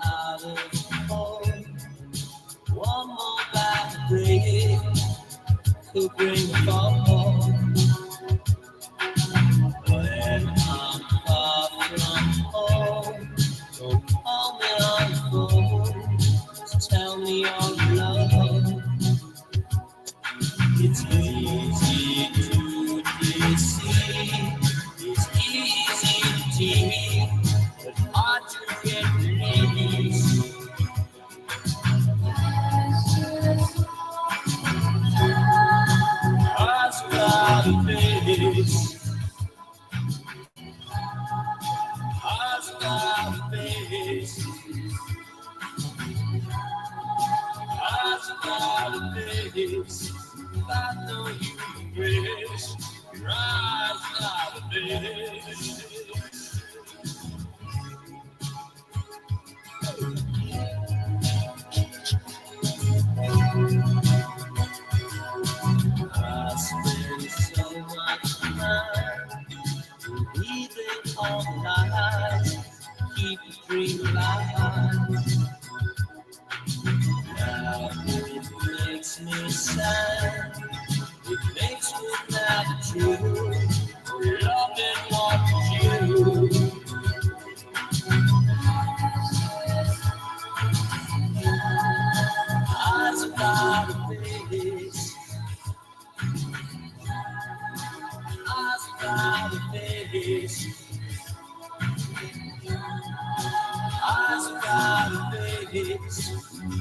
Out of home, one more bad break could bring fall. When I'm far from home, don't call me on the phone. Just tell me your love. It's easy to deceive. It's easy to tease, but hard to get released. Eyes without a face. Eyes without a face. Eyes without a face. Without no human grace. Your eyes without a face. I spend so much time breathing all night, keep the dream alive. Now it makes me sad, it makes me not true. Loving what you do. Eyes without a face. Eyes without a face. Eyes without a face.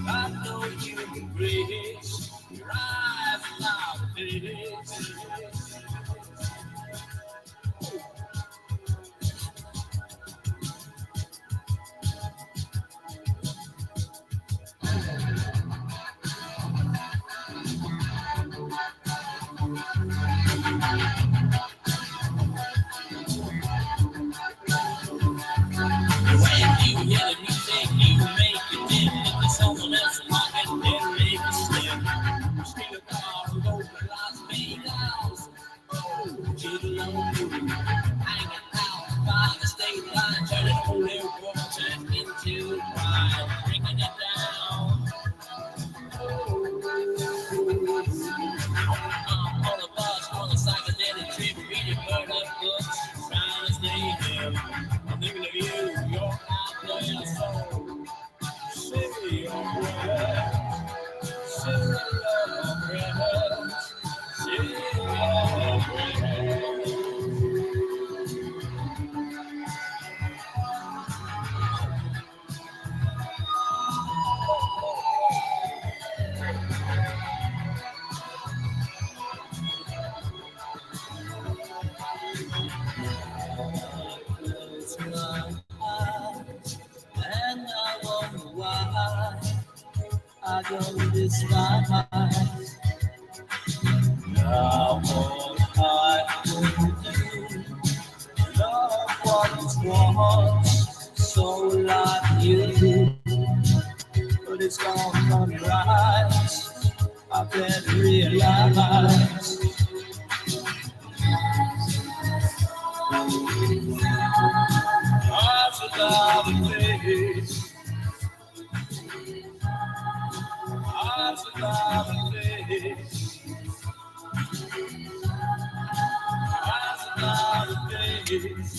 I know human grace. Your eyes without a face. When you hear the music, you make it dim. If there's someone else walking, then make it slim. Steal a car and go to Las Vegas. Jiggle on you, hanging out by the state line, turning holy water into wine, drinking it down. I'm on a bus on a psychedelic trip, reading bird up books, trying to stay here. I'm thinking of you, you're out there, so say your prayers, say your prayers, say your prayers. Close my eyes, and I wonder why I don't despise. Now what I will do, love what was once so like you, but it's gone from your eyes. I better realize. Eyes without a face. Eyes without a face. Eyes without a face.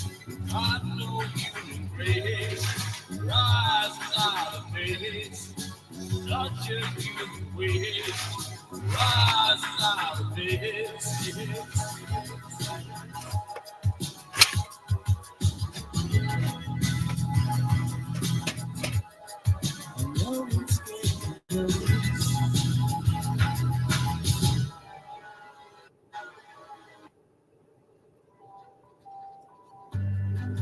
I know human grace. Your eyes without a face. Such a human waste. Your eyes without a face.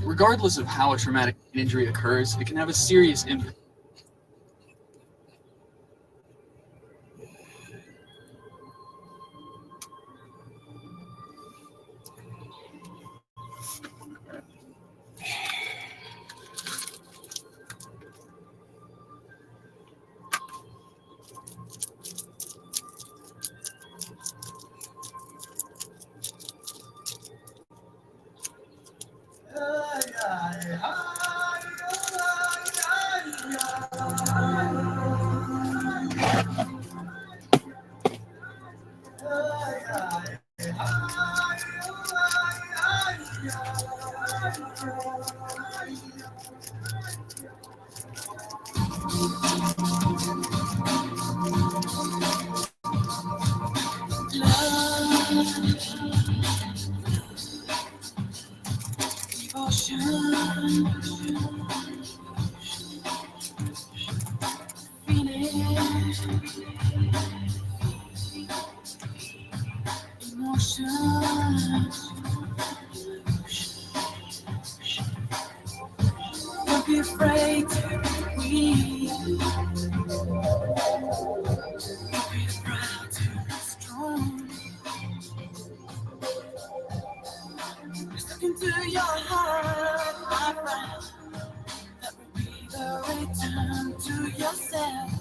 Regardless of how a traumatic injury occurs, it can have a serious impact. Don't be afraid to be weak. Don't be proud to be strong. Just look into your heart, my friend. That will be the return to yourself.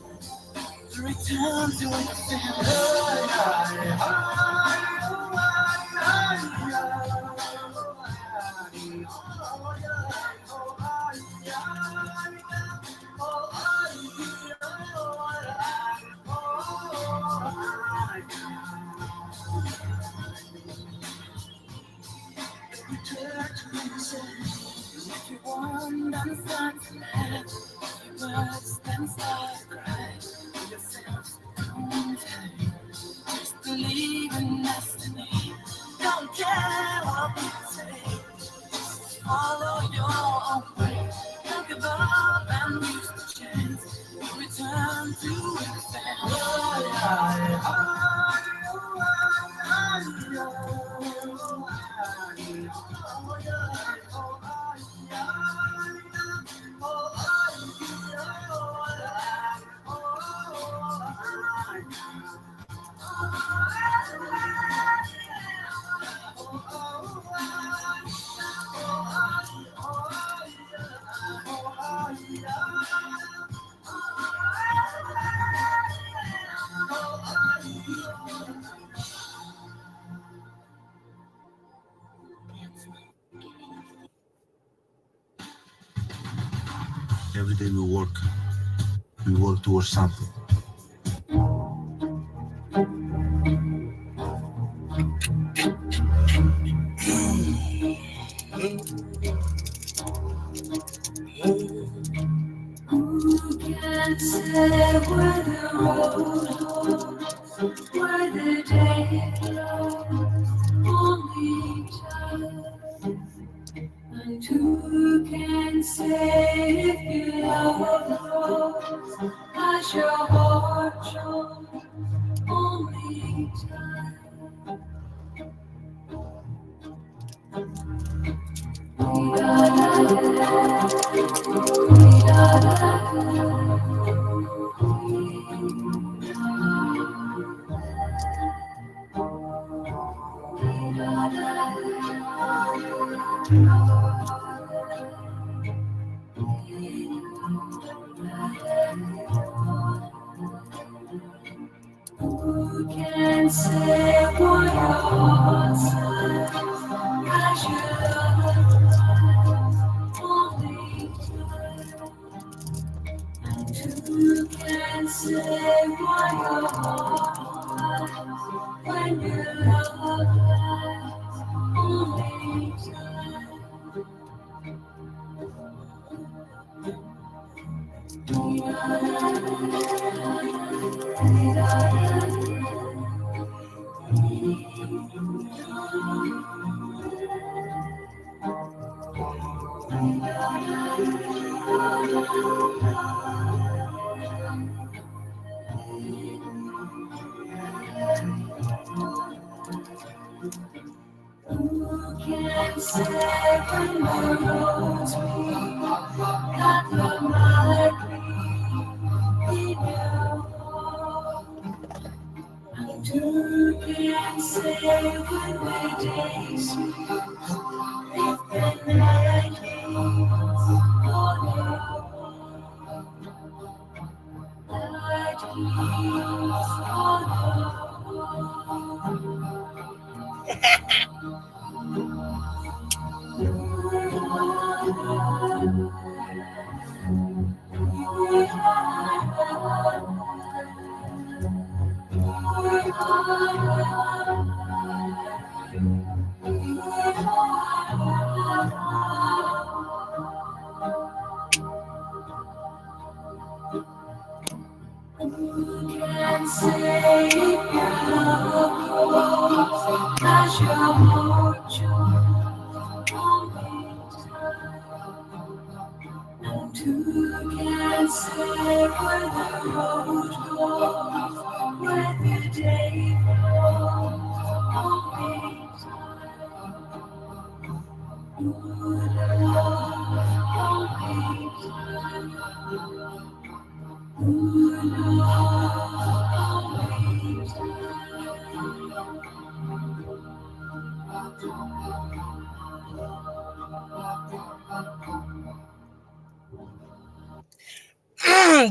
The return to yourself. If you want and start to laugh, your words then start to cry. Yourself, don't hide. Just believe in destiny. Don't care what people say. Just follow your own way. Don't give up and use the chance. Return to Every day we work towards something. Who can say where the road goes, where the day flows, only time. And who can say if you love the rose, as your heart shows, only time. Who can say what your heart says as you love only time? And who can say what your heart says when you love only time? Who can say when the roads meet that the might be in your heart? And who can say when the days meet if the night is on your heart? Night is on your heart.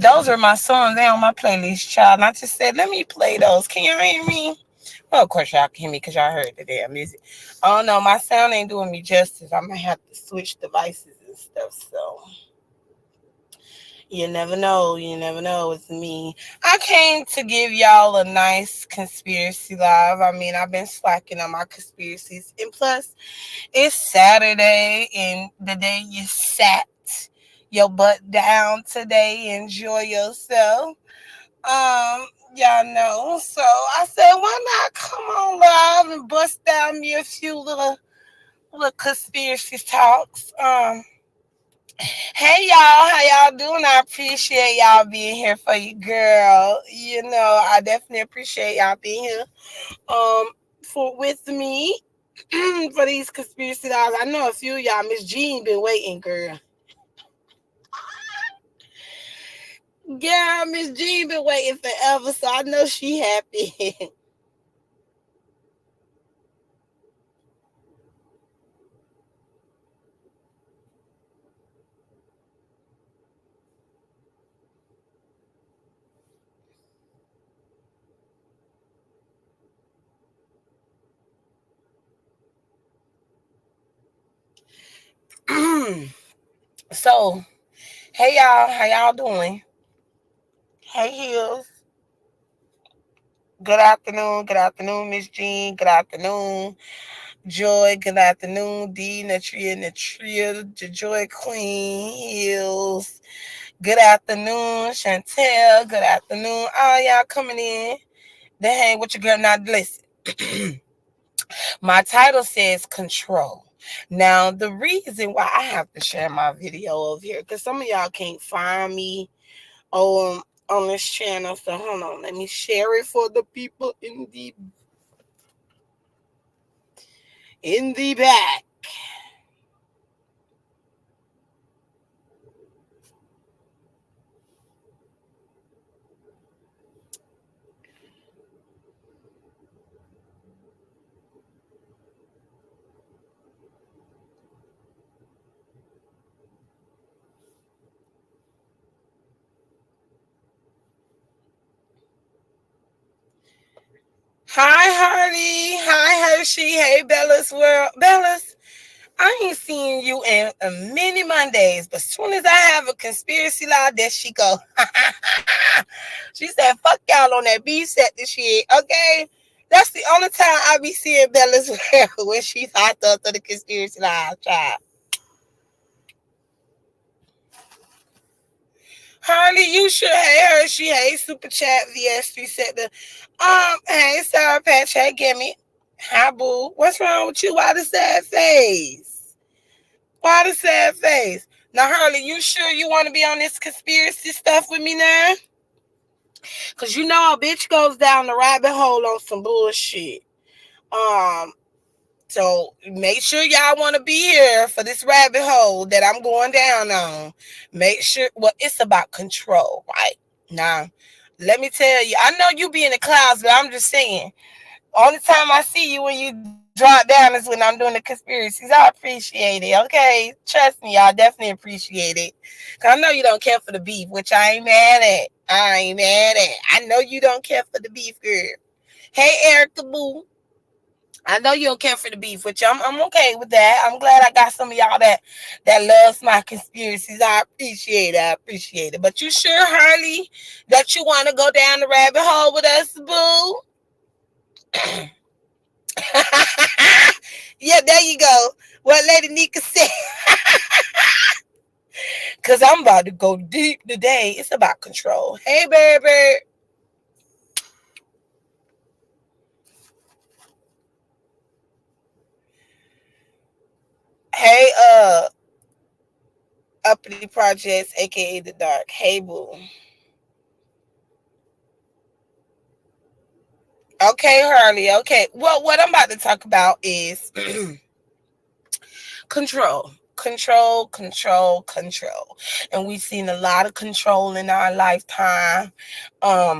Those are my songs. They on my playlist, child. And I just said, let me play those. Can y'all hear me? Well, of course y'all can hear me because y'all heard the damn music. Oh no, my sound ain't doing me justice. I'm gonna have to switch devices and stuff. So you never know. You never know. It's me. I came to give y'all a nice conspiracy live. I mean, I've been slacking on my conspiracies, and plus, it's Saturday, and the day you sat your butt down today. Enjoy yourself. Um, y'all know. So I said, why not come on live and bust down me a few little conspiracy talks. Hey y'all, how y'all doing? I appreciate y'all being here for you, girl. You know, I definitely appreciate y'all being here. For with me for these conspiracy dollars. I know a few of y'all. Miss Jean been waiting, girl. Girl, Miss Jean been waiting forever, so I know she happy. So, hey y'all, how y'all doing? Hey Hills. Good afternoon, Miss Jean. Good afternoon, Joy. Good afternoon, D. Natria, the Joy Queen Hills. Good afternoon, Chantel. Good afternoon, all y'all coming in. They hang with your girl. Now listen. My title says control. Now, the reason why I have to share my video over here, because some of y'all can't find me on this channel. So hold on, let me share it for the people in the back. Hi, Hardy. Hi, Hershey. Hey, Bella's World. Bella's, I ain't seen you in many Mondays, but as soon as I have a conspiracy lie, there she go. She said, fuck y'all on that B set this shit, okay? That's the only time I be seeing Bella's World when she hopped up to the conspiracy lie, child. Harley, you should. Hey, Hershey. Hey, Super Chat VS3 said the hey, Sarah Patch. Hey, Gimme. Hi, boo. What's wrong with you? Why the sad face? Why the sad face? Now, Harley, you sure you want to be on this conspiracy stuff with me now? Because you know a bitch goes down the rabbit hole on some bullshit. Um, So make sure y'all want to be here for this rabbit hole that I'm going down on. Make sure, well, it's about control, right? Now, let me tell you, I know you be in the clouds, but I'm just saying, only time I see you when you drop down is when I'm doing the conspiracies. I appreciate it, okay? Trust me, I definitely appreciate it. Because I know you don't care for the beef, which I ain't mad at. I ain't mad at. I know you don't care for the beef, girl. Hey, Erica Boo. I know you don't care for the beef, which I'm okay with that. I'm glad I got some of y'all that loves my conspiracies. I appreciate it. I appreciate it. But you sure, Harley, that you want to go down the rabbit hole with us, boo? Yeah, there you go. What Lady Nika said. Because I'm about to go deep today. It's about control. Hey, baby. Hey, Uppity Projects, aka The Dark. Hey, boo. Okay, Harley. Okay. Well, what I'm about to talk about is control. Control. And we've seen a lot of control in our lifetime.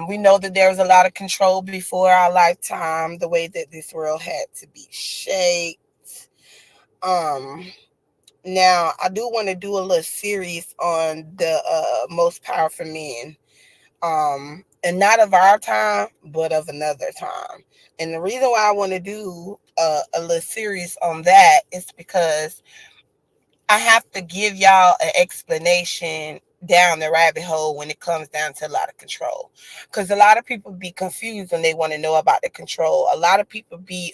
We know that there was a lot of control before our lifetime, the way that this world had to be shaped. Um, Now I do want to do a little series on the most powerful men. And not of our time, but of another time. And the reason why I want to do a little series on that is because I have to give y'all an explanation down the rabbit hole when it comes down to a lot of control. Because a lot of people be confused when they want to know about the control. A lot of people be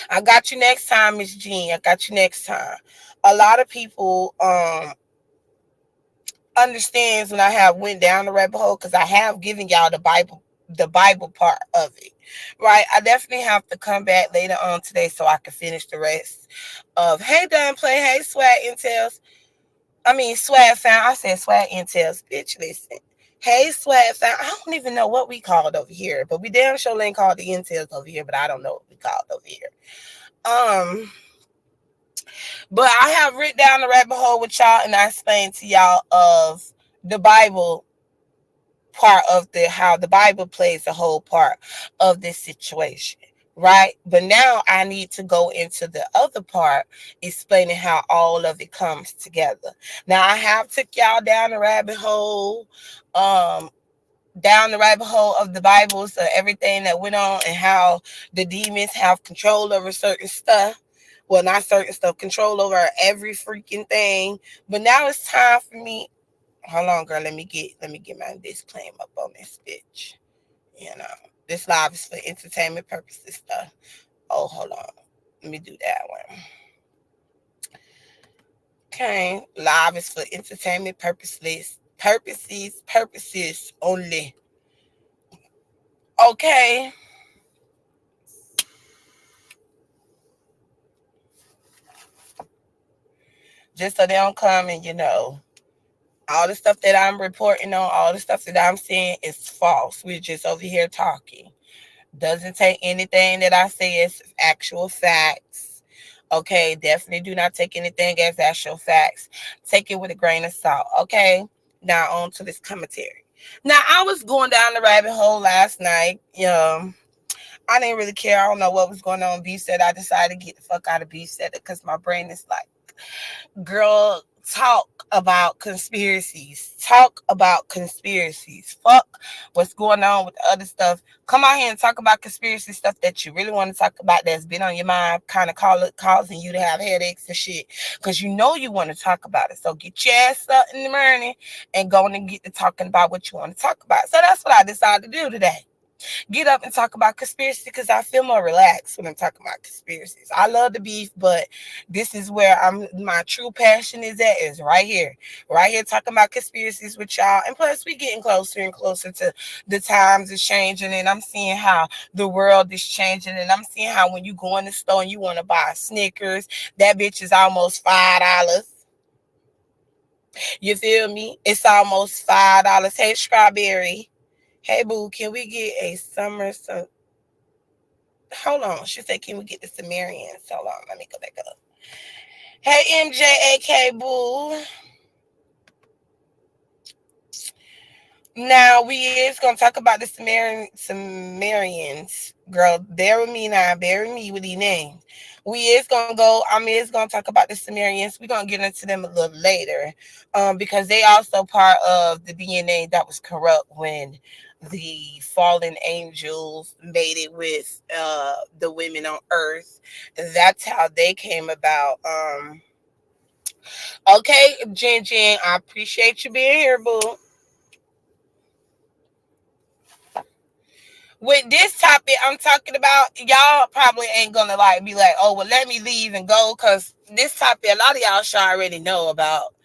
I got you next time, Miss Jean. I got you next time. A lot of people understands when I have went down the rabbit hole because I have given y'all the Bible part of it. Right. I definitely have to come back later on today so I can finish the rest of hey done play, hey swag intels. I mean swag found. I said swag intels. Bitch, listen. Hey swag found. I don't even know what we called over here, but we damn sure ain't called the intels over here, but I don't know what we called over here. But I have written down the rabbit hole with y'all and I explained to y'all of the Bible part of the how the Bible plays a whole part of this situation, right? But now I need to go into the other part, explaining how all of it comes together. Now I have took y'all down the rabbit hole, down the rabbit hole of the Bible, so everything that went on and how the demons have control over certain stuff. Well, not certain stuff, control over every freaking thing. But now it's time for me. Hold on, girl. Let me get my disclaimer up on this bitch. You know, this live is for entertainment purposes stuff. Oh, hold on. Let me do that one. Okay, live is for entertainment purposes only. Okay. Just so they don't come and all the stuff that I'm reporting on, all the stuff that I'm saying is false. We're just over here talking. Doesn't take anything that I say as actual facts. Okay, definitely do not take anything as actual facts. Take it with a grain of salt. Okay, now on to this commentary. Now I was going down the rabbit hole last night. I didn't really care. I don't know what was going on. Beef said I decided to get the fuck out of Beef said it because my brain is like, girl, talk about conspiracies. Fuck what's going on with the other stuff. Come out here and talk about conspiracy stuff that you really want to talk about that's been on your mind, kind of causing you to have headaches and shit. Because you want to talk about it. So get your ass up in the morning and go and get to talking about what you want to talk about. So that's what I decided to do today. Get up and talk about conspiracy because I feel more relaxed when I'm talking about conspiracies. I love the beef, but this is where my true passion is right here talking about conspiracies with y'all. And plus we getting closer and closer to the times is changing, and I'm seeing how the world is changing, and I'm seeing how when you go in the store and you want to buy Snickers, that bitch is almost $5. You feel me? It's almost $5. Hey, Strawberry. Hey, boo, can we get a summer? Hold on. She said, can we get the Sumerians? Hold on. Let me go back up. Hey, MJAK, boo. Now, we is going to talk about the Sumerians. Girl, bear with me now. Bear with me with these names. We is going to go, is going to talk about the Sumerians. We're going to get into them a little later because they also part of the DNA that was corrupt when the fallen angels made it with the women on earth. That's how they came about. Okay, Jen, I appreciate you being here, boo. With this topic I'm talking about, y'all probably ain't gonna be like, oh well, let me leave and go, because this topic a lot of y'all should already know about.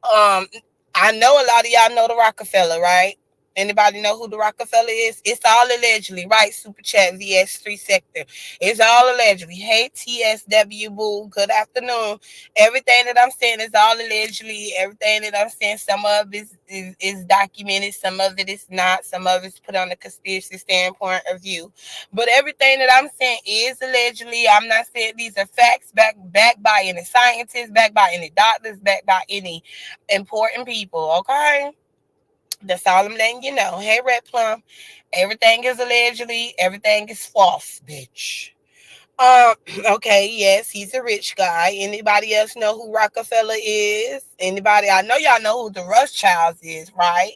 I know a lot of y'all know the Rockefeller, right? Anybody know who the Rockefeller is? It's all allegedly, right? Super chat VS3 sector. It's all allegedly. Hey TSW boo. Good afternoon. Everything that I'm saying is all allegedly. Everything that I'm saying, some of it is documented, some of it is not, some of it's put on the conspiracy standpoint of view. But everything that I'm saying is allegedly. I'm not saying these are facts backed by any scientists, backed by any doctors, backed by any important people. Okay. That's all I'm letting you know. Hey, Red Plum. Everything is allegedly. Everything is false, bitch. Um. Okay. Yes, he's a rich guy. Anybody else know who Rockefeller is? Anybody? I know y'all know who the Rothschilds is, right?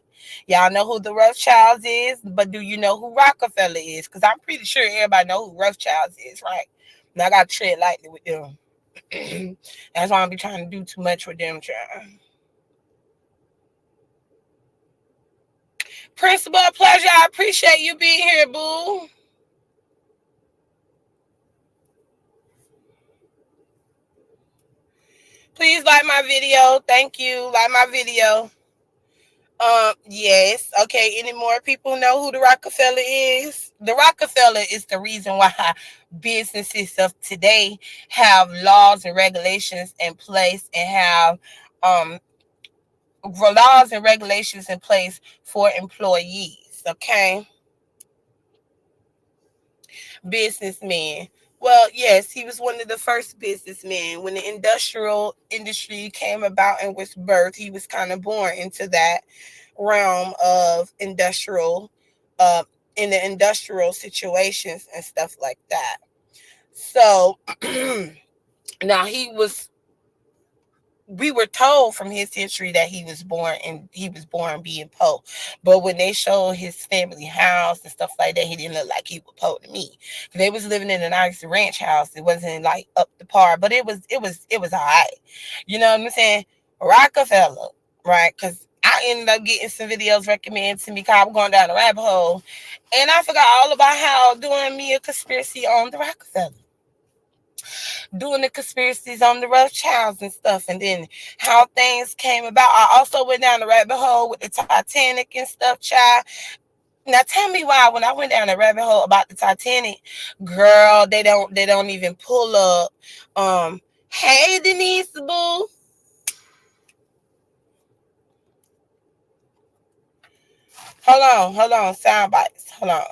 Y'all know who the Rothschilds is, but do you know who Rockefeller is? Because I'm pretty sure everybody know who Rothschilds is, right? And I got to tread lightly with them. That's why I don't be trying to do too much with them, child. Principal Pleasure, I appreciate you being here, boo. Please like my video. Thank you. Like my video. Yes. Okay. Any more people know who the Rockefeller is? The Rockefeller is the reason why businesses of today have laws and regulations in place and have um laws and regulations in place for employees. Okay. Businessman. Well, yes, he was one of the first businessmen. When the industrial industry came about and was birthed, he was kind of born into that realm of industrial, uh, in the industrial situations and stuff like that. So now we were told from his history that he was born being poor. But when they showed his family house and stuff like that, he didn't look like he was poor to me. They was living in a nice ranch house. It wasn't like up to par, but it was all right. You know what I'm saying? Rockefeller, right? Because I ended up getting some videos recommended to me because I was going down the rabbit hole. And I forgot all about how doing me a conspiracy on the Rockefeller, doing the conspiracies on the Rothschilds and stuff, and then how things came about. I also went down the rabbit hole with the Titanic and stuff, child. Now tell me why when I went down the rabbit hole about the Titanic, girl, they don't even pull up. Hey Denise boo. Hold on, sound bites. Hold on.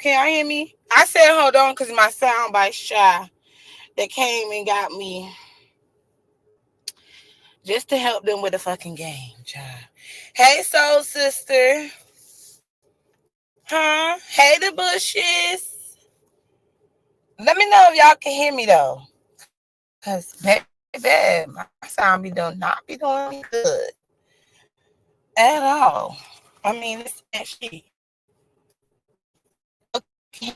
Can y'all hear me? I said hold on because my soundbite shy that came and got me just to help them with the fucking game, child. Hey, soul sister. Huh? Hey, the bushes. Let me know if y'all can hear me though. Cause baby, my sound not be doing good at all. I mean, it's actually Cause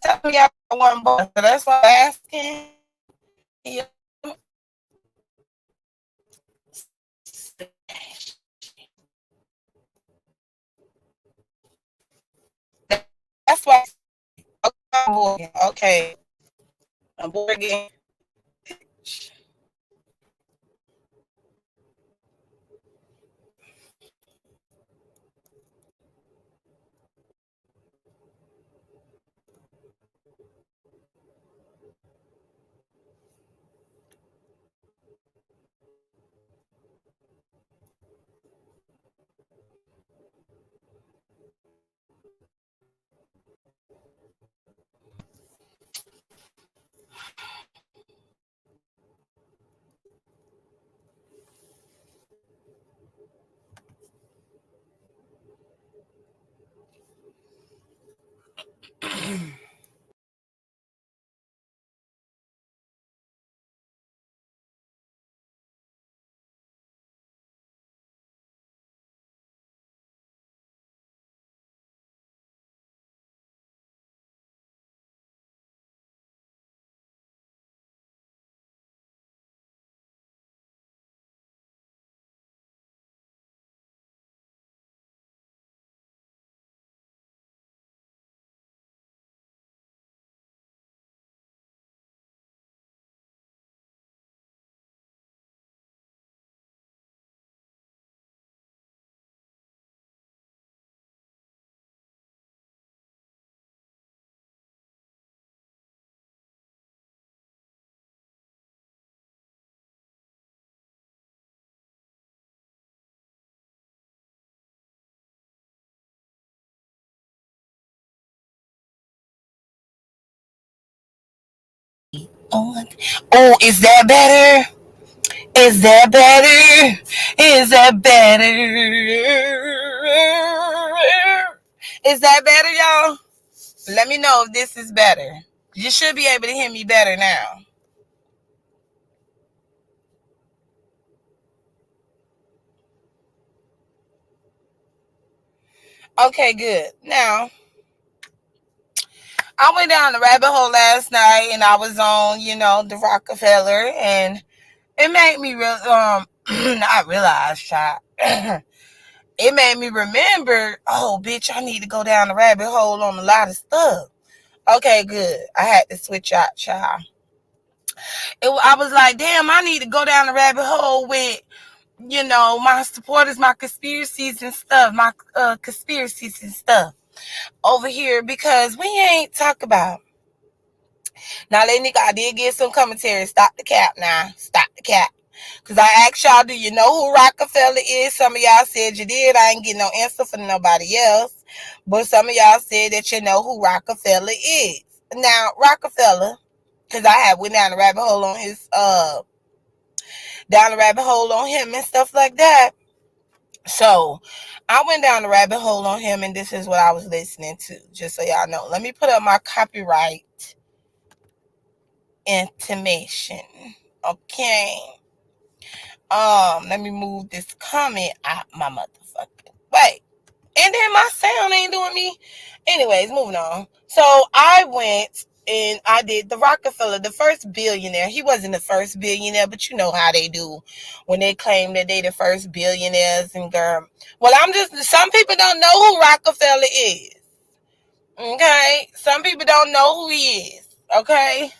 tell me I got one boy, so that's why I'm asking. Yeah. That's why. Okay, I'm bored again. Oh, is that better? Is that better? Is that better? Is that better, y'all? Let me know if this is better. You should be able to hear me better now. Okay, good. Now, I went down the rabbit hole last night and I was on, the Rockefeller, and it made me not realize, child. It made me remember, oh, bitch, I need to go down the rabbit hole on a lot of stuff. Okay, good. I had to switch out, child. I was like, damn, I need to go down the rabbit hole with, my supporters, my conspiracies and stuff, over here because we ain't talk about. Now, that nigga, I did get some commentary. Stop the cap now. Stop the cap. Because I asked y'all, do you know who Rockefeller is? Some of y'all said you did. I ain't get no answer from nobody else. But some of y'all said that you know who Rockefeller is. Now, Rockefeller, because I went down the rabbit hole on him and stuff like that. So, I went down the rabbit hole on him, and this is what I was listening to, just so y'all know. Let me put up my copyright information. Okay. Let me move this comment out my motherfucking way. And then my sound ain't doing me. Anyways, moving on. So I went and I did the Rockefeller, the first billionaire. He wasn't the first billionaire, but you know how they do when they claim that they the first billionaires. And girl, well, some people don't know who Rockefeller is. Okay? Some people don't know who he is. Okay?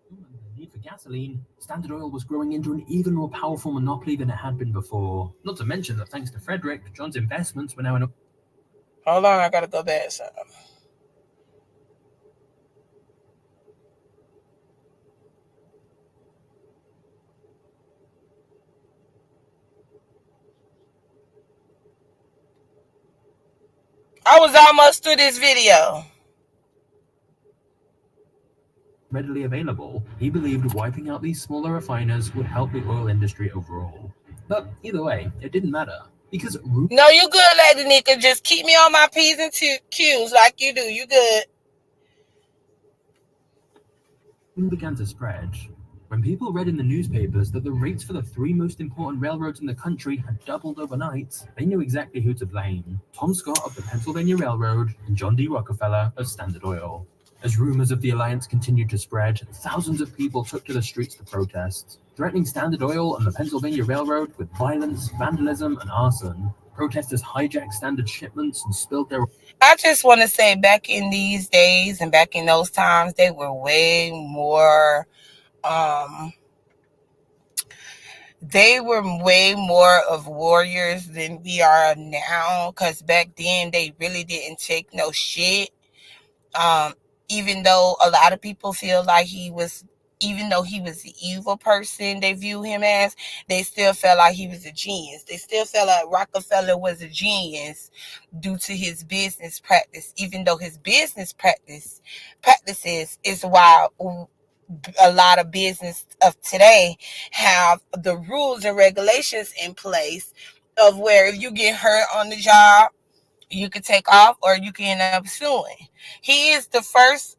The need for gasoline, Standard Oil was growing into an even more powerful monopoly than it had been before. Not to mention that thanks to Frederick, John's investments were now in a... Hold on, I gotta go back. So. I was almost through this video. Readily available, he believed wiping out these smaller refiners would help the oil industry overall. But either way, it didn't matter, because No, you good, Lady Nika. Just keep me on my P's and Q's like you do. You good. rumors began to spread. When people read in the newspapers that the rates for the three most important railroads in the country had doubled overnight, they knew exactly who to blame: Tom Scott of the Pennsylvania Railroad and John D. Rockefeller of Standard Oil. As rumors of the alliance continued to spread, thousands of people took to the streets to protest, threatening Standard Oil and the Pennsylvania Railroad with violence, vandalism, and arson. Protesters hijacked Standard shipments and spilled their... I just want to say, back in these days and back in those times, they were way more of warriors than we are now, because back then they really didn't take no shit. Even though a lot of people feel like even though he was the evil person they view him as, they still felt like he was a genius. They still felt like Rockefeller was a genius due to his business practice, even though his business practices is why a lot of business of today have the rules and regulations in place of where if you get hurt on the job, you could take off or you can end up suing. He is the first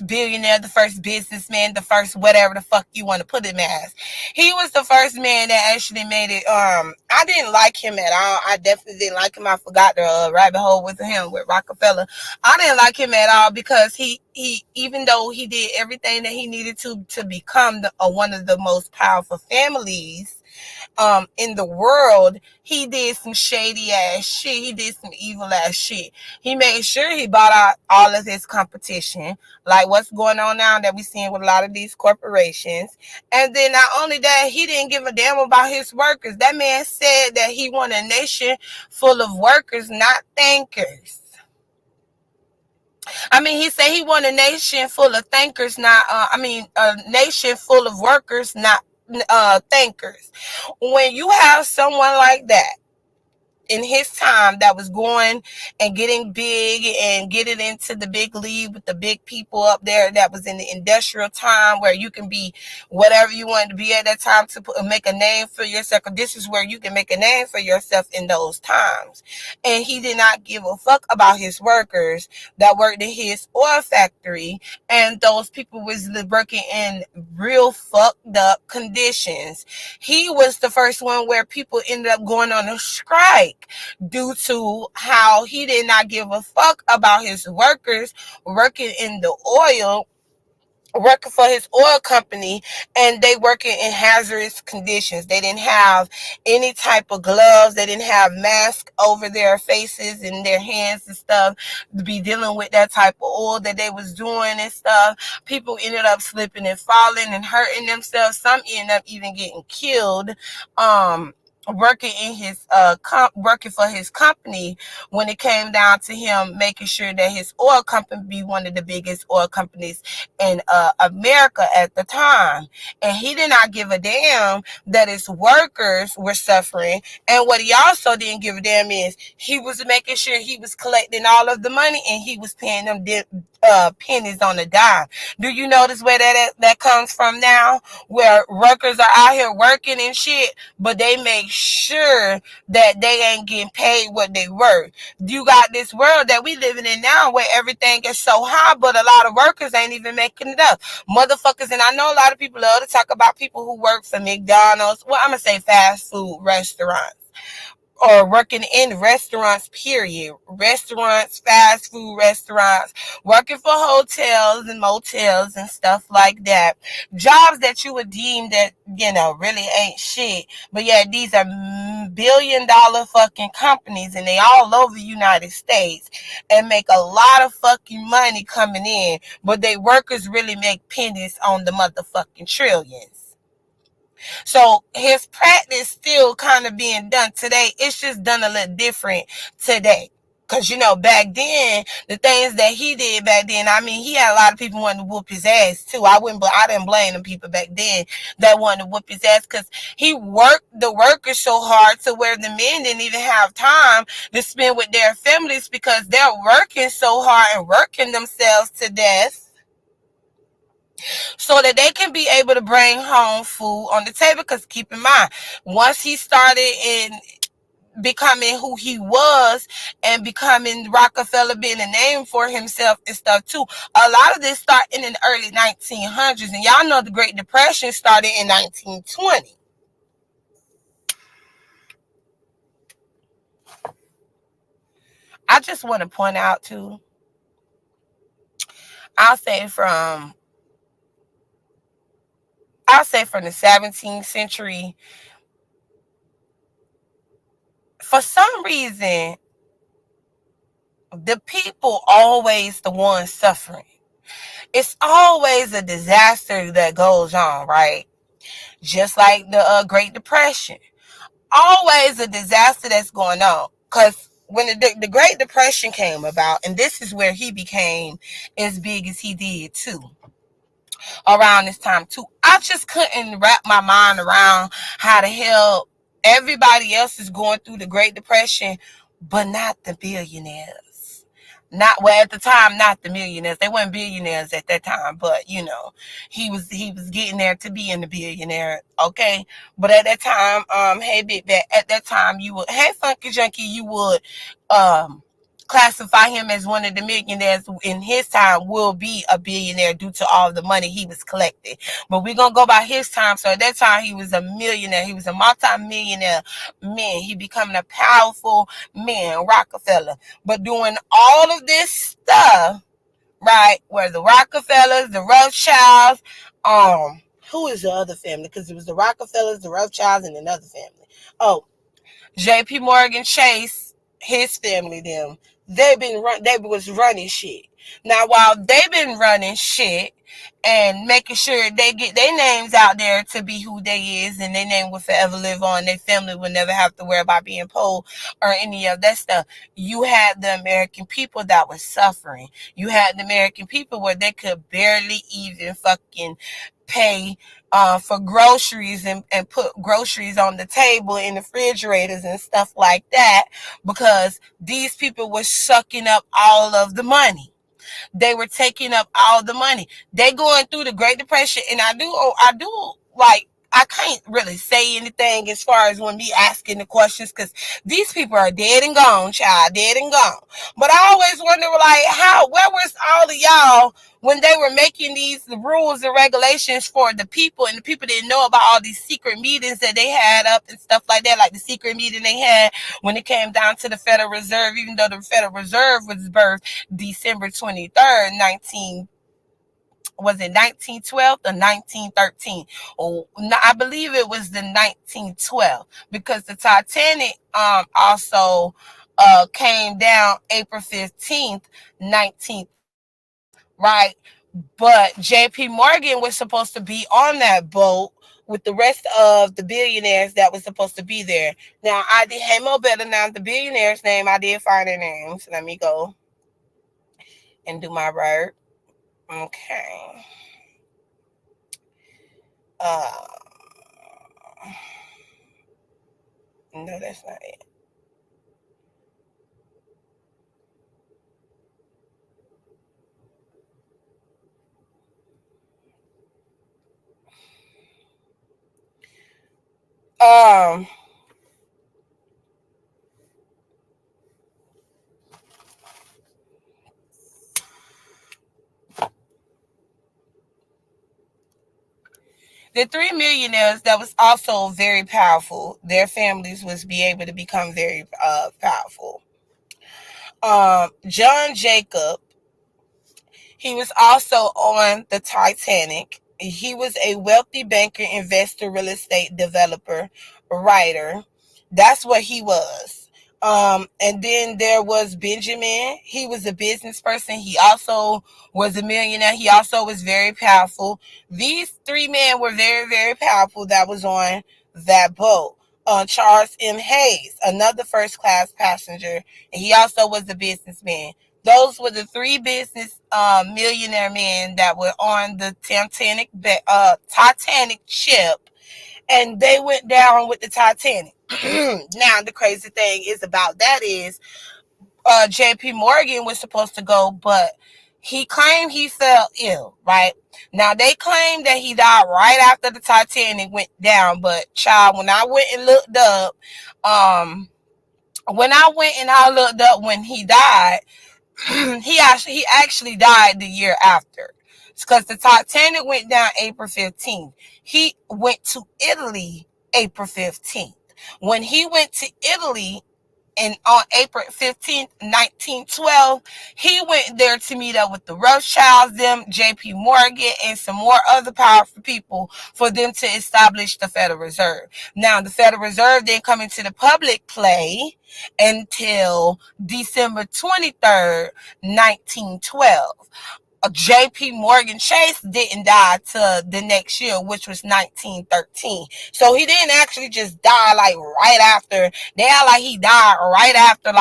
billionaire, the first businessman, the first whatever the fuck you want to put him as. He was the first man that actually made it. I didn't like him at all. I definitely didn't like him. I forgot the rabbit hole with him, with Rockefeller. I didn't like him at all because he even though he did everything that he needed to become one of the most powerful families in the world, he did some shady ass shit. He did some evil ass shit. He made sure he bought out all of his competition, like what's going on now that we're seeing with a lot of these corporations. And then not only that, he didn't give a damn about his workers. That man said that he want a nation full of workers, not thinkers. I mean, he said he want a nation full of thinkers, not a nation full of workers, not thinkers. When you have someone like that in his time that was going and getting big and getting into the big league with the big people up there, that was in the industrial time where you can be whatever you wanted to be at that time to make a name for yourself. This is where you can make a name for yourself in those times. And he did not give a fuck about his workers that worked in his oil factory, and those people was working in real fucked up conditions. He was the first one where people ended up going on a strike due to how he did not give a fuck about his workers working in the oil, working for his oil company, and they working in hazardous conditions. They didn't have any type of gloves. They didn't have masks over their faces and their hands and stuff to be dealing with that type of oil that they was doing and stuff. People ended up slipping and falling and hurting themselves. Some ended up even getting killed. Working in his working for his company, when it came down to him making sure that his oil company be one of the biggest oil companies in America at the time. And he did not give a damn that his workers were suffering. And what he also didn't give a damn is he was making sure he was collecting all of the money and he was paying them pennies on the dime. Do you notice where that comes from now? Where workers are out here working and shit, but they make sure that they ain't getting paid what they worth. You got this world that we living in now where everything is so high, but a lot of workers ain't even making it up. Motherfuckers, and I know a lot of people love to talk about people who work for McDonald's. Well, I'm going to say fast food restaurants. Or working in restaurants, period. Restaurants, fast food restaurants, working for hotels and motels and stuff like that. Jobs that you would deem that, really ain't shit. But yeah, these are billion-dollar fucking companies, and they all over the United States and make a lot of fucking money coming in. But they workers really make pennies on the motherfucking trillions. So his practice still kind of being done today. It's just done a little different today. Because, back then, the things that he did back then, I mean, he had a lot of people wanting to whoop his ass, too. I didn't blame them people back then that wanted to whoop his ass, because he worked the workers so hard to where the men didn't even have time to spend with their families, because they're working so hard and working themselves to death so that they can be able to bring home food on the table. Because keep in mind, once he started in becoming who he was and becoming Rockefeller, being a name for himself and stuff too, a lot of this started in the early 1900s, and y'all know the Great Depression started in 1920. I just want to point out too, I'll say from the 17th century, for some reason, the people always the ones suffering. It's always a disaster that goes on, right? Just like the Great Depression. Always a disaster that's going on. Because when the Great Depression came about, and this is where he became as big as he did too, around this time too, I just couldn't wrap my mind around how the hell everybody else is going through the Great Depression, but not the billionaires. At the time, not the millionaires. They weren't billionaires at that time, but he was getting there to being the billionaire. Okay. But at that time, hey Big Bat, at that time hey Funky Junkie, you would classify him as one of the millionaires in his time, will be a billionaire due to all the money he was collecting. But we're going to go by his time. So at that time, he was a millionaire. He was a multi-millionaire man. He becoming a powerful man, Rockefeller. But doing all of this stuff, right, where the Rockefellers, the Rothschilds, who is the other family? Because it was the Rockefellers, the Rothschilds, and another family. Oh, J.P. Morgan Chase, his family, them. They was running shit. Now, while they've been running shit and making sure they get their names out there to be who they is, and their name will forever live on, their family will never have to worry about being poor or any of that stuff, you had the American people that was suffering. You had the American people where they could barely even fucking pay for groceries and put groceries on the table in the refrigerators and stuff like that, because these people were sucking up all of the money. They were taking up all the money. They going through the Great Depression, and I do like, I can't really say anything as far as when me asking the questions, because these people are dead and gone, child, dead and gone. But I always wonder, like, where was all of y'all when they were making these rules and regulations for the people, and the people didn't know about all these secret meetings that they had up and stuff like that, like the secret meeting they had when it came down to the Federal Reserve, even though the Federal Reserve was birthed December 23rd, 1912 or 1913? Oh, I believe it was the 1912, because the Titanic also came down April 15th, 19th, right? But J.P. Morgan was supposed to be on that boat with the rest of the billionaires that was supposed to be there. Now, I did more better now. The billionaires' name, I did find their names. Let me go and do my work. Okay. No, that's not it. The three millionaires that was also very powerful, their families was be able to become very powerful. John Jacob, he was also on the Titanic. He was a wealthy banker, investor, real estate developer, writer. That's what he was. And then there was Benjamin. He was a business person. He also was a millionaire. He also was very powerful. These three men were very, very powerful that was on that boat. Charles M. Hayes, another first-class passenger, and he also was a businessman. Those were the three business millionaire men that were on the Titanic ship, and they went down with the Titanic. Now, the crazy thing is about that is J.P. Morgan was supposed to go, but he claimed he fell ill, right? Now, they claim that he died right after the Titanic went down, but child, when I went and looked up, when he died, he actually died the year after, because the Titanic went down April 15th. He went to Italy April 15th. When he went to Italy, and on April 15th, 1912, he went there to meet up with the Rothschilds, them, J.P. Morgan, and some more other powerful people for them to establish the Federal Reserve. Now, the Federal Reserve didn't come into the public play until December 23rd, 1912. J.P. Morgan Chase didn't die till the next year, which was 1913. So he didn't actually just die like right after. They act like he died right after,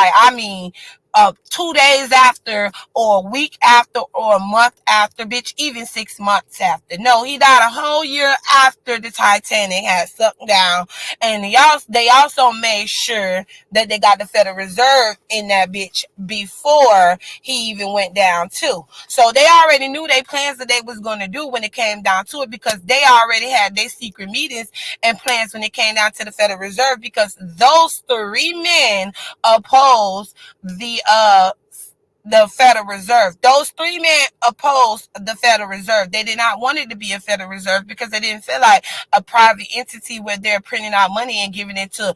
2 days after, or a week after, or a month after, bitch, even 6 months after. No, he died a whole year after the Titanic had sunk down. And they also made sure that they got the Federal Reserve in that bitch before he even went down too. So they already knew their plans that they was going to do when it came down to it, because they already had their secret meetings and plans when it came down to the Federal Reserve, because those three men opposed the Federal Reserve. Those three men opposed the Federal Reserve. They did not want it to be a Federal Reserve because they didn't feel like a private entity where they're printing out money and giving it to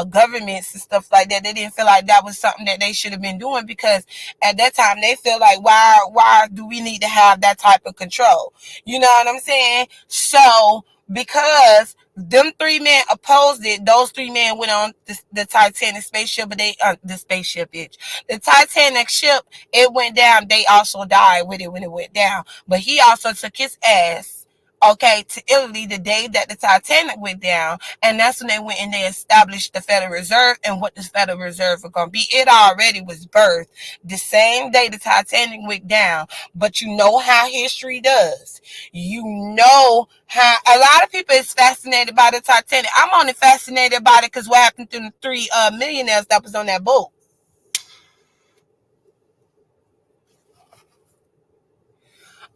governments and stuff like that. They didn't feel like that was something that they should have been doing, because at that time they feel like, why do we need to have that type of control? You know what I'm saying? So because them three men opposed it, those three men went on the Titanic spaceship, but the Titanic ship, it went down. They also died with it when it went down. But he also took his ass, to Italy the day that the Titanic went down, and that's when they went and they established the Federal Reserve and what the Federal Reserve was going to be. It already was birthed the same day the Titanic went down, but you know how history does. You know how a lot of people is fascinated by the Titanic. I'm only fascinated about it because what happened to the three millionaires that was on that boat.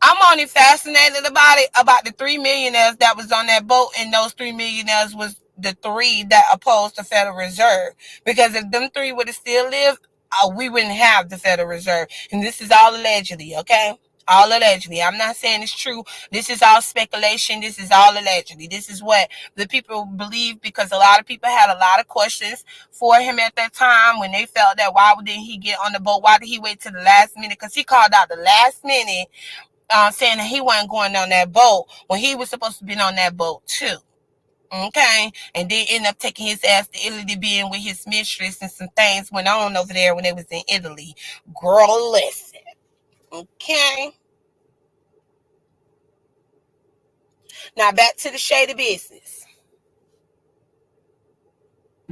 I'm only fascinated about the three millionaires that was on that boat, and those three millionaires was the three that opposed the Federal Reserve. Because if them three would have still lived, we wouldn't have the Federal Reserve. And this is all allegedly, okay? All allegedly. I'm not saying it's true. This is all speculation. This is all allegedly. This is what the people believe, because a lot of people had a lot of questions for him at that time when they felt that why didn't he get on the boat? Why did he wait to the last minute? Because he called out the last minute, saying that he wasn't going on that boat when he was supposed to be on that boat too. Okay, and then end up taking his ass to Italy to be in with his mistress, and some things went on over there when they was in Italy. Girl, listen. Okay. Now back to the shady business.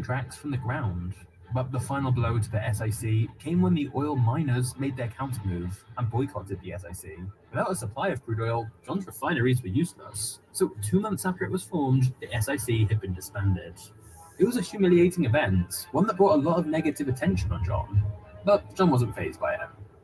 Tracks from the ground. But the final blow to the SIC came when the oil miners made their countermove and boycotted the SIC. Without a supply of crude oil, John's refineries were useless. So 2 months after it was formed, the SIC had been disbanded. It was a humiliating event, one that brought a lot of negative attention on John. But John wasn't fazed by it.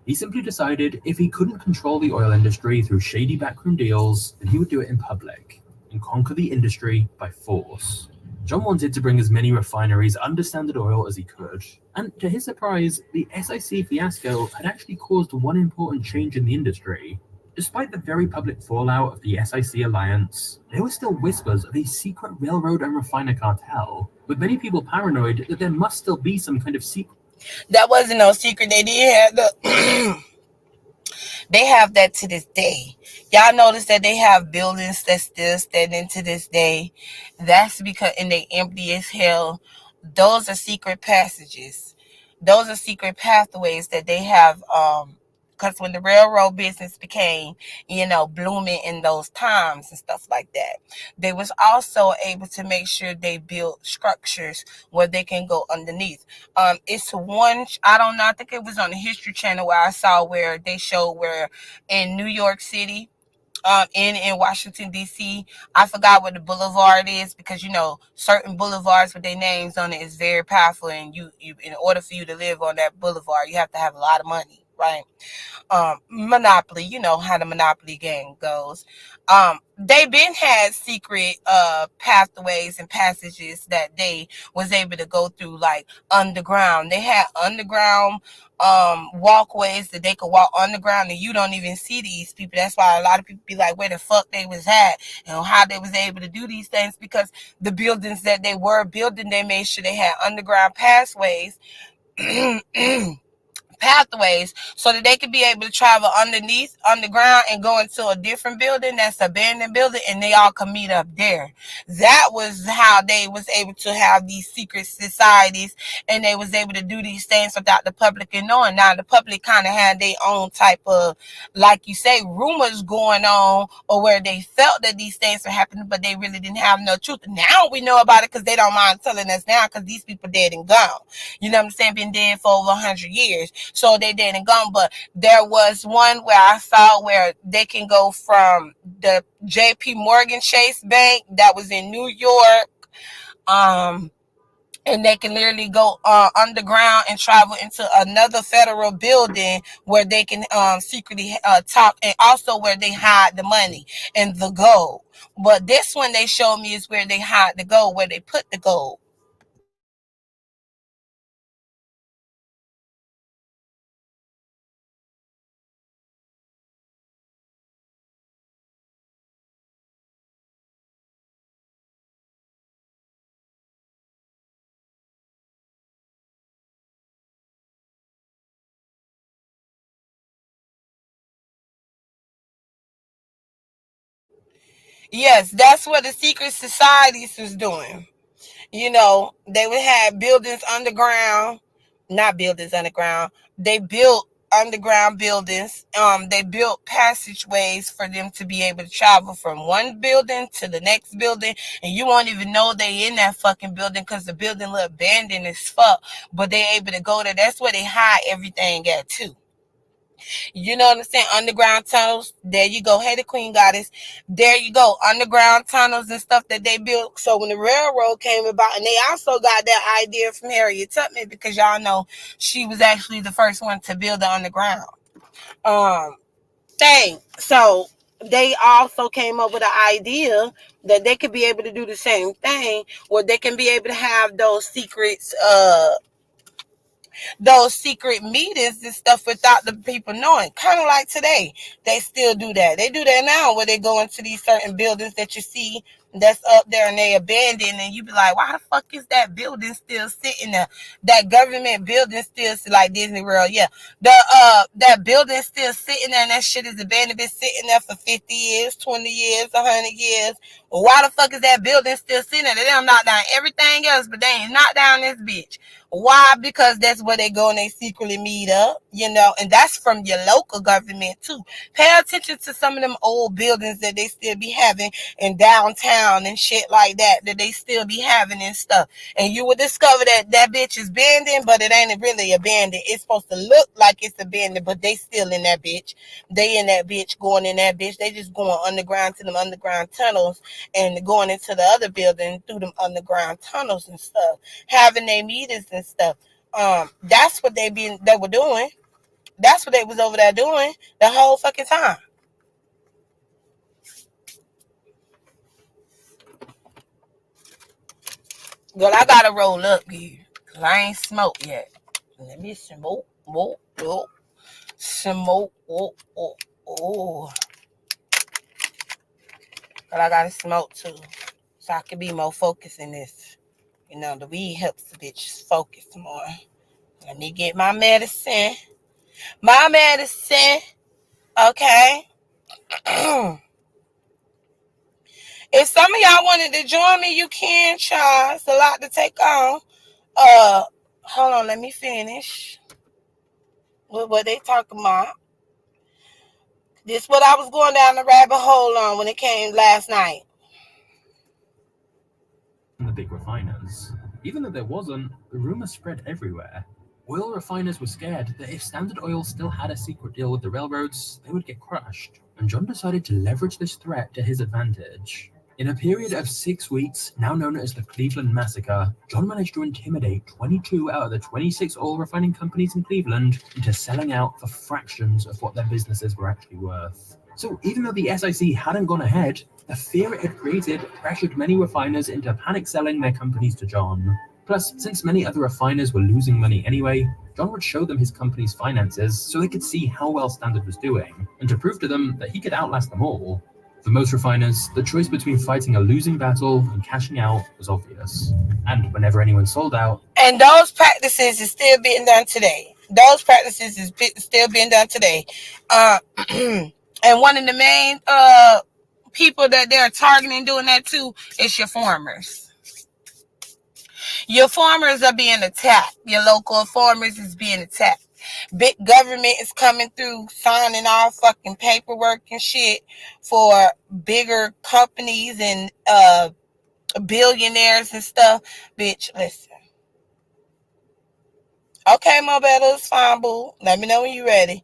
He simply decided if he couldn't control the oil industry through shady backroom deals, then he would do it in public and conquer the industry by force. John wanted to bring as many refineries under Standard Oil as he could, and to his surprise, the SIC fiasco had actually caused one important change in the industry. Despite the very public fallout of the SIC alliance, there were still whispers of a secret railroad and refiner cartel, with many people paranoid that there must still be some kind of secret. That wasn't no secret. They did have the they have that to this day. Y'all notice that they have buildings that's still standing to this day. That's because, and they empty as hell. Those are secret passages. Those are secret pathways that they have because when the railroad business became, blooming in those times and stuff like that, they was also able to make sure they built structures where they can go underneath. It's one, I don't know, I think it was on the History Channel where I saw where they showed where in New York City, in Washington D.C. I forgot what the boulevard is because certain boulevards with their names on it is very powerful, and you in order for you to live on that boulevard, you have to have a lot of money, right? Monopoly, you know how the Monopoly game goes. They been had secret pathways and passages that they was able to go through, like underground. They had underground walkways that they could walk underground, and you don't even see these people. That's why a lot of people be like, where the fuck they was at and how they was able to do these things, because the buildings that they were building, they made sure they had underground pathways pathways so that they could be able to travel underground and go into a different building that's abandoned building, and they all could meet up there. That was how they was able to have these secret societies, and they was able to do these things without the public knowing. Now the public kind of had their own type of, like you say, rumors going on, or where they felt that these things were happening, but they really didn't have no truth. Now we know about it because they don't mind telling us now, because these people dead and gone. You know what I'm saying? Been dead for over 100 years. So they dead and gone. But there was one where I saw where they can go from the JP Morgan Chase Bank that was in New York, and they can literally go underground and travel into another federal building where they can secretly talk, and also where they hide the money and the gold. But this one they showed me is where they hide the gold, where they put the gold. Yes, that's what the secret societies was doing. They would have buildings underground, not buildings underground. They built underground buildings. They built passageways for them to be able to travel from one building to the next building, and you won't even know they in that fucking building because the building look abandoned as fuck. But they able to go there. That's where they hide everything at too. You know what I'm saying? Underground tunnels. There you go. Hey, the Queen Goddess. There you go. Underground tunnels and stuff that they built. So when the railroad came about, and they also got that idea from Harriet Tubman, because y'all know she was actually the first one to build the underground thing. So they also came up with an idea that they could be able to do the same thing, where they can be able to have those secret meetings and stuff without the people knowing. Kind of like today, they still do that. They do that now, where they go into these certain buildings that you see that's up there and they abandoned, and you be like, why the fuck is that building still sitting there? That government building still, like Disney World, yeah. That building still sitting there, and that shit is abandoned, been sitting there for 50 years, 20 years, 100 years. Well, why the fuck is that building still sitting there? They done knock down everything else, but they ain't knock down this bitch. Why? Because that's where they go and they secretly meet up, and that's from your local government too. Pay attention to some of them old buildings that they still be having in downtown and shit like that they still be having and stuff. And you will discover that that bitch is abandoned, but it ain't really abandoned. It's supposed to look like it's abandoned, but they still in that bitch. They in that bitch, going in that bitch. They just going underground to them underground tunnels and going into the other building through them underground tunnels and stuff, having their meetings and stuff. That's what they were doing. That's what they was over there doing the whole fucking time. Girl, I gotta roll up here, cause I ain't smoked yet. Let me smoke. Smoke. Oh. But I gotta smoke too, so I can be more focused in this. The weed helps the bitch focus more. Let me get my medicine. Okay. If some of y'all wanted to join me, you can, child. It's a lot to take on. Hold on, let me finish with what they talking about. This what I was going down the rabbit hole on when it came last night. The big refiners. Even though there wasn't, the rumors spread everywhere. Oil refiners were scared that if Standard Oil still had a secret deal with the railroads, they would get crushed, and John decided to leverage this threat to his advantage. In a period of 6 weeks, now known as the Cleveland Massacre, John managed to intimidate 22 out of the 26 oil refining companies in Cleveland into selling out for fractions of what their businesses were actually worth. So even though the SIC hadn't gone ahead, the fear it had created pressured many refiners into panic selling their companies to John. Plus, since many other refiners were losing money anyway, John would show them his company's finances so they could see how well Standard was doing, and to prove to them that he could outlast them all. For most refiners, the choice between fighting a losing battle and cashing out was obvious. And whenever anyone sold out, And those practices is still being done today. Those practices is still being done today. And one of the main people that they're targeting doing that too is your farmers. Your farmers are being attacked. Your local farmers is being attacked. Big government is coming through signing all fucking paperwork and shit for bigger companies and billionaires and stuff. Bitch, listen. Okay, my better, it's fine, boo. Let me know when you're ready.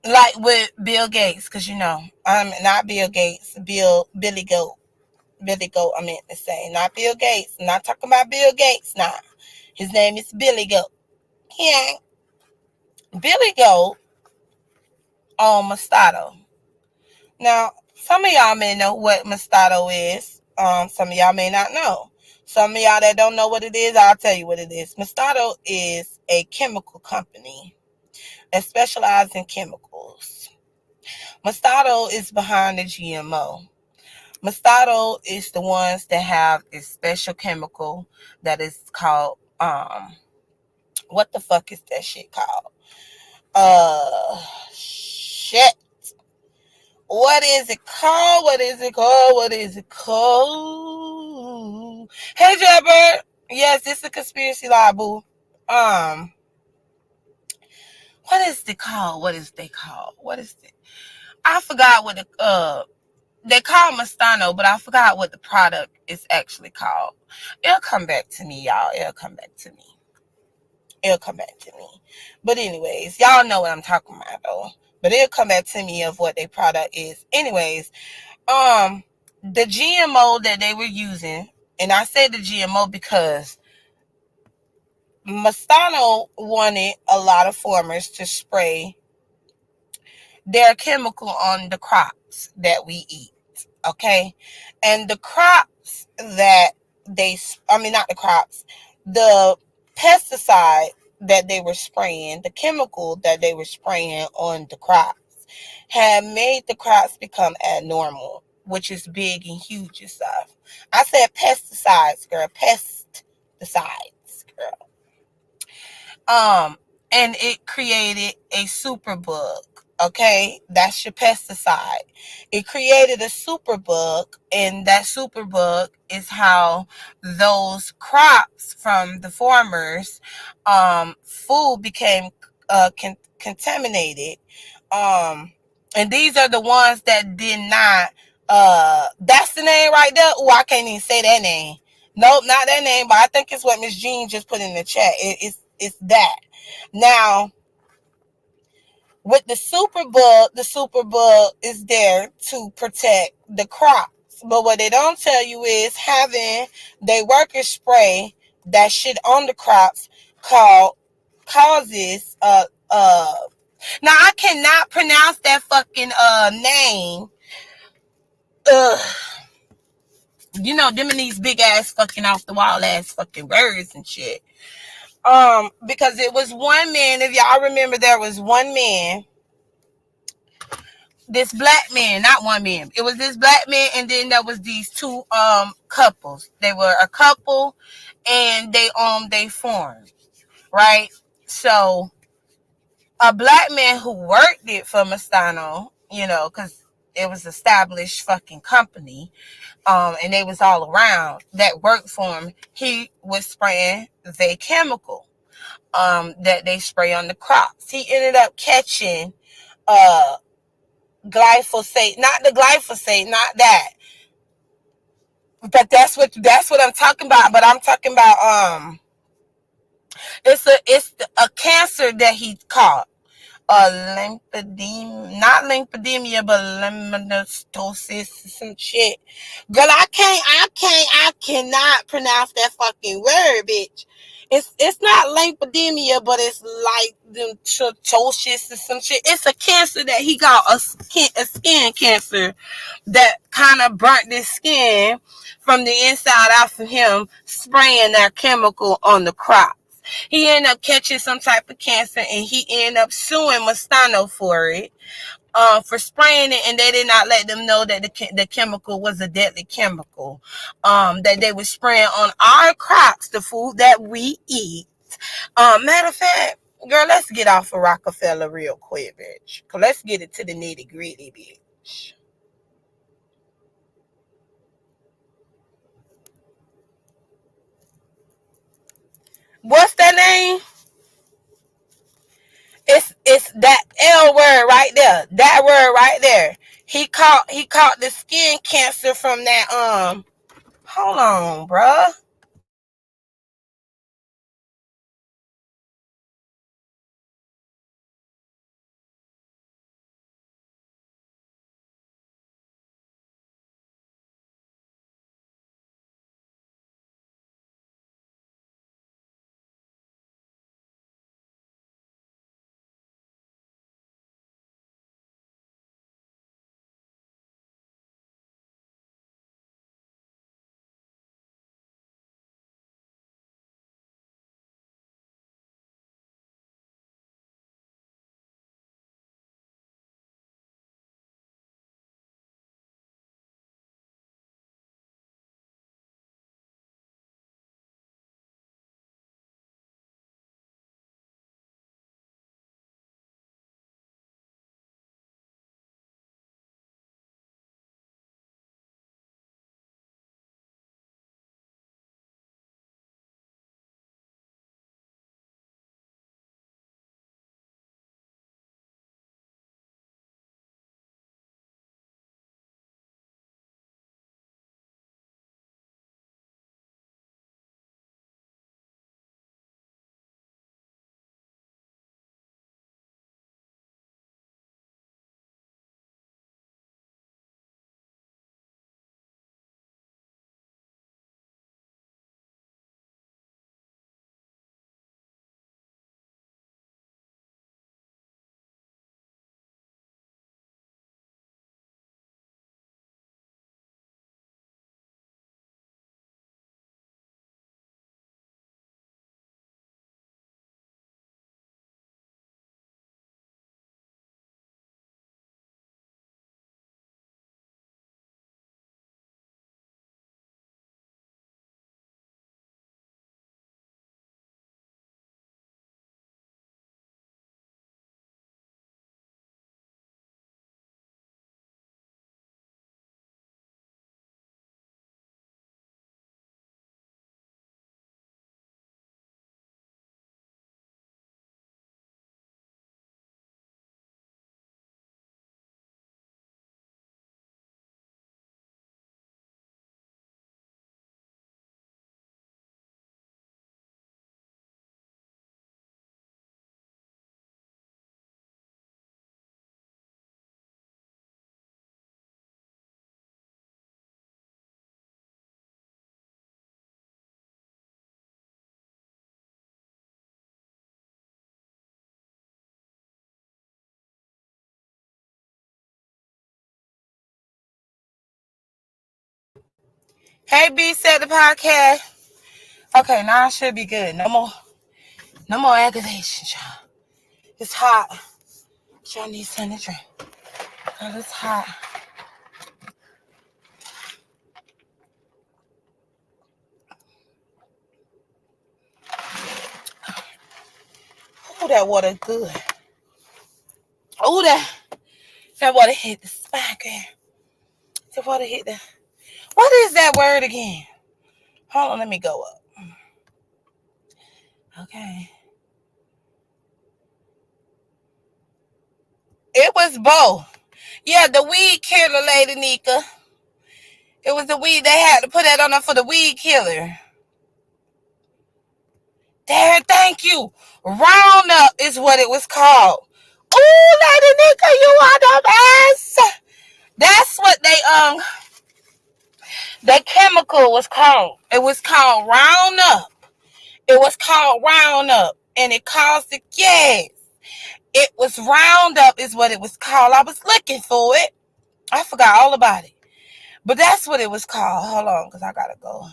Like with Bill Gates, because not Bill Gates, Billy Goat. Billy Goat, I meant to say. Not Bill Gates. I'm not talking about Bill Gates now. His name is Billy Goat. He ain't. Billy Goat on Moscato. Now, some of y'all may know what Moscato is. Some of y'all may not know. Some of y'all that don't know what it is, I'll tell you what it is. Moscato is a chemical company that specializes in chemicals. Moscato is behind the GMO. Moscato is the ones that have this special chemical that is called, what the fuck is that shit called? Shit. What is it called? What is it called? What is it called? Hey, Jaybird. Yes, this is a conspiracy lie, boo. What is it called? What is they called? What is it? I forgot what they call Mastano, but I forgot what the product is actually called. It'll come back to me, y'all. It'll come back to me. But anyways, y'all know what I'm talking about, though. But it'll come back to me of what their product is. Anyways, the GMO that they were using, and I say the GMO because Mastano wanted a lot of farmers to spray their chemical on the crops that we eat. Okay, and the crops that the pesticide that they were spraying, the chemical that they were spraying on the crops had made the crops become abnormal, which is big and huge and stuff. I said pesticides, girl, pesticides, girl. And it created a superbug. Okay, that's your pesticide. It created a superbug, and that superbug is how those crops from the farmers' food became contaminated. And these are the ones that did not. That's the name right there. Oh, I can't even say that name. Nope, not that name. But I think it's what Miss Jean just put in the chat. It's that. Now, with the superbug is there to protect the crops. But what they don't tell you is having their workers spray that shit on the crops causes now I cannot pronounce that fucking name. You know, them and these big ass fucking off the wall ass fucking words and shit. Because it was one man, if y'all remember, there was one man, this black man, not one man. It was this black man, and then there was these two couples. They were a couple, and they farmed, right? So a black man who worked it for Mastano, you know, because it was established fucking company, and they was all around that worked for him. He was spraying the chemical that they spray on the crops. He ended up catching glyphosate, not the glyphosate, not that. But that's what I'm talking about. But I'm talking about it's a cancer that he caught. Lymphedema, not lymphedema, but lemnostosis, some shit. Girl, I cannot pronounce that fucking word, bitch. It's not lymphedema, but it's like them chitosis or some shit. It's a cancer that he got, a skin cancer that kind of burnt his skin from the inside out from him spraying that chemical on the crop. He ended up catching some type of cancer, and he ended up suing Monsanto for it, for spraying it, and they did not let them know that the chemical was a deadly chemical, that they were spraying on our crops, the food that we eat. Matter of fact, girl, let's get off of Rockefeller real quick, bitch. Cause let's get it to the nitty gritty, bitch. What's that name? It's that L word right there. That word right there. He caught the skin cancer from that hold on, bruh. Hey, B said the podcast. Okay, now I should be good. No more aggravation, y'all. It's hot. Y'all need something to drink. Girl, it's hot. Oh, that water good. Oh, that water hit the spot, girl. That water hit the. What is that word again? Hold on, let me go up. Okay. It was both. Yeah, the weed killer, Lady Nika. It was the weed. They had to put that on there for the weed killer. There, thank you. Roundup is what it was called. Ooh, Lady Nika, you are the best. That's what that chemical was called. It was called Roundup. It was called Roundup. And it caused the gas. It was Roundup is what it was called. I was looking for it. I forgot all about it. But that's what it was called. Hold on, because I got to go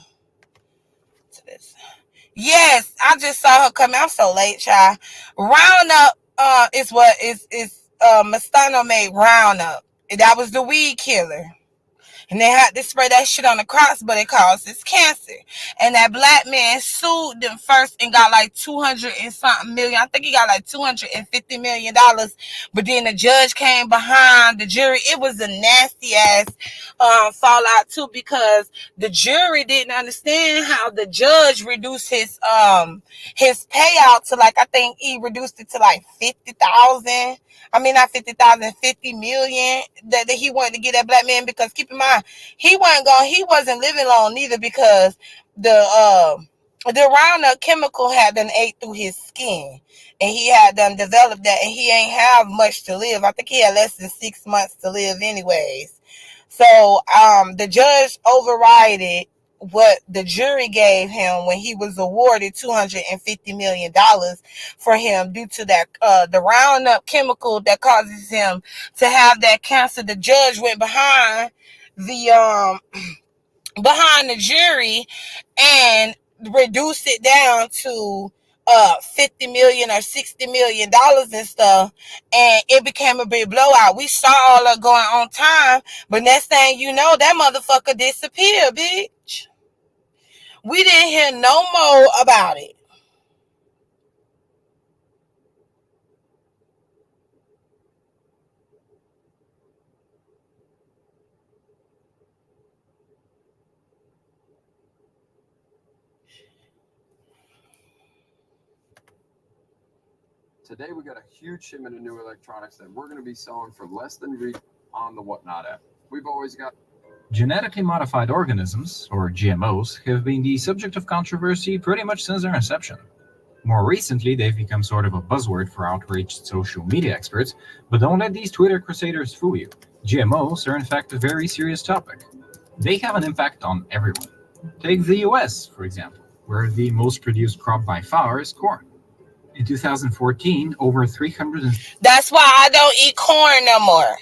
to this. Yes, I just saw her coming. I'm so late, child. Roundup is what is Mastano made Roundup. That was the weed killer. And they had to spray that shit on the crops, but it causes cancer. And that black man sued them first and got like 200 and something million. I think he got like $250 million. But then the judge came behind the jury. It was a nasty ass fallout too, because the jury didn't understand how the judge reduced his payout to, like, I think he reduced it to like 50,000. I mean, not 50,000, 50 million that he wanted to get that black man, because keep in mind, he wasn't living long neither, because the Roundup chemical had done ate through his skin, and he had done developed that, and he ain't have much to live. I think he had less than 6 months to live anyways. So the judge overrided what the jury gave him when he was awarded $250 million for him due to that the Roundup chemical that causes him to have that cancer. The judge went behind the jury and reduced it down to 50 million or 60 million dollars and stuff, and it became a big blowout. We saw all that going on time, but next thing you know, that motherfucker disappeared, bitch. We didn't hear no more about it. Today we got a huge shipment of new electronics that we're going to be selling for less than retail on the Whatnot app. We've always got Genetically modified organisms, or GMOs, have been the subject of controversy pretty much since their inception. More recently, they've become sort of a buzzword for outraged social media experts, but don't let these Twitter crusaders fool you. GMOs are in fact a very serious topic. They have an impact on everyone. Take the US, for example, where the most produced crop by far is corn. In 2014, over 300... That's why I don't eat corn no more.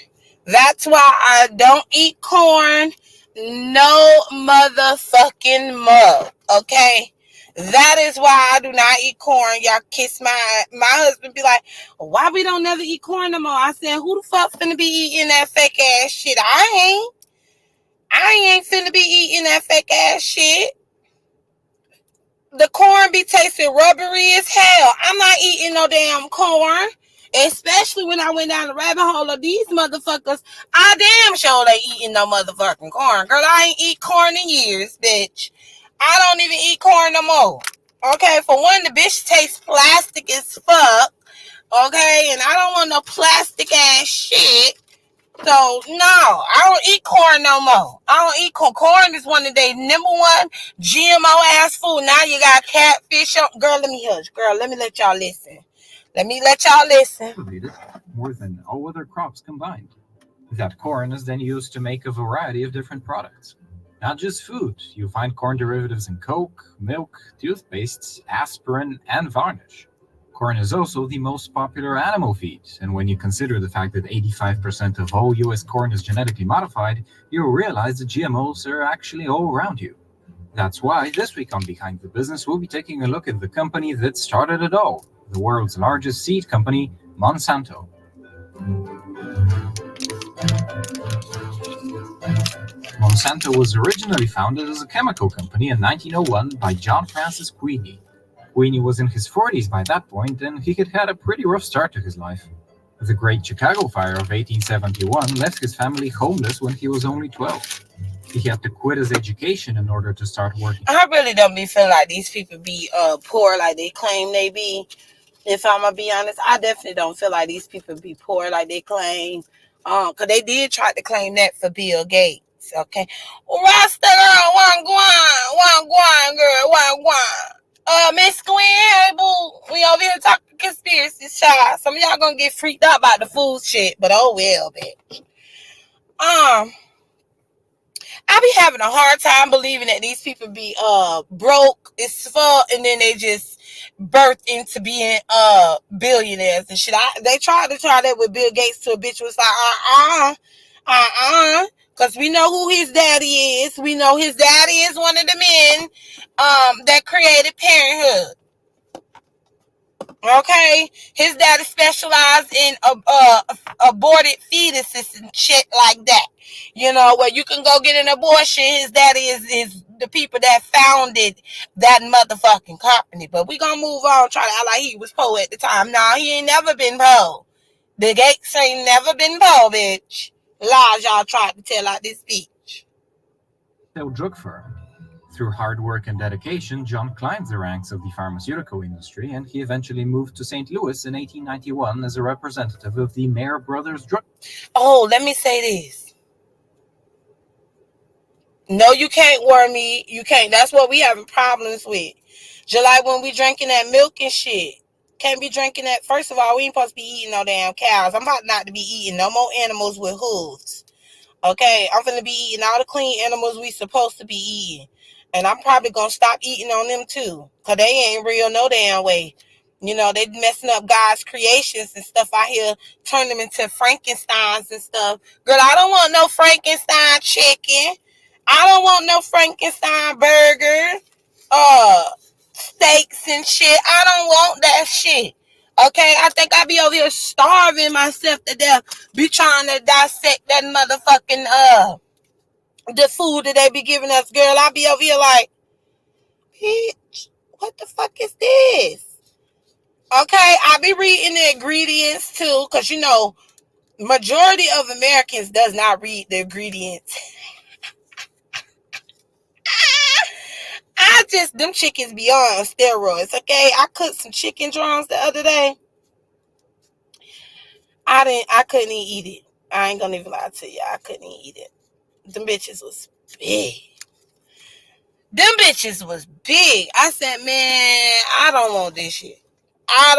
That's why I don't eat corn no motherfucking more. Okay? That is why I do not eat corn. Y'all kiss my husband be like, why we don't never eat corn no more? I said, who the fuck finna be eating that fake ass shit? I ain't finna be eating that fake ass shit. The corn be tasting rubbery as hell. I'm not eating no damn corn. Especially when I went down the rabbit hole of these motherfuckers. I damn sure they eating no motherfucking corn. Girl, I ain't eat corn in years, bitch. I don't even eat corn no more. Okay, for one, the bitch tastes plastic as fuck. Okay, and I don't want no plastic ass shit. So, no, I don't eat corn no more. I don't eat corn. Corn is one of the number one GMO ass food. Now you got catfish on. Girl, let me hush. Girl, let me let y'all listen. More than all other crops combined. That corn is then used to make a variety of different products. Not just food. You find corn derivatives in Coke, milk, toothpastes, aspirin, and varnish. Corn is also the most popular animal feed, and when you consider the fact that 85% of all US corn is genetically modified, you'll realize that GMOs are actually all around you. That's why this week on Behind the Business, we'll be taking a look at the company that started it all, the world's largest seed company, Monsanto. Monsanto was originally founded as a chemical company in 1901 by John Francis Queeny. Queeny was in his 40s by that point, and he had had a pretty rough start to his life. The Great Chicago Fire of 1871 left his family homeless when he was only 12. He had to quit his education in order to start working. I really don't be feeling like these people be poor like they claim they be. If I'm gonna be honest, I definitely don't feel like these people be poor like they claim. Cause they did try to claim that for Bill Gates. Okay, Rasta girl, one girl. Miss Gwen, hey boo, we over here talking conspiracy, child. Some of y'all gonna get freaked out about the food shit, but oh well, bitch. I be having a hard time believing that these people be broke as fuck and then they just birth into being billionaires and shit. They tried that with Bill Gates to a bitch was like because we know who his daddy is. We know his daddy is one of the men that created Parenthood. Okay, his daddy specialized in aborted fetuses and shit like that. You know, where you can go get an abortion. His daddy is the people that founded that motherfucking company. But we gonna move on, try to act like he was poor at the time. Nah, he ain't never been poor. The Gates ain't never been poor, bitch. Lies y'all tried to tell out this speech. Drug firm. Through hard work and dedication, John climbed the ranks of the pharmaceutical industry, and he eventually moved to St. Louis in 1891 as a representative of the Mayer Brothers Drug. Oh, let me say this. No, you can't worm me. You can't. That's what we having problems with. Just like when we drinking that milk and shit. Can't be drinking that. First of all, we ain't supposed to be eating no damn cows. I'm about not to be eating no more animals with hooves. Okay, I'm finna be eating all the clean animals we supposed to be eating. And I'm probably going to stop eating on them too. Because they ain't real no damn way. You know, they messing up God's creations and stuff out here. Turn them into Frankensteins and stuff. Girl, I don't want no Frankenstein chicken. I don't want no Frankenstein burger. Steaks and shit. I don't want that shit. Okay, I think I be over here starving myself to death. Be trying to dissect that motherfucking, the food that they be giving us, girl. I be over here like, bitch, what the fuck is this? Okay, I be reading the ingredients too, because you know, majority of Americans does not read the ingredients. Them chickens be on steroids, okay? I cooked some chicken drums the other day. I couldn't even eat it. I ain't gonna even lie to you. I couldn't even eat it. Them bitches was big. I said, man, I don't want this shit. I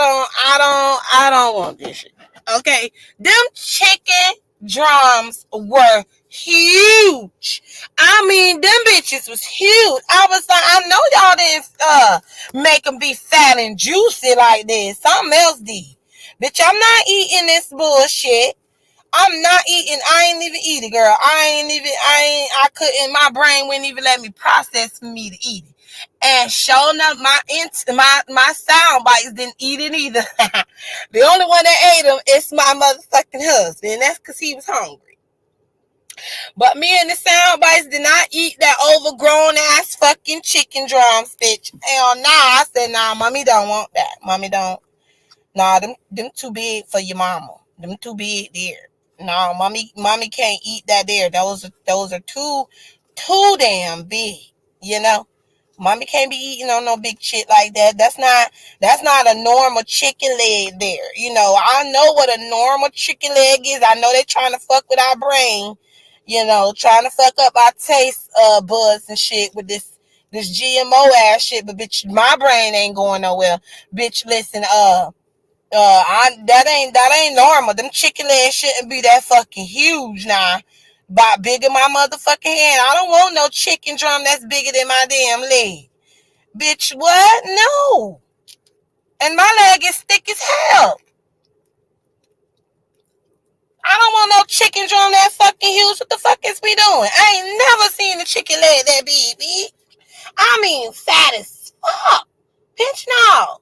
don't want this shit. Okay. Them chicken drums were huge. I mean, them bitches was huge. I was like, I know y'all didn't make them be fat and juicy like this. Something else did. Bitch, I'm not eating this bullshit. I'm not eating. I ain't even eat it, girl. I couldn't. My brain wouldn't even let me process for me to eat it. And sure enough, my sound bites didn't eat it either. The only one that ate them is my motherfucking husband. And that's because he was hungry. But me and the sound bites did not eat that overgrown ass fucking chicken drums, bitch. Hell nah. I said, nah, mommy don't want that. Mommy don't. Nah, them too big for your mama. Them too big there. No, mommy can't eat that there. Those are too damn big, you know. Mommy can't be eating on no big shit like that. That's not a normal chicken leg there. You know, I know what a normal chicken leg is. I know they're trying to fuck with our brain, you know, trying to fuck up our taste buds and shit with this GMO ass shit. But bitch, my brain ain't going nowhere. Bitch, listen, that ain't normal. Them chicken legs shouldn't be that fucking huge now. About bigger my motherfucking hand. I don't want no chicken drum that's bigger than my damn leg. Bitch, what? No. And my leg is thick as hell. I don't want no chicken drum that fucking huge. What the fuck is we doing? I ain't never seen a chicken leg that big, bitch. I mean, fat as fuck. Bitch, no.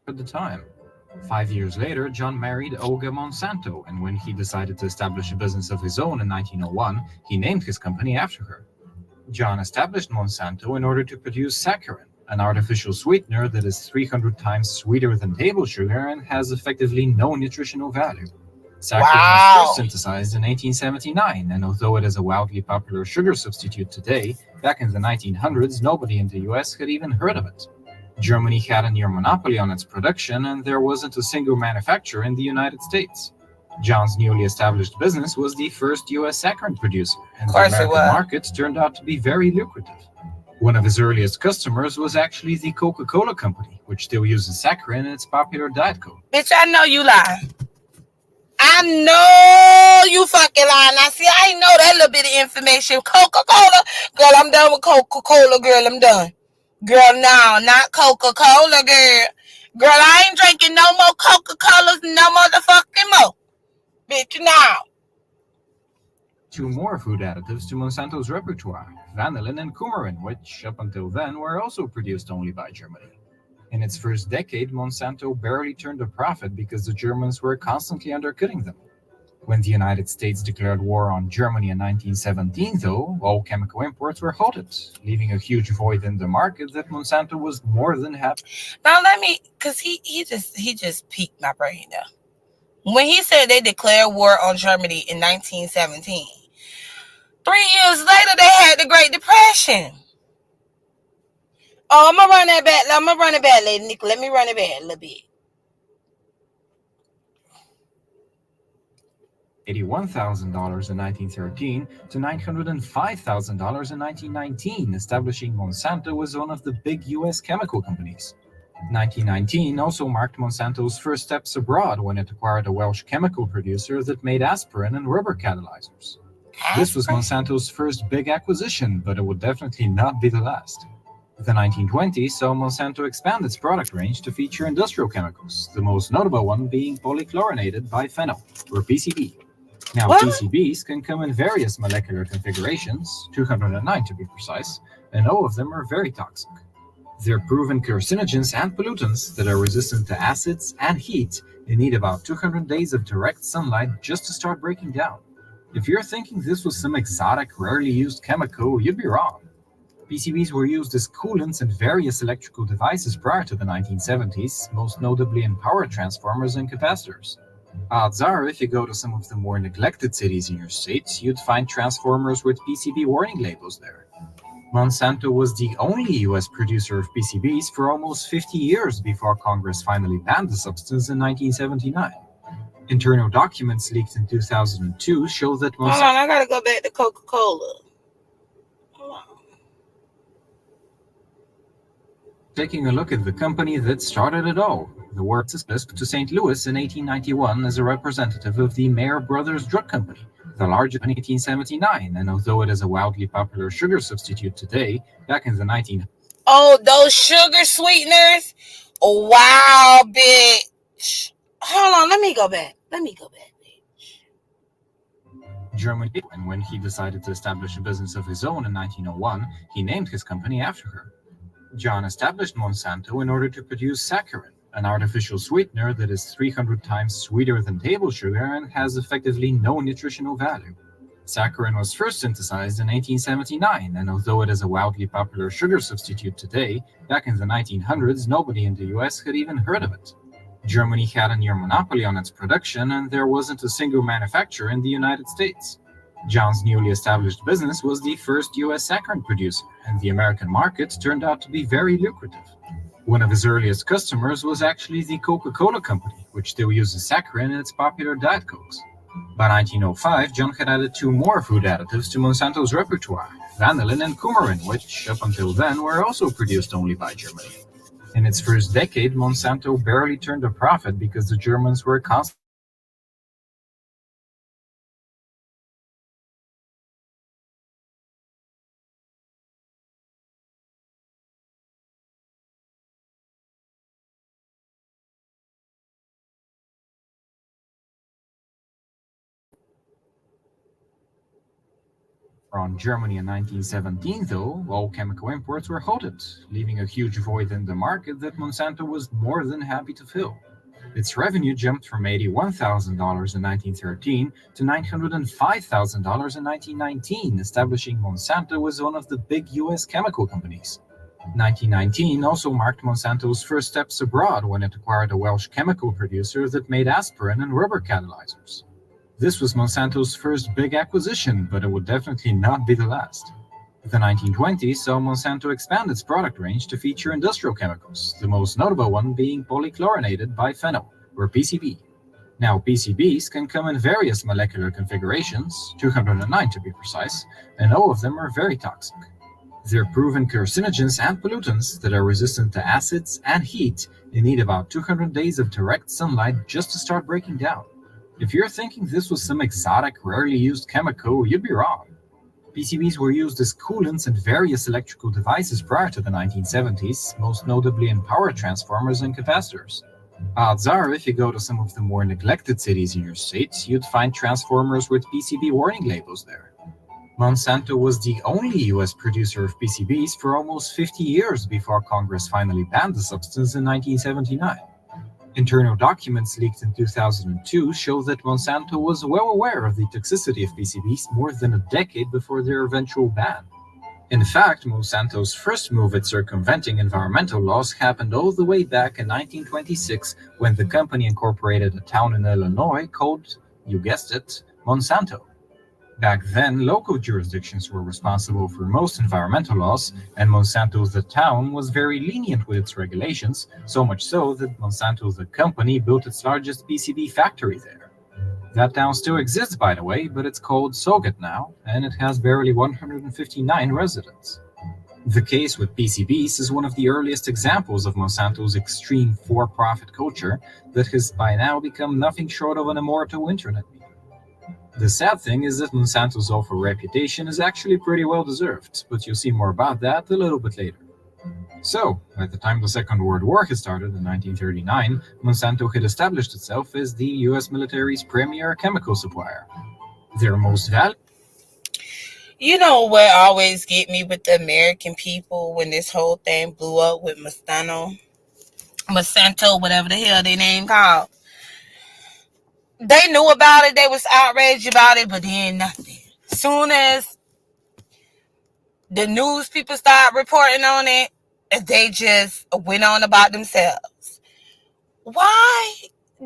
At the time. 5 years later, John married Olga Monsanto, and when he decided to establish a business of his own in 1901, he named his company after her. John established Monsanto in order to produce saccharin, an artificial sweetener that is 300 times sweeter than table sugar and has effectively no nutritional value. Saccharin was first synthesized in 1879, and although it is a wildly popular sugar substitute today, back in the 1900s, nobody in the US had even heard of it. Germany had a near monopoly on its production, and there wasn't a single manufacturer in the United States. John's newly established business was the first U.S. saccharin producer, and Of the course it American was. market turned out to be very lucrative. One of his earliest customers was actually the Coca-Cola Company, which still uses saccharin in its popular Diet Coke. Bitch, I know you lying. I know you fucking lying. Now, see, I ain't know that little bit of information. Coca-Cola, girl, I'm done with Coca-Cola, girl, I'm done. Girl, no, not Coca-Cola, girl. Girl, I ain't drinking no more Coca-Colas, no motherfucking more. Bitch, no. Two more food additives to Monsanto's repertoire, vanillin and coumarin, which, up until then, were also produced only by Germany. In its first decade, Monsanto barely turned a profit because the Germans were constantly undercutting them. When the United States declared war on Germany in 1917, though, all chemical imports were halted, leaving a huge void in the market that Monsanto was more than happy. Now let me, cause he just piqued my brain though. When he said they declared war on Germany in 1917, 3 years later they had the Great Depression. Oh, I'm gonna run that back. I'm gonna run it back, Lady Nick. Let me run it back a little bit. $81,000 in 1913 to $905,000 in 1919, establishing Monsanto as one of the big U.S. chemical companies. 1919 also marked Monsanto's first steps abroad when it acquired a Welsh chemical producer that made aspirin and rubber catalyzers. This was Monsanto's first big acquisition, but it would definitely not be the last. The 1920s saw Monsanto expand its product range to feature industrial chemicals, the most notable one being polychlorinated biphenyl, or PCB. Now, What? PCBs can come in various molecular configurations, 209 to be precise, and all of them are very toxic. They're proven carcinogens and pollutants that are resistant to acids and heat and need about 200 days of direct sunlight just to start breaking down. If you're thinking this was some exotic, rarely used chemical, you'd be wrong. PCBs were used as coolants in various electrical devices prior to the 1970s, most notably in power transformers and capacitors. Odds are, if you go to some of the more neglected cities in your state, you'd find transformers with PCB warning labels there. Monsanto was the only US producer of PCBs for almost 50 years before Congress finally banned the substance in 1979. Internal documents leaked in 2002 show that Hold Monsanto on, I gotta go back to Coca-Cola. Hold on. taking a look at the company that started it all. The works dismissed to St. Louis in 1891 as a representative of the Mayer Brothers Drug Company, the largest in 1879, and although it is a wildly popular sugar substitute today, back in the 1900s, Oh, those sugar sweeteners? Oh, wow, bitch. Hold on, let me go back. Germany, and when he decided to establish a business of his own in 1901, he named his company after her. John established Monsanto in order to produce saccharin, an artificial sweetener that is 300 times sweeter than table sugar and has effectively no nutritional value. Saccharin was first synthesized in 1879, and although it is a wildly popular sugar substitute today, back in the 1900s, nobody in the US had even heard of it. Germany had a near monopoly on its production, and there wasn't a single manufacturer in the United States. John's newly established business was the first US saccharin producer, and the American market turned out to be very lucrative. One of his earliest customers was actually the Coca-Cola Company, which still uses saccharin in its popular Diet Cokes. By 1905, John had added two more food additives to Monsanto's repertoire, vanillin and coumarin, which, up until then, were also produced only by Germany. In its first decade, Monsanto barely turned a profit because the Germans were constantly on Germany in 1917, though, all chemical imports were halted, leaving a huge void in the market that Monsanto was more than happy to fill. Its revenue jumped from $81,000 in 1913 to $905,000 in 1919, establishing Monsanto as one of the big U.S. chemical companies. 1919 also marked Monsanto's first steps abroad when it acquired a Welsh chemical producer that made aspirin and rubber catalyzers. This was Monsanto's first big acquisition, but it would definitely not be the last. The 1920s saw Monsanto expand its product range to feature industrial chemicals, the most notable one being polychlorinated biphenyl, or PCB. Now, PCBs can come in various molecular configurations, 209 to be precise, and all of them are very toxic. They're proven carcinogens and pollutants that are resistant to acids and heat and need about 200 days of direct sunlight just to start breaking down. If you're thinking this was some exotic, rarely used chemical, you'd be wrong. PCBs were used as coolants in various electrical devices prior to the 1970s, most notably in power transformers and capacitors. Odds are, if you go to some of the more neglected cities in your state, you'd find transformers with PCB warning labels there. Monsanto was the only US producer of PCBs for almost 50 years before Congress finally banned the substance in 1979. Internal documents leaked in 2002 show that Monsanto was well aware of the toxicity of PCBs more than a decade before their eventual ban. In fact, Monsanto's first move at circumventing environmental laws happened all the way back in 1926 when the company incorporated a town in Illinois called, you guessed it, Monsanto. Back then, local jurisdictions were responsible for most environmental laws, and Monsanto the town was very lenient with its regulations, so much so that Monsanto the company built its largest PCB factory there. That town still exists, by the way, but it's called Sauget now, and it has barely 159 residents. The case with PCBs is one of the earliest examples of Monsanto's extreme for-profit culture that has by now become nothing short of an immortal internet meme. The sad thing is that Monsanto's awful reputation is actually pretty well deserved, but you'll see more about that a little bit later. So, at the time the Second World War had started in 1939, Monsanto had established itself as the US military's premier chemical supplier. Their most valuable... You know what always get me with the American people when this whole thing blew up with Monsanto, whatever the hell their name called. They knew about it, they was outraged about it, but then nothing. Soon as the news people started reporting on it, they just went on about themselves. Why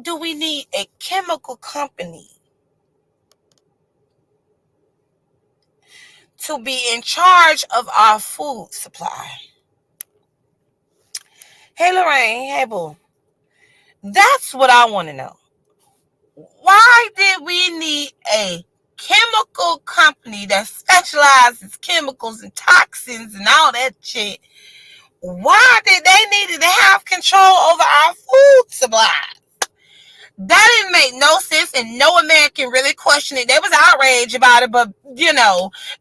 do we need a chemical company to be in charge of our food supply? Hey, Lorraine. Hey, boo. That's what I want to know. Why did we need a chemical company that specializes chemicals and toxins and all that shit? Why did they need to have control over our food supply? That didn't make no sense, and no American really questioned it. They was outraged about it, but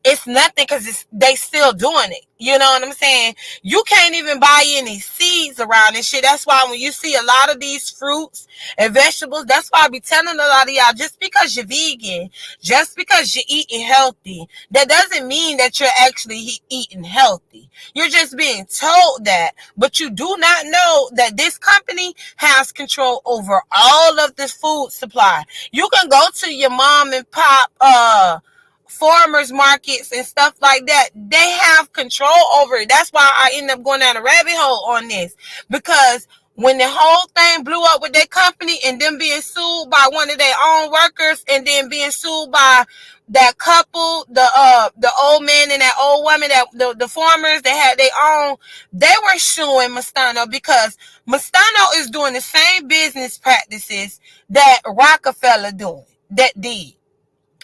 it's nothing because they still doing it. You know what I'm saying? You can't even buy any seeds around this shit. That's why when you see a lot of these fruits and vegetables, that's why I be telling a lot of y'all, just because you're vegan, just because you're eating healthy, that doesn't mean that you're actually eating healthy. You're just being told that, but you do not know that this company has control over all of this food supply. You can go to your mom and pop farmers markets and stuff like that. They have control over it. That's why I end up going down a rabbit hole on this, because when the whole thing blew up with that company and them being sued by one of their own workers and then being sued by that couple, the old man and that old woman, that the farmers, they had their own, they were suing Monsanto because Monsanto is doing the same business practices that Rockefeller did.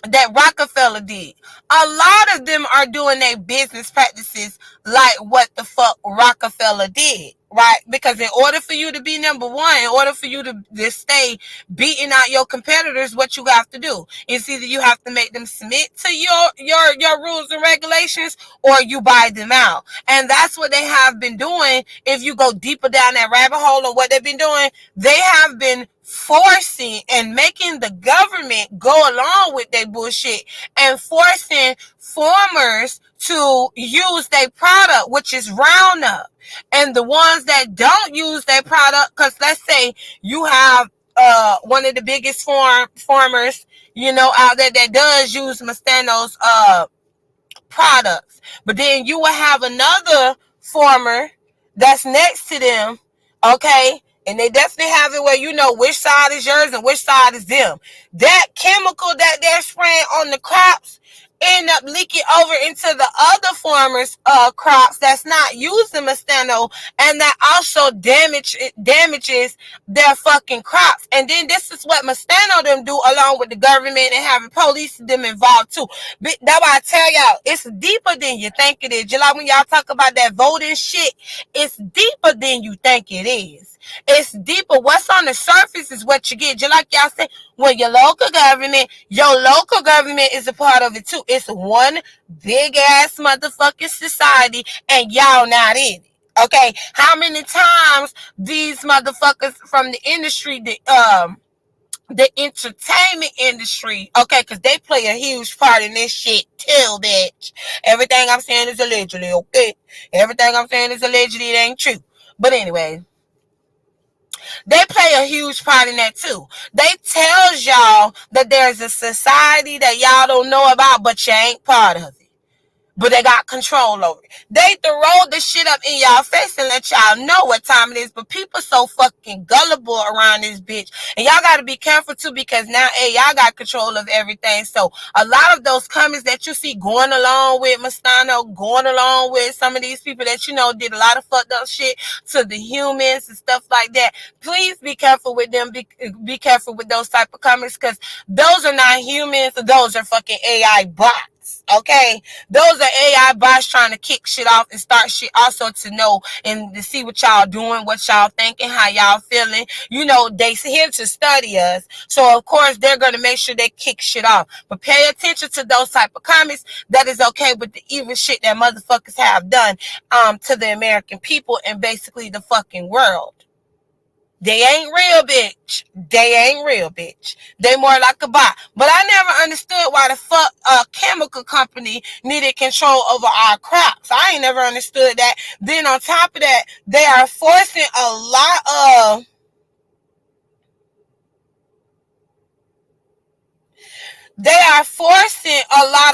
A lot of them are doing their business practices like what the fuck Rockefeller did, right? Because in order for you to be number one, in order for you to stay beating out your competitors, what you have to do is either you have to make them submit to your rules and regulations, or you buy them out. And that's what they have been doing. If you go deeper down that rabbit hole of what they've been doing, they have been forcing and making the government go along with their bullshit and forcing farmers to use their product, which is Roundup. And the ones that don't use their product, because let's say you have one of the biggest farmers, out there that does use Monsanto's products, but then you will have another farmer that's next to them, okay? And they definitely have it where which side is yours and which side is them. That chemical that they're spraying on the crops end up leaking over into the other farmers' crops that's not using Monsanto, and that also damages their fucking crops. And then this is what Monsanto them do along with the government and having police them involved too. That's why I tell y'all, it's deeper than you think it is. Just like when y'all talk about that voting shit, it's deeper than you think it is. It's deeper. What's on the surface is what you get. Just like y'all say, when your local government is a part of it too. It's one big ass motherfucking society, and y'all not in it. Okay, how many times these motherfuckers from the industry, the entertainment industry, okay, because they play a huge part in this shit too, bitch. Everything I'm saying is allegedly, okay? Everything I'm saying is allegedly, it ain't true. But anyway, they play a huge part in that too. They tells y'all that there's a society that y'all don't know about, but you ain't part of it. But they got control over it. They throw the shit up in y'all face and let y'all know what time it is. But people so fucking gullible around this bitch. And y'all got to be careful too, because now, hey, y'all got control of everything. So a lot of those comments that you see going along with Monsanto, going along with some of these people that you know did a lot of fucked up shit to the humans and stuff like that. Please be careful with them. Be careful with those type of comments, because those are not humans. Those are fucking AI bots. Okay, those are AI bots trying to kick shit off and start shit also to know and to see what y'all doing, what y'all thinking, how y'all feeling. You know, they here to study us. So of course they're going to make sure they kick shit off. But pay attention to those type of comments. That is okay with the evil shit that motherfuckers have done to the American people and basically the fucking world. They ain't real, bitch. They ain't real, bitch. They more like a bot. But I never understood why the fuck a chemical company needed control over our crops. I ain't never understood that. Then on top of that, they are forcing a lot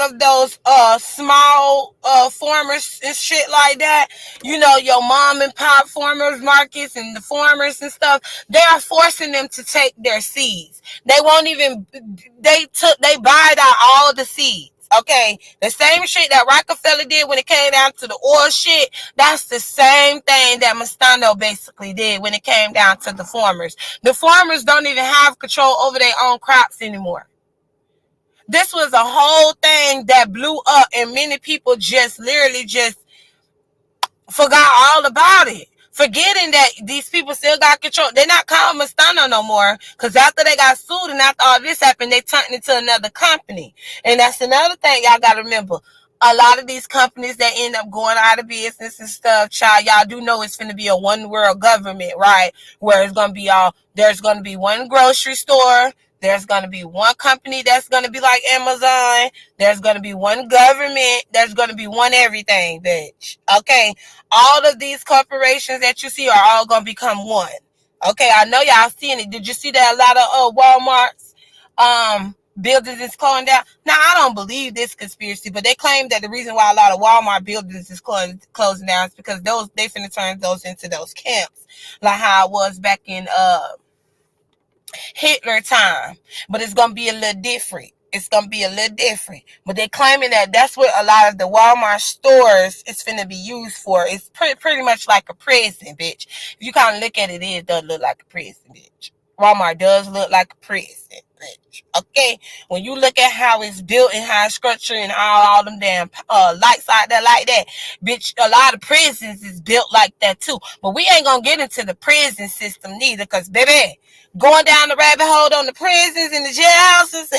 of those small farmers and shit like that, you know, your mom and pop farmers markets and the farmers and stuff. They are forcing them to take their seeds. They won't even, they buyed out all the seeds. Okay, the same shit that Rockefeller did when it came down to the oil shit, that's the same thing that Monsanto basically did when it came down to the farmers. The farmers don't even have control over their own crops anymore. This was a whole thing that blew up, and many people just literally just forgot all about it, forgetting that these people still got control. They're not calling Monsanto no more, because after they got sued and after all this happened, they turned into another company. And that's another thing y'all got to remember. A lot of these companies that end up going out of business and stuff, child, y'all do know it's going to be a one world government, right? Where it's going to be there's going to be one grocery store. There's going to be one company that's going to be like Amazon. There's going to be one government. There's going to be one everything, bitch. Okay. All of these corporations that you see are all going to become one. Okay. I know y'all seen it. Did you see that a lot of Walmart's buildings is closing down? Now, I don't believe this conspiracy, but they claim that the reason why a lot of Walmart buildings is closing down is because they finna turn those into those camps, like how it was back in Hitler time. But it's gonna be a little different. But they're claiming that that's what a lot of the Walmart stores is finna be used for. It's pretty much like a prison, bitch. If you kind of look at it, it does look like a prison, bitch. Walmart does look like a prison, bitch. Okay, when you look at how it's built and how it's structured and all them damn lights out there like that, bitch, a lot of prisons is built like that too. But we ain't gonna get into the prison system neither, because baby, going down the rabbit hole on the prisons and the jailhouses,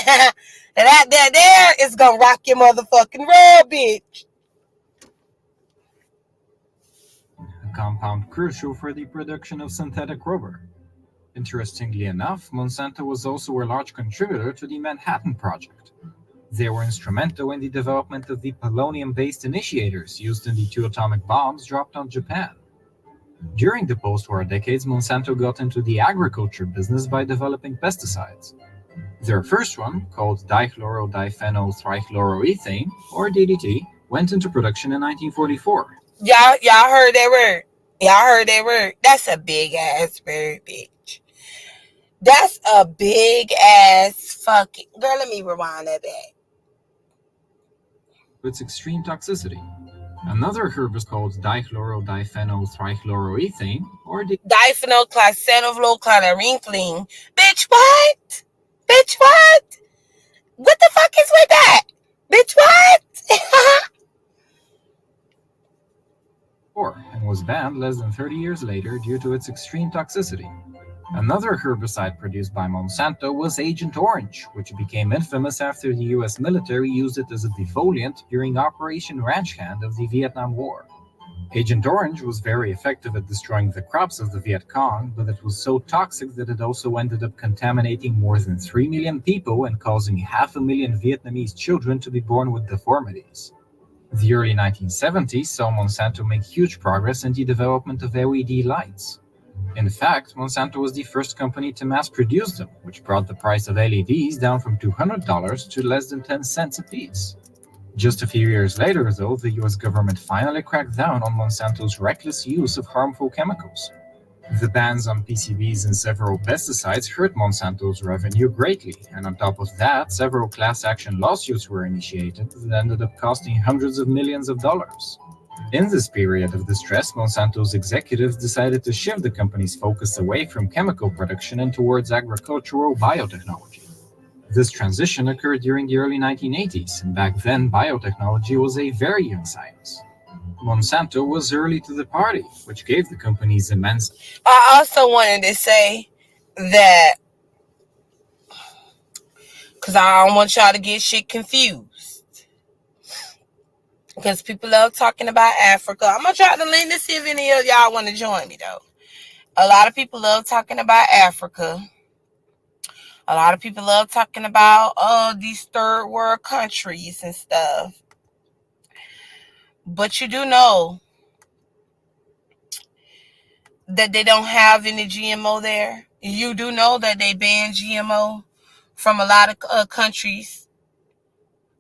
and that there is gonna rock your motherfucking world, bitch. A compound crucial for the production of synthetic rubber. Interestingly enough, Monsanto was also a large contributor to the Manhattan Project. They were instrumental in the development of the polonium-based initiators used in the 2 atomic bombs dropped on Japan. During the post-war decades, Monsanto got into the agriculture business by developing pesticides. Their first one, called dichlorodiphenyltrichloroethane, or DDT, went into production in 1944. Y'all heard that word? That's a big ass word, bitch. That's a big ass fucking... Girl, let me rewind that back. its extreme toxicity. Another herb is called dichlorodiphenyltrichloroethane, or Diphenylchlorchloroethylene. Bitch, what? Bitch, what? What the fuck is with that? Bitch, what? and was banned less than 30 years later due to its extreme toxicity. Another herbicide produced by Monsanto was Agent Orange, which became infamous after the US military used it as a defoliant during Operation Ranch Hand of the Vietnam War. Agent Orange was very effective at destroying the crops of the Viet Cong, but it was so toxic that it also ended up contaminating more than 3 million people and causing 500,000 Vietnamese children to be born with deformities. The early 1970s saw Monsanto make huge progress in the development of LED lights. In fact, Monsanto was the first company to mass produce them, which brought the price of LEDs down from $200 to less than 10 cents apiece. Just a few years later, though, the US government finally cracked down on Monsanto's reckless use of harmful chemicals. The bans on PCBs and several pesticides hurt Monsanto's revenue greatly, and on top of that, several class action lawsuits were initiated that ended up costing hundreds of millions of dollars. In this period of distress, Monsanto's executives decided to shift the company's focus away from chemical production and towards agricultural biotechnology. This transition occurred during the early 1980s, and back then biotechnology was a very young science. Monsanto was early to the party, which gave the company's immense... I also wanted to say that, because I don't want y'all to get shit confused. Because people love talking about Africa. I'm going to try to link to see if any of y'all want to join me, though. A lot of people love talking about Africa. A lot of people love talking about these third world countries and stuff. But you do know that they don't have any GMO there. You do know that they ban GMO from a lot of countries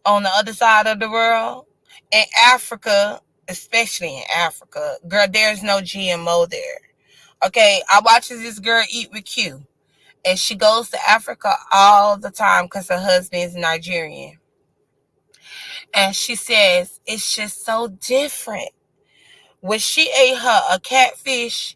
on the other side of the world. In Africa, especially in Africa, girl, there's no GMO there. Okay, I watch this girl Eat with Q. And she goes to Africa all the time because her husband is Nigerian. And she says it's just so different. When she ate a catfish,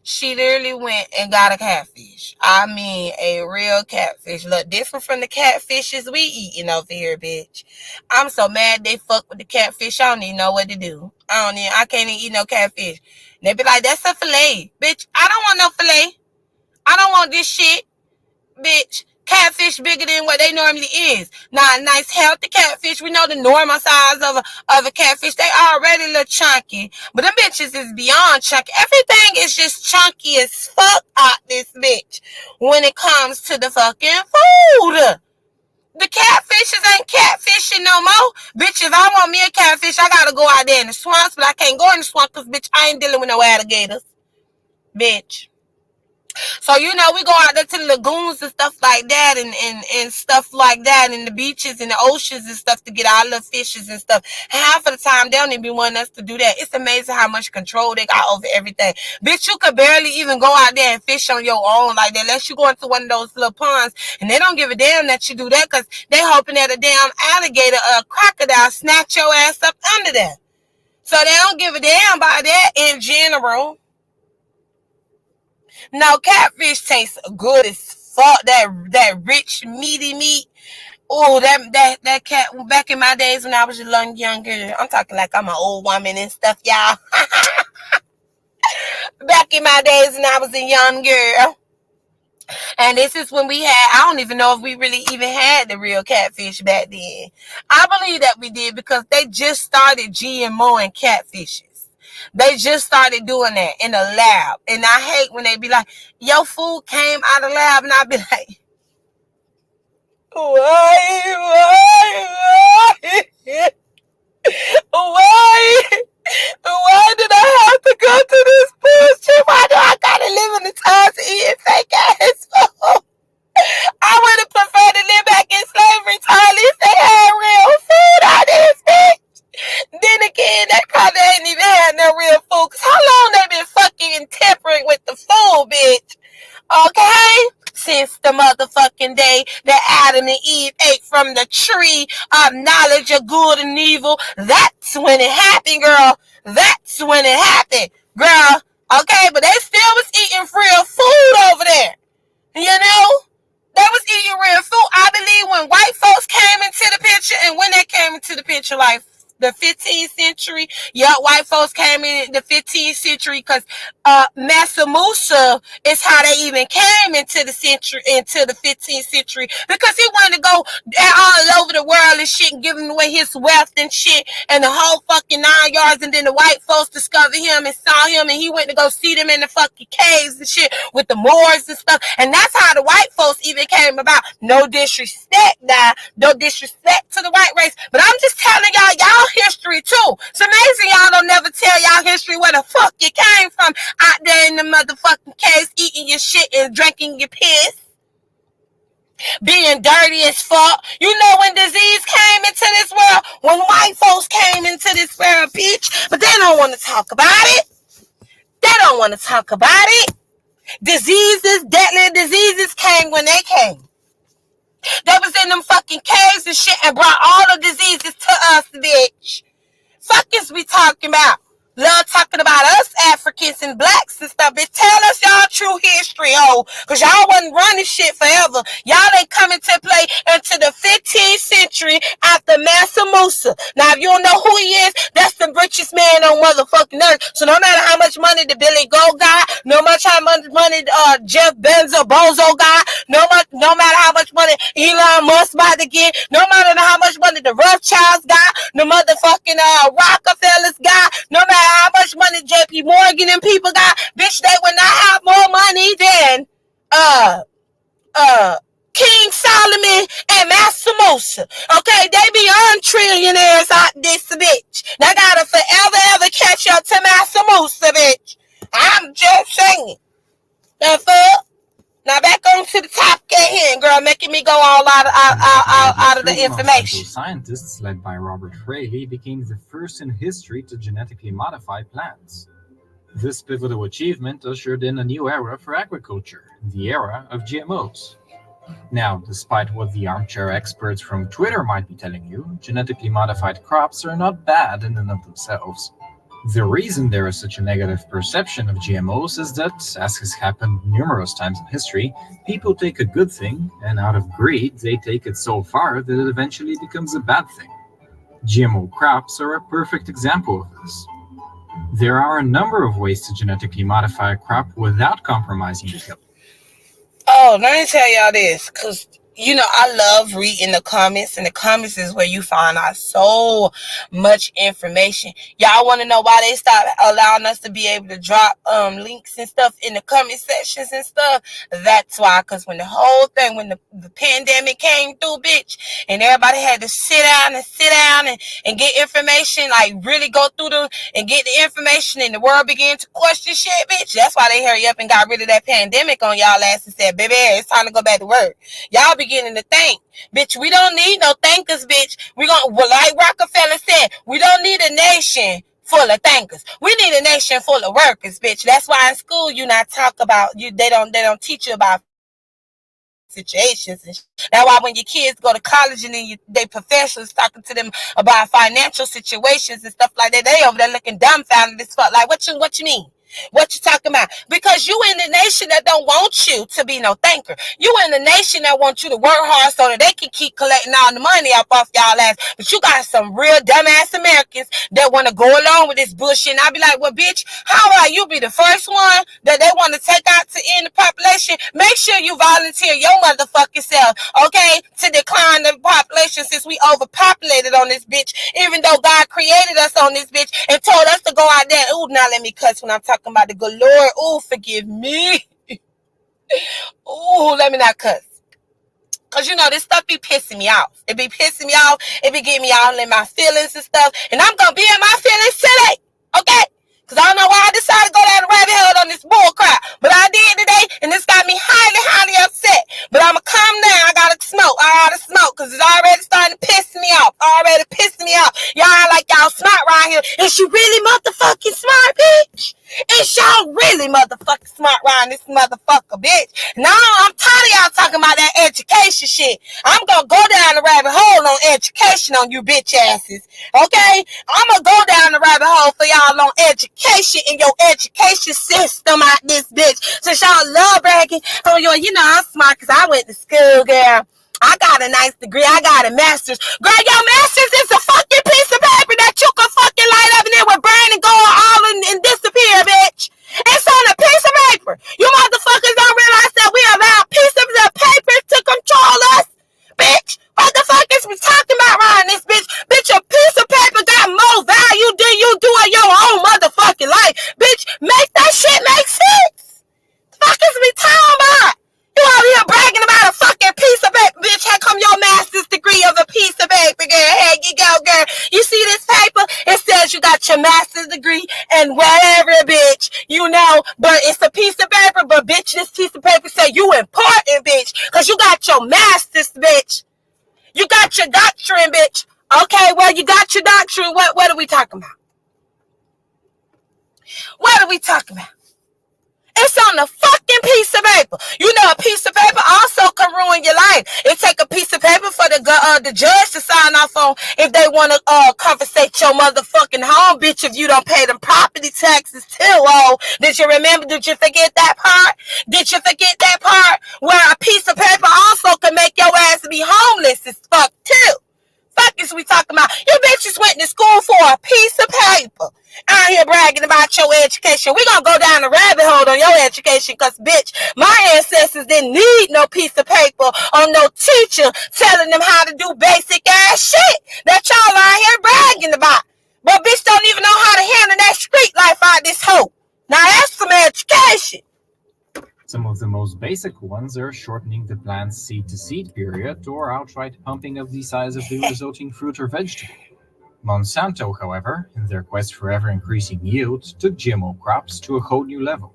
she literally went and got a catfish. I mean, a real catfish. Look different from the catfishes we eating over here, bitch. I'm so mad they fuck with the catfish. I don't even know what to do. I can't even eat no catfish. And they be like, that's a fillet. Bitch, I don't want no fillet. I don't want this shit. Bitch, catfish bigger than what they normally is. Now, a nice healthy catfish. We know the normal size of a catfish. They already look chunky. But them bitches is beyond chunky. Everything is just chunky as fuck out this bitch when it comes to the fucking food. The catfishes ain't catfishing no more. Bitch, if I want me a catfish, I gotta go out there in the swamps. But I can't go in the swamp because, bitch, I ain't dealing with no alligators. Bitch. So, we go out there to the lagoons and stuff like that and stuff like that and the beaches and the oceans and stuff to get our little fishes and stuff. Half of the time, they don't even be wanting us to do that. It's amazing how much control they got over everything. Bitch, you could barely even go out there and fish on your own like that unless you go into one of those little ponds. And they don't give a damn that you do that because they hoping that a damn alligator or a crocodile snatch your ass up under there. So they don't give a damn about that in general. No, catfish tastes good as fuck. That rich, meaty meat. Oh, that cat. Back in my days when I was a young girl, I'm talking like I'm an old woman and stuff, y'all. Back in my days when I was a young girl, and this is when we had. I don't even know if we really even had the real catfish back then. I believe that we did because they just started GMO and catfishes. They just started doing that in a lab. And I hate when they be like, your food came out of the lab. And I be like, why did I have to go to this bullshit? Why do I gotta live in the times eating fake ass food? I would have preferred to live back in slavery time. At least they had real food out this bitch. Then again, they probably ain't even had no real food. Cause how long they been fucking tampering with the food, bitch? Okay? Since the motherfucking day day that Adam and Eve ate from the tree of knowledge of good and evil. That's when it happened, girl. That's when it happened, girl. Okay, but they still was eating real food over there. You know? They was eating real food. I believe when white folks came into the picture, and when they came into the picture, like the 15th century, white folks came in the 15th century because Mansa Musa is how they even came into the 15th century, because he wanted to go all over the world and shit and giving away his wealth and shit and the whole fucking 9 yards. And then the white folks discovered him and saw him, and he went to go see them in the fucking caves and shit with the Moors and stuff. And that's how the white folks even came about. No disrespect, no disrespect to the white race, but I'm just telling y'all history too. It's amazing y'all don't never tell y'all history where the fuck you came from, out there in the motherfucking caves eating your shit and drinking your piss, being dirty as fuck. You know when disease came into this world? When white folks came into this world, bitch. But they don't want to talk about it. They don't want to talk about it. Diseases, deadly diseases came when they came. They was in them fucking caves and shit and brought all the diseases to us, bitch. Fuck is we talking about? Love talking about us Africans and blacks and stuff. Bitch, tell us y'all true history, because y'all wasn't running shit forever. Y'all ain't coming to play into the 15th century after Mansa Musa. Now, if you don't know who he is, that's the richest man on motherfucking earth. So no matter how much money the Billy Goat got, no matter how much money Jeff Bezos got, no matter how much money Elon Musk about to get, no matter how much money the Rothschilds got, the motherfucking Rockefellers got, no matter how much money JP Morgan and people got, bitch, they would not have more money than King Solomon and Mansa Musa. Okay, they beyond trillionaires out this bitch. They gotta forever ever catch up to Mansa Musa, bitch. I'm just saying. The fuck? Now back on to the top again, girl, making me go all out of the information. Scientists led by Robert Fraley became the first in history to genetically modify plants. This pivotal achievement ushered in a new era for agriculture, the era of GMOs. Now, despite what the armchair experts from Twitter might be telling you, genetically modified crops are not bad in and of themselves. The reason there is such a negative perception of GMOs is that, as has happened numerous times in history, people take a good thing, and out of greed, they take it so far that it eventually becomes a bad thing. GMO crops are a perfect example of this. There are a number of ways to genetically modify a crop without compromising the health. Oh, let me tell y'all this, because you know, I love reading the comments, and the comments is where you find out so much information. Y'all want to know why they stopped allowing us to be able to drop links and stuff in the comment sections and stuff? That's why, because when the whole thing, when the pandemic came through, bitch, and everybody had to sit down and get information, like really go through them and get the information, and the world began to question shit, bitch. That's why they hurry up and got rid of that pandemic on y'all ass and said, baby, it's time to go back to work. Y'all beginning to think, bitch, we don't need no thinkers, bitch. We gonna, well, like Rockefeller said, we don't need a nation full of thinkers. We need a nation full of workers, bitch. That's why in school you not talk about you. They don't teach you about situations. And that's why when your kids go to college and then they professors talking to them about financial situations and stuff like that, they over there looking dumbfounded as fuck. Like, what you mean? What you talking about? Because you in the nation that don't want you to be no thinker. You in the nation that want you to work hard so that they can keep collecting all the money up off y'all ass. But you got some real dumbass Americans that want to go along with this bullshit. And I be like, well, bitch, how about you be the first one that they want to take out to end the population? Make sure you volunteer your motherfucking self, okay, to decline the population, since we overpopulated on this bitch, even though God created us on this bitch and told us to go out there. Ooh, now let me cuss when I'm talking about the good Lord. Ooh, forgive me. Ooh, let me not cuss. Because, you know, this stuff be pissing me off. It be pissing me off. It be getting me all in my feelings and stuff. And I'm going to be in my feelings today. Okay? Because I don't know why I decided to go down the rabbit hole on this bull crap. But I did today, and this got me highly, highly upset. But I'm going to calm down. I got to smoke. Because it's already starting to piss me off. Already pissing me off. Y'all like y'all smart around here. Is she really motherfucking smart, bitch? Is y'all really motherfucking smart around this motherfucker, bitch? No, I'm tired of y'all talking about that education shit. I'm gonna go down the rabbit hole on education on you bitch asses. Okay? I'm gonna go down the rabbit hole for y'all on education in your education system out this bitch. Since y'all love bragging, oh, you know, I'm smart because I went to school, girl. I got a nice degree. I got a master's. Girl, your master's is a fucking piece of paper that you can fucking light up and it will burn and go all and disappear, bitch. It's on a piece of paper. You motherfuckers don't realize that we allow pieces of paper to control us, bitch. What the fuck is we talking about around this bitch? Bitch, a piece of paper got more value than you do in your own motherfucking life. Bitch, make that shit make sense. The fuck is we talking about? You out here bragging about a fucking piece of paper, bitch. How come your master's degree of a piece of paper, girl? Here you go, girl. You see this paper? It says you got your master's degree and whatever, bitch. You know, but it's a piece of paper. But, bitch, this piece of paper say you important, bitch. Because you got your master's, bitch. You got your doctrine, bitch. Okay, well, you got your doctrine. What are we talking about? What are we talking about? It's on a fucking piece of paper. You know, a piece of paper also can ruin your life. It take a piece of paper for the judge to sign off on if they want to confiscate your motherfucking home, bitch, if you don't pay them property taxes too. Oh, did you remember? Did you forget that part? Did you forget that part where a piece of paper also can make your ass be homeless as fuck too? Fuck is we talking about? You bitches went to school for a piece of paper. Out here bragging about your education. We gonna go down the rabbit hole on your education, cause bitch, my ancestors didn't need no piece of paper or no teacher telling them how to do basic ass shit that y'all out here bragging about. But bitch don't even know how to handle that street life out this hoe. Now that's some education. Some of the most basic ones are shortening the plant's seed-to-seed period or outright pumping up the size of the resulting fruit or vegetable. Monsanto, however, in their quest for ever-increasing yield, took GMO crops to a whole new level.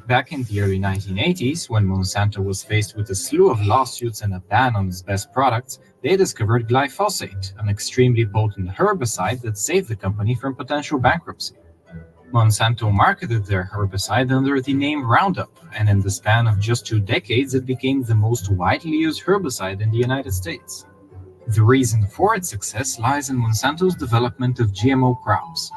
Back in the early 1980s, when Monsanto was faced with a slew of lawsuits and a ban on its best products, they discovered glyphosate, an extremely potent herbicide that saved the company from potential bankruptcy. Monsanto marketed their herbicide under the name Roundup, and in the span of just 2 decades, it became the most widely used herbicide in the United States. The reason for its success lies in Monsanto's development of GMO crops.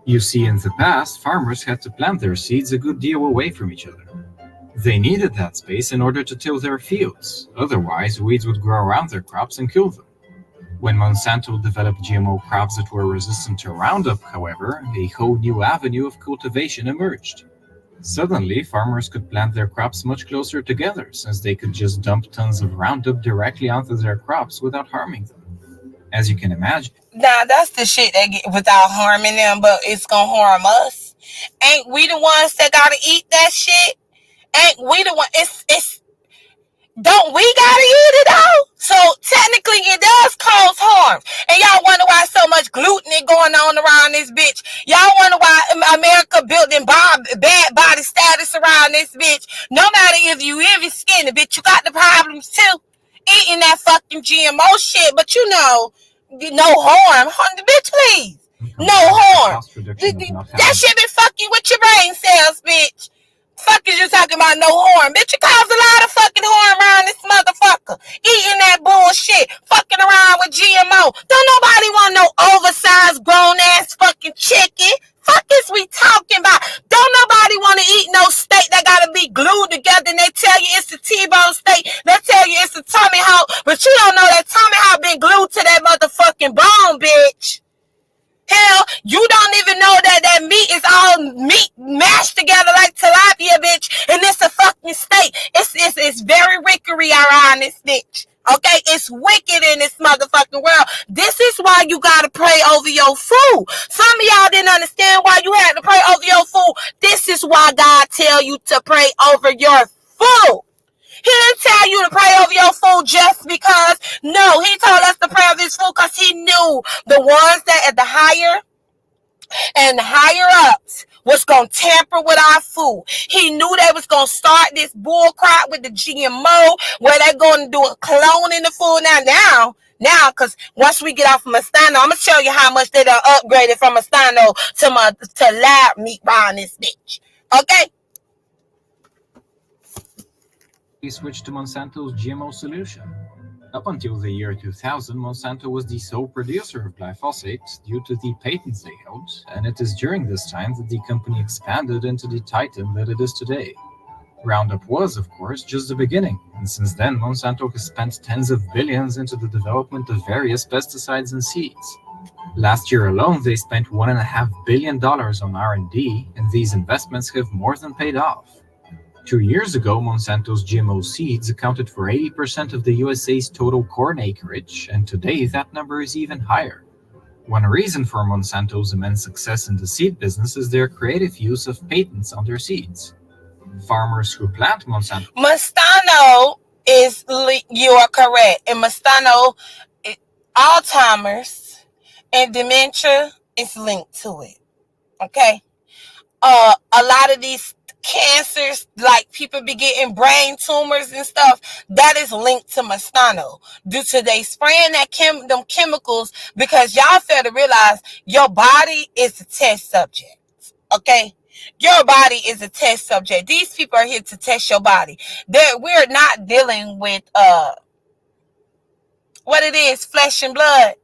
You see, in the past, farmers had to plant their seeds a good deal away from each other. They needed that space in order to till their fields, otherwise weeds would grow around their crops and kill them. When Monsanto developed GMO crops that were resistant to Roundup, however, a whole new avenue of cultivation emerged. Suddenly, farmers could plant their crops much closer together, since they could just dump tons of Roundup directly onto their crops without harming them. As you can imagine, Nah, that's the shit that get without harming them, but it's gonna harm us. Ain't we the ones that gotta eat that shit? Ain't we the one? Don't we gotta eat it though? So technically it does cause harm. And y'all wonder why so much gluten is going on around this bitch. Y'all wonder why America building bad body status around this bitch. No matter if you even skinny, bitch, you got the problems too. Eating that fucking GMO shit, but you know, no harm. Bitch, please. No harm. That shit been fucking with your brain cells, bitch. Fuck is you talking about no harm? Bitch, you cause a lot of fucking harm around this motherfucker. Eating that bullshit. Fucking around with GMO. Don't nobody want no oversized grown-ass fucking chicken. Fuck is we talking about? Don't nobody want to eat no steak that gotta be glued together and they tell you it's the T-bone steak. They tell you it's the tummy hawk, but you don't know that tummy hawk been glued to that motherfucking bone, bitch. Hell, you don't even know that meat is all meat mashed together like tilapia, bitch, and it's a fucking steak. It's very wickery around this bitch. Okay, it's wicked in this motherfucking world. This is why you gotta pray over your food. Some of y'all didn't understand why you had to pray over your food. This is why God tell you to pray over your food. He didn't tell you to pray over your food just because. No, he told us to pray over his food because he knew the ones that at the higher and the higher ups was going to tamper with our food. He knew they was going to start this bull crop with the GMO where they're going to do a clone in the food. Now, Now, because once we get off of Mastano, I'm gonna show you how much they done upgraded from Mastano to lab meat around this bitch. Okay? He switched to Monsanto's GMO solution. Up until the year 2000, Monsanto was the sole producer of glyphosate due to the patents they held, and it is during this time that the company expanded into the titan that it is today. Roundup was, of course, just the beginning, and since then Monsanto has spent tens of billions into the development of various pesticides and seeds. Last year alone, they spent $1.5 billion on R&D, and these investments have more than paid off. 2 years ago, Monsanto's GMO seeds accounted for 80% of the USA's total corn acreage, and today that number is even higher. One reason for Monsanto's immense success in the seed business is their creative use of patents on their seeds. Farmers who plant Mastano is, you are correct. And Mastano, Alzheimer's and dementia is linked to it. Okay? A lot of these cancers, like people be getting brain tumors and stuff, that is linked to Mastano due to they spraying them chemicals, because y'all fail to realize your body is a test subject. Okay? Your body is a test subject. These people are here to test your body. We're not dealing with what it is, flesh and blood.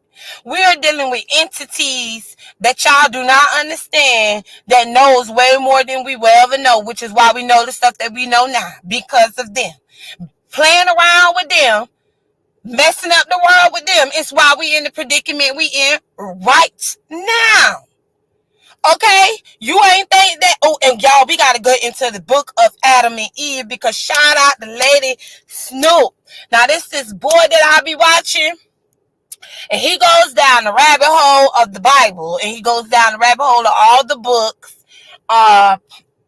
We are dealing with entities that y'all do not understand, that knows way more than we will ever know, which is why we know the stuff that we know now, because of them. Playing around with them, messing up the world with them, is why we in the predicament we in right now. Okay? You ain't think that. Oh, and y'all, we got to go into the book of Adam and Eve, because shout out the lady Snoop. Now, this boy that I be watching, and he goes down the rabbit hole of the Bible, and he goes down the rabbit hole of all the books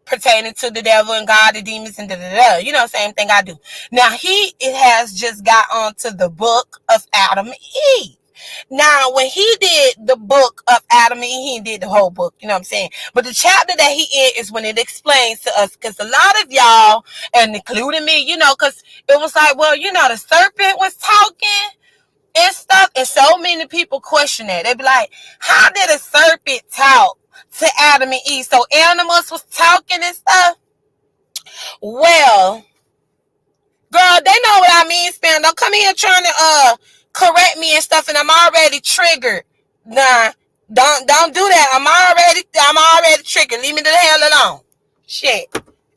pertaining to the devil and God, the demons, and da-da-da. You know, same thing I do. Now, it has just got onto the book of Adam and Eve. Now, when he did the book of Adam and Eve, he did the whole book, you know what I'm saying? But the chapter that he in is when it explains to us, because a lot of y'all, and including me, you know, because it was like, well, you know, the serpent was talking and stuff, and so many people question that. They be like, how did a serpent talk to Adam and Eve? So animals was talking and stuff? Well, girl, they know what I mean, Spam. Don't come here trying to correct me and stuff, and I'm already triggered. Nah, don't do that. I'm already triggered. Leave me the hell alone. Shit.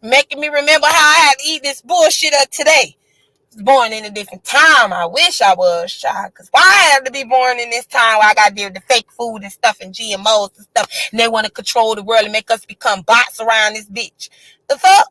Making me remember how I had to eat this bullshit up today. I was born in a different time. I wish I was shy. Because why I have to be born in this time where I got to deal with the fake food and stuff and GMOs and stuff, and they want to control the world and make us become bots around this bitch. The fuck?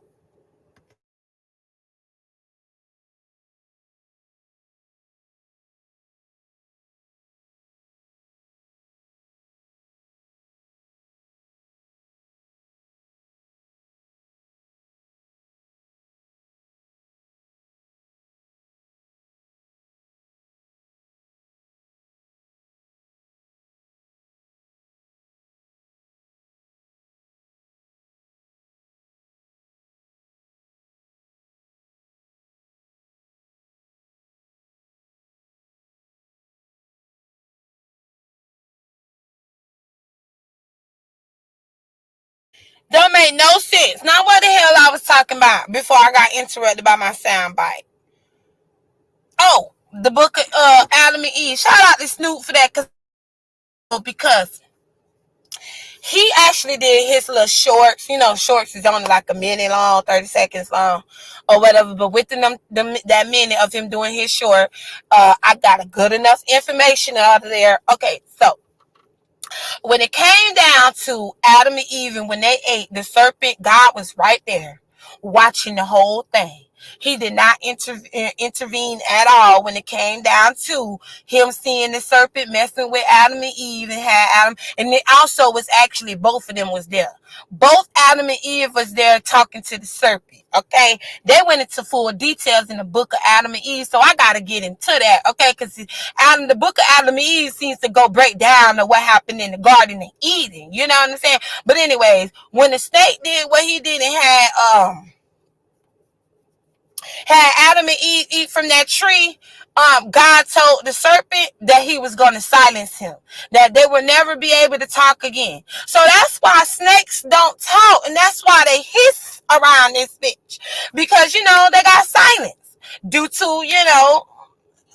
Don't make no sense. Now, what the hell I was talking about before I got interrupted by my soundbite? Oh, the book of Adam and Eve. Shout out to Snoop for that, because he actually did his little shorts. You know, shorts is only like a minute long, 30 seconds long, or whatever. But within that minute of him doing his short, I got a good enough information out of there. Okay, so when it came down to Adam and Eve, and when they ate, the serpent, God was right there watching the whole thing. He did not intervene at all when it came down to him seeing the serpent messing with Adam and Eve, and had Adam, and it also was actually both of them was there. Both Adam and Eve was there talking to the serpent. Okay, they went into full details in the book of Adam and Eve, so I gotta get into that. Okay, because the book of Adam and Eve seems to go break down to what happened in the Garden of Eden. You know what I'm saying? But anyways, when the snake did what he did and had Adam and Eve eat from that tree, God told the serpent that he was going to silence him, that they will never be able to talk again. So that's why snakes don't talk, and that's why they hiss around this bitch, because they got silence due to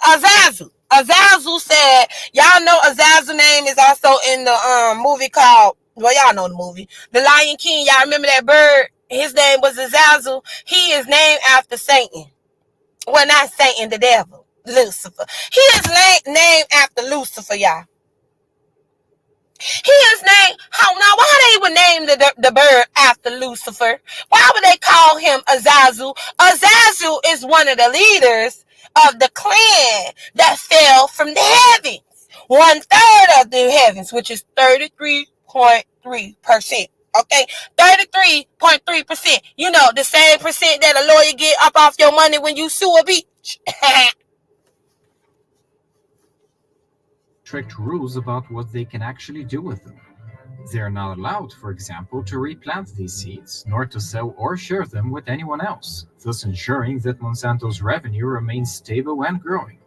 Azazel. Azazel said, y'all know Azazel's name is also in the movie called, well, y'all know the movie, The Lion King. Y'all remember that bird? His name was Azazel. He is named after Satan. Well, not Satan, the devil. Lucifer. He is named after Lucifer, y'all. He is named. Now, why they would name the bird after Lucifer? Why would they call him Azazel? Azazel is one of the leaders of the clan that fell from the heavens. 1/3 of the heavens, which is 33.3%. Okay, 33.3%. The same percent that a lawyer get up off your money when you sue a bitch. Strict rules about what they can actually do with them. They are not allowed, for example, to replant these seeds, nor to sell or share them with anyone else, thus ensuring that Monsanto's revenue remains stable and growing.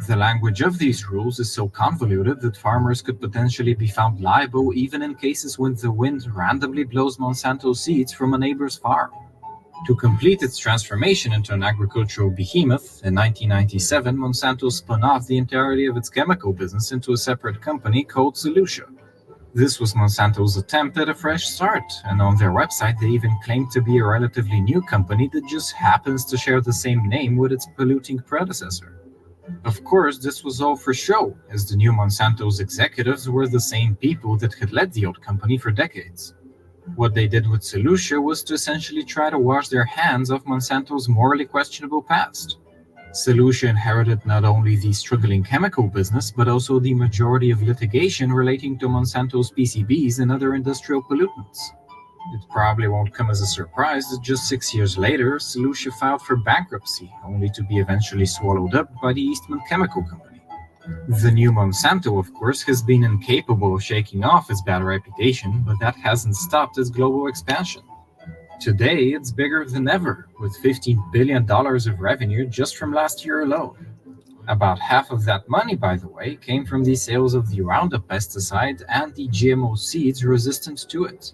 The language of these rules is so convoluted that farmers could potentially be found liable even in cases when the wind randomly blows Monsanto seeds from a neighbor's farm. To complete its transformation into an agricultural behemoth, in 1997, Monsanto spun off the entirety of its chemical business into a separate company called Solutia. This was Monsanto's attempt at a fresh start, and on their website they even claimed to be a relatively new company that just happens to share the same name with its polluting predecessor. Of course, this was all for show, as the new Monsanto's executives were the same people that had led the old company for decades. What they did with Solutia was to essentially try to wash their hands of Monsanto's morally questionable past. Solutia inherited not only the struggling chemical business, but also the majority of litigation relating to Monsanto's PCBs and other industrial pollutants. It probably won't come as a surprise that just 6 years later, Solutia filed for bankruptcy, only to be eventually swallowed up by the Eastman Chemical Company. The new Monsanto, of course, has been incapable of shaking off its bad reputation, but that hasn't stopped its global expansion. Today, it's bigger than ever, with $15 billion of revenue just from last year alone. About half of that money, by the way, came from the sales of the Roundup pesticide and the GMO seeds resistant to it.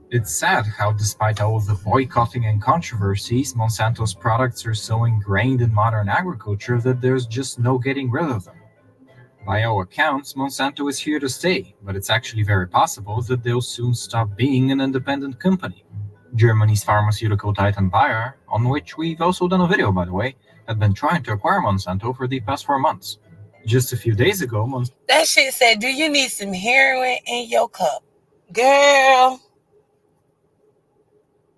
It's sad how, despite all of the boycotting and controversies, Monsanto's products are so ingrained in modern agriculture that there's just no getting rid of them. By all accounts, Monsanto is here to stay, but it's actually very possible that they'll soon stop being an independent company. Germany's pharmaceutical titan Bayer, on which we've also done a video by the way, had been trying to acquire Monsanto for the past 4 months. Just a few days ago, That shit said, do you need some heroin in your cup? Girl.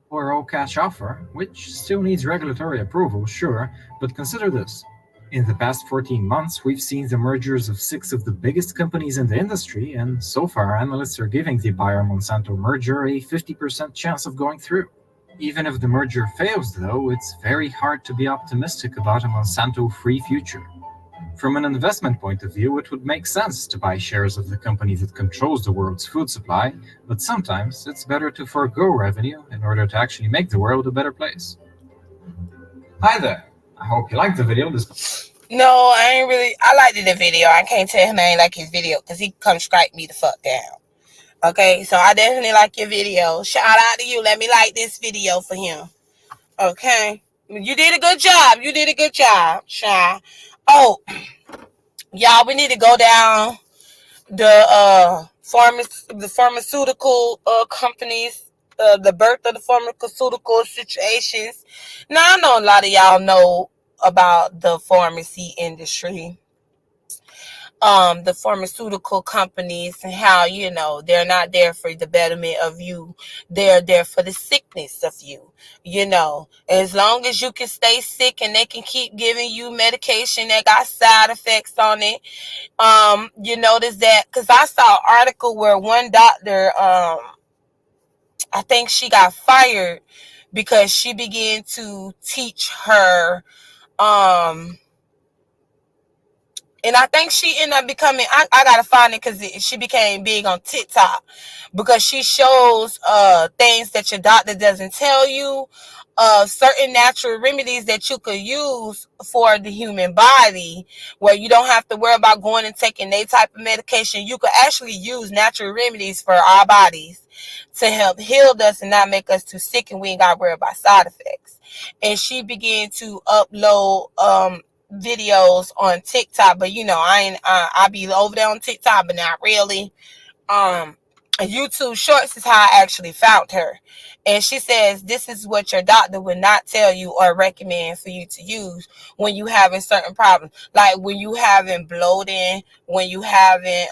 or all-cash offer, which still needs regulatory approval, sure, but consider this. In the past 14 months, we've seen the mergers of 6 of the biggest companies in the industry, and so far analysts are giving the Bayer-Monsanto merger a 50% chance of going through. Even if the merger fails, though, it's very hard to be optimistic about a Monsanto-free future. From an investment point of view, it would make sense to buy shares of the company that controls the world's food supply, but sometimes it's better to forego revenue in order to actually make the world a better place. Hi there. I hope you liked the video. No, I liked the video. I can't tell him I ain't like his video because he come strike me the fuck down. Okay, so I definitely like your video. Shout out to you. Let me like this video for him. Okay. You did a good job. You did a good job, Shy. Oh, y'all, we need to go down the pharmaceutical companies, the birth of the pharmaceutical situations. Now, I know a lot of y'all know about the pharmacy industry, the pharmaceutical companies, and how, they're not there for the betterment of you. They're there for the sickness of you. As long as you can stay sick and they can keep giving you medication that got side effects on it. You notice that, because I saw an article where one doctor, I think she got fired because she began to teach her, and I think she ended up becoming, I gotta find it because she became big on TikTok because she shows things that your doctor doesn't tell you. of certain natural remedies that you could use for the human body, where you don't have to worry about going and taking any type of medication. You could actually use natural remedies for our bodies to help heal us and not make us too sick, and we ain't got to worry about side effects. And she began to upload videos on TikTok, but I be over there on TikTok, but not really. YouTube Shorts is how I actually found her. And she says, this is what your doctor would not tell you or recommend for you to use when you having certain problems. Like when you having bloating, when you having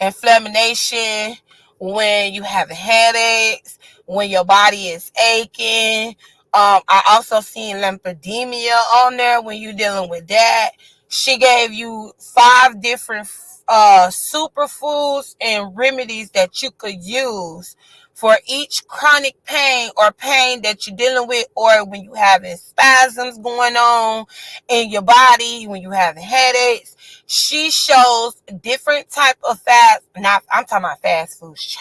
inflammation, when you having headaches, when your body is aching. I also seen lymphedema on there when you dealing with that. She gave you 5 different superfoods and remedies that you could use for each chronic pain or pain that you're dealing with, or when you having spasms going on in your body, when you having headaches. She shows different type of I'm talking about fast foods,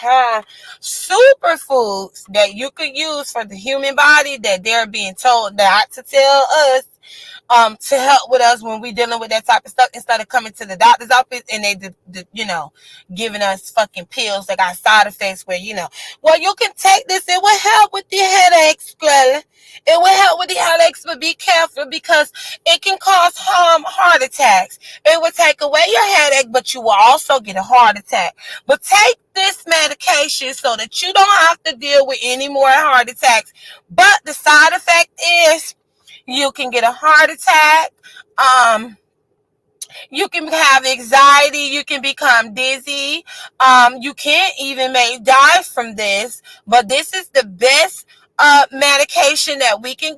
superfoods that you could use for the human body that they're being told not to tell us, to help with us when we dealing with that type of stuff, instead of coming to the doctor's office and they giving us fucking pills that got side effects where, well, you can take this, it will help with the headaches, girl. It will help with the headaches, but be careful because it can cause heart attacks. It will take away your headache, but you will also get a heart attack. But take this medication so that you don't have to deal with any more heart attacks. But the side effect is you can get a heart attack. You can have anxiety. You can become dizzy. You can't even die from this. But this is the best medication that we can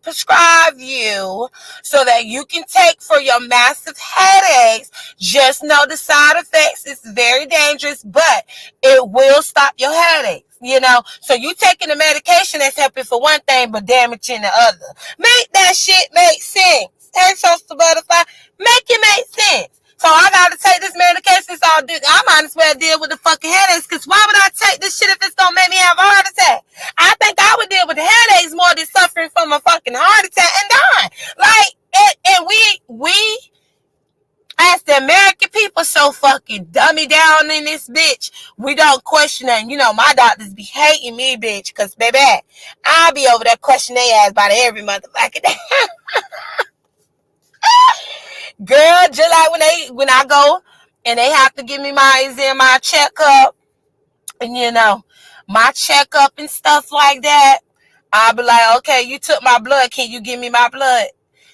prescribe you so that you can take for your massive headaches. Just know the side effects is very dangerous, but it will stop your headaches. So you taking the medication that's helping for one thing but damaging the other. Make that shit make sense. Hey, Social Butterfly, make it make sense. So I gotta take this medication, so I might as well deal with the fucking headaches, because why would I take this shit if it's gonna make me have a heart attack? I think I would deal with the headaches more than suffering from a fucking heart attack and dying. And we as the American people so fucking dummy down in this bitch. We don't question that. My doctors be hating me, bitch, because baby, I'll be over there questioning their ass about every motherfucking day. Girl, just like when I go and they have to give me my checkup, and my checkup and stuff like that, I'll be like, okay, you took my blood, can you give me my blood?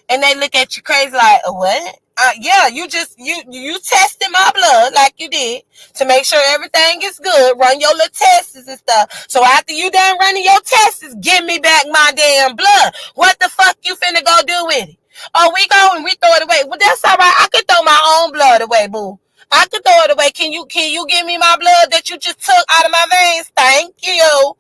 And they look at you crazy like, what? Yeah, you tested my blood like you did to make sure everything is good. Run your little tests and stuff. So after you done running your tests, give me back my damn blood. What the fuck you finna go do with it? Oh, we go and we throw it away. Well, that's all right. I could throw my own blood away, boo. I could throw it away. Can you give me my blood that you just took out of my veins? Thank you.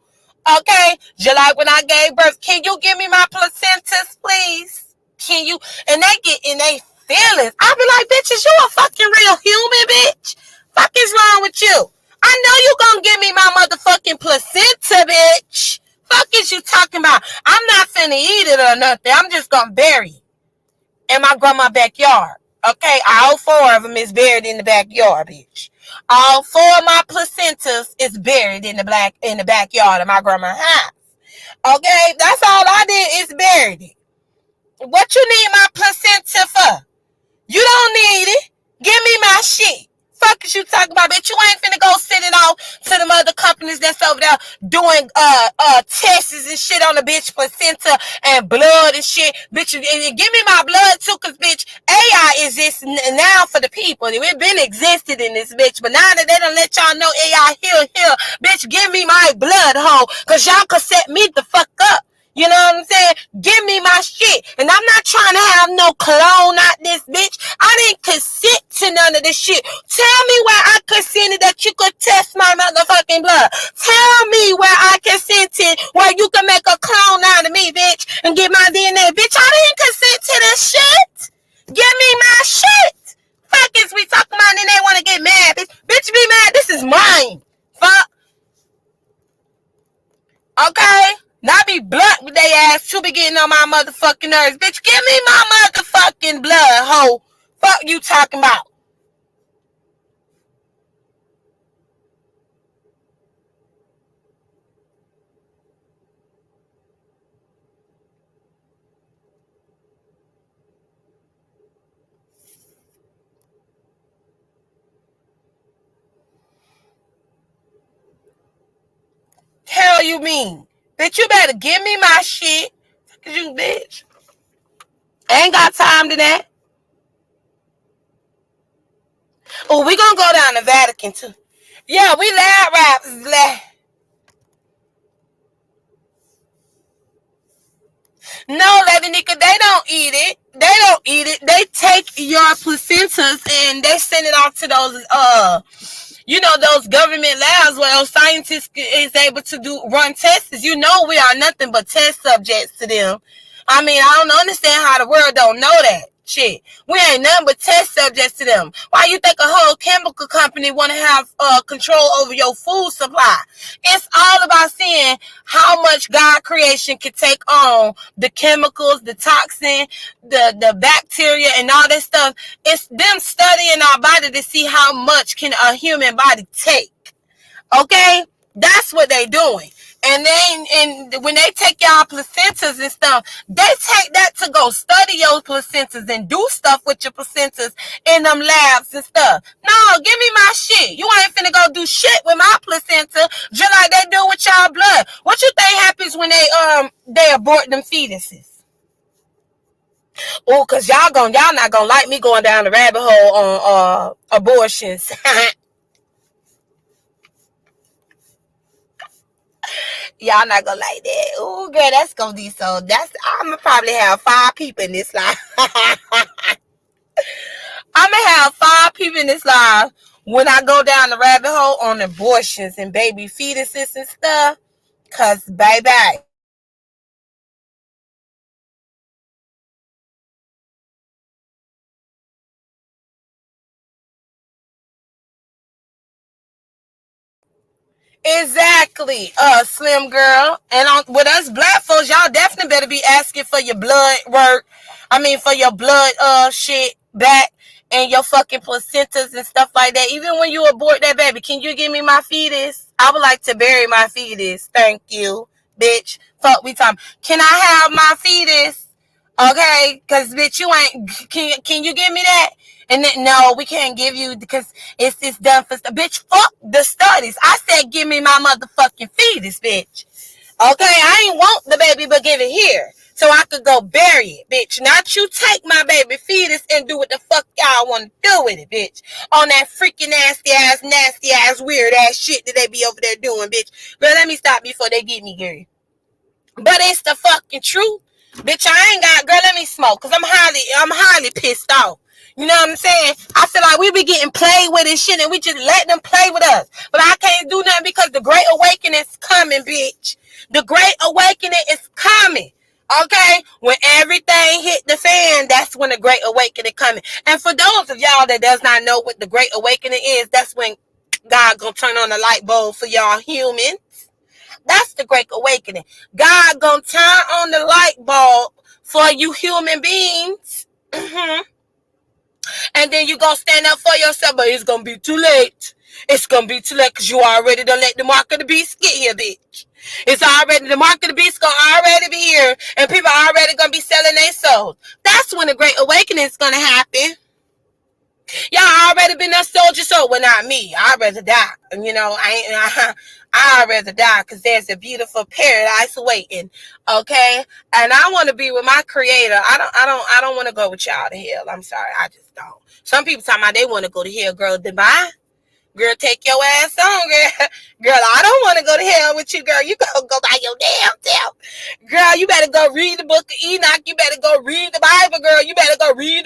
Okay. Just like when I gave birth, can you give me my placentas, please? Can you? And they get in they feelings. I be like, bitch, is you a fucking real human, bitch? Fuck is wrong with you? I know you gonna give me my motherfucking placenta, bitch. Fuck is you talking about? I'm not finna eat it or nothing. I'm just gonna bury it in my grandma's backyard. Okay, all 4 of them is buried in the backyard, bitch. All 4 of my placentas is buried in the backyard of my grandma's house. Okay, that's all I did is buried it. What you need my placenta for? You don't need it. Give me my shit. Fuck is you talking about, bitch? You ain't finna go send it off to them other companies that's over there doing tests and shit on the bitch placenta and blood and shit. Bitch, and give me my blood too, cause bitch, AI exists now for the people. It been existed in this bitch, but now that they done let y'all know AI here, bitch, give me my blood, hoe, cause y'all could set me the fuck up. You know what I'm saying? Give me my shit. And I'm not trying to have no clone out this bitch. I didn't consent to none of this shit. Tell me where I consented that you could test my motherfucking blood. Tell me where I consented where you can make a clone out of me, bitch, and get my DNA. Bitch, I didn't consent to this shit. Give me my shit. Fuck is we talking about and they want to get mad, bitch. Bitch, be mad. This is mine. Fuck. Okay? Not be blunt with they ass. To be getting on my motherfucking nerves. Bitch, give me my motherfucking blood, hoe. Fuck you talking about. Hell you mean? Bitch, you better give me my shit. Fuck is you, bitch. I ain't got time to that. Oh, we gonna go down to Vatican too. Yeah, we loud raps. No, Lady Nika, they don't eat it. They don't eat it. They take your placentas and they send it off to those those government labs where those scientists is able to run tests. You know we are nothing but test subjects to them. I mean, I don't understand how the world don't know that. Shit, we ain't nothing but test subjects to them. Why you think a whole chemical company want to have control over your food supply? It's all about seeing how much God creation can take on the chemicals, the toxin, the bacteria, and all that stuff. It's them studying our body to see how much can a human body take. Okay, that's what they doing. And when they take y'all placentas and stuff, they take that to go study your placentas and do stuff with your placentas in them labs and stuff. No, give me my shit. You ain't finna go do shit with my placenta just like they do with y'all blood. What you think happens when they abort them fetuses? Oh, cause y'all not gonna like me going down the rabbit hole on abortions. Y'all not gonna like that. Ooh, girl, that's gonna be so. I'm gonna probably have 5 people in this live. I'm gonna have 5 people in this live when I go down the rabbit hole on abortions and baby fetuses and stuff. Cause baby, exactly, slim girl. And with us black folks, y'all definitely better be asking for your blood work. I mean, for your blood shit back and your fucking placentas and stuff like that. Even when you abort that baby, can you give me my fetus? I would like to bury my fetus. Thank you, bitch. Fuck we talking. Can I have my fetus? Okay, cause bitch, you ain't. Can you give me that? And then no, we can't give you because it's done for bitch. Fuck the studies. I said give me my motherfucking fetus, bitch. Okay, I ain't want the baby, but give it here so I could go bury it, bitch. Not you take my baby fetus and do what the fuck y'all want to do with it, bitch. On that freaking nasty ass, weird ass shit that they be over there doing, bitch. But let me stop before they get me, Gary. But it's the fucking truth, bitch. I ain't got, girl. Let me smoke, cause I'm highly pissed off. You know what I'm saying? I feel like we be getting played with and shit, and we just let them play with us. But I can't do nothing because the Great Awakening is coming, bitch. The Great Awakening is coming. Okay? When everything hit the fan, that's when the Great Awakening coming. And for those of y'all that does not know what the Great Awakening is, that's when God gonna turn on the light bulb for y'all humans. That's the Great Awakening. God gonna turn on the light bulb for you human beings. And then you gonna stand up for yourself, but it's gonna be too late. It's gonna be too late because you already done let the mark of the beast get here, bitch. It's already, the mark of the beast gonna already be here, and people are already gonna be selling their souls. That's when the Great Awakening is gonna happen. Y'all already been a soldier, so well, not me. I'd rather die. You know, I'd rather die because there's a beautiful paradise waiting. Okay, and I want to be with my Creator. I don't want to go with y'all to hell. I'm sorry, I just don't. Some people talking about they want to go to hell. Girl, goodbye. Girl, take your ass on, girl. Girl, I don't want to go to hell with you, girl. You go by your damn self. Girl, you better go read the book of Enoch. You better go read the Bible, girl. You better go read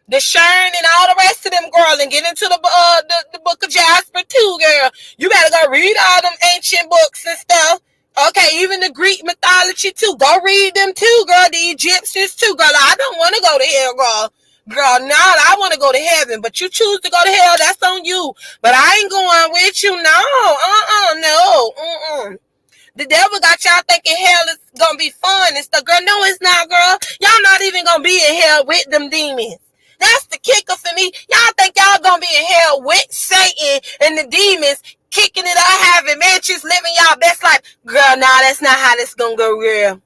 the Shern and all the rest of them, girl, and get into the book of Jasper too, girl. You better go read all them ancient books and stuff. Okay, even the Greek mythology too. Go read them too, girl. The Egyptians too, girl. I don't want to go to hell, girl. Girl, no, I want to go to heaven, but you choose to go to hell, that's on you. But I ain't going with you, no. No. The devil got y'all thinking hell is gonna be fun and stuff. Girl, no, it's not, girl. Y'all not even gonna be in hell with them demons. That's the kicker for me. Y'all think y'all gonna be in hell with Satan and the demons, kicking it up, having mansions, living y'all best life. Girl, nah, that's not how this gonna go, girl.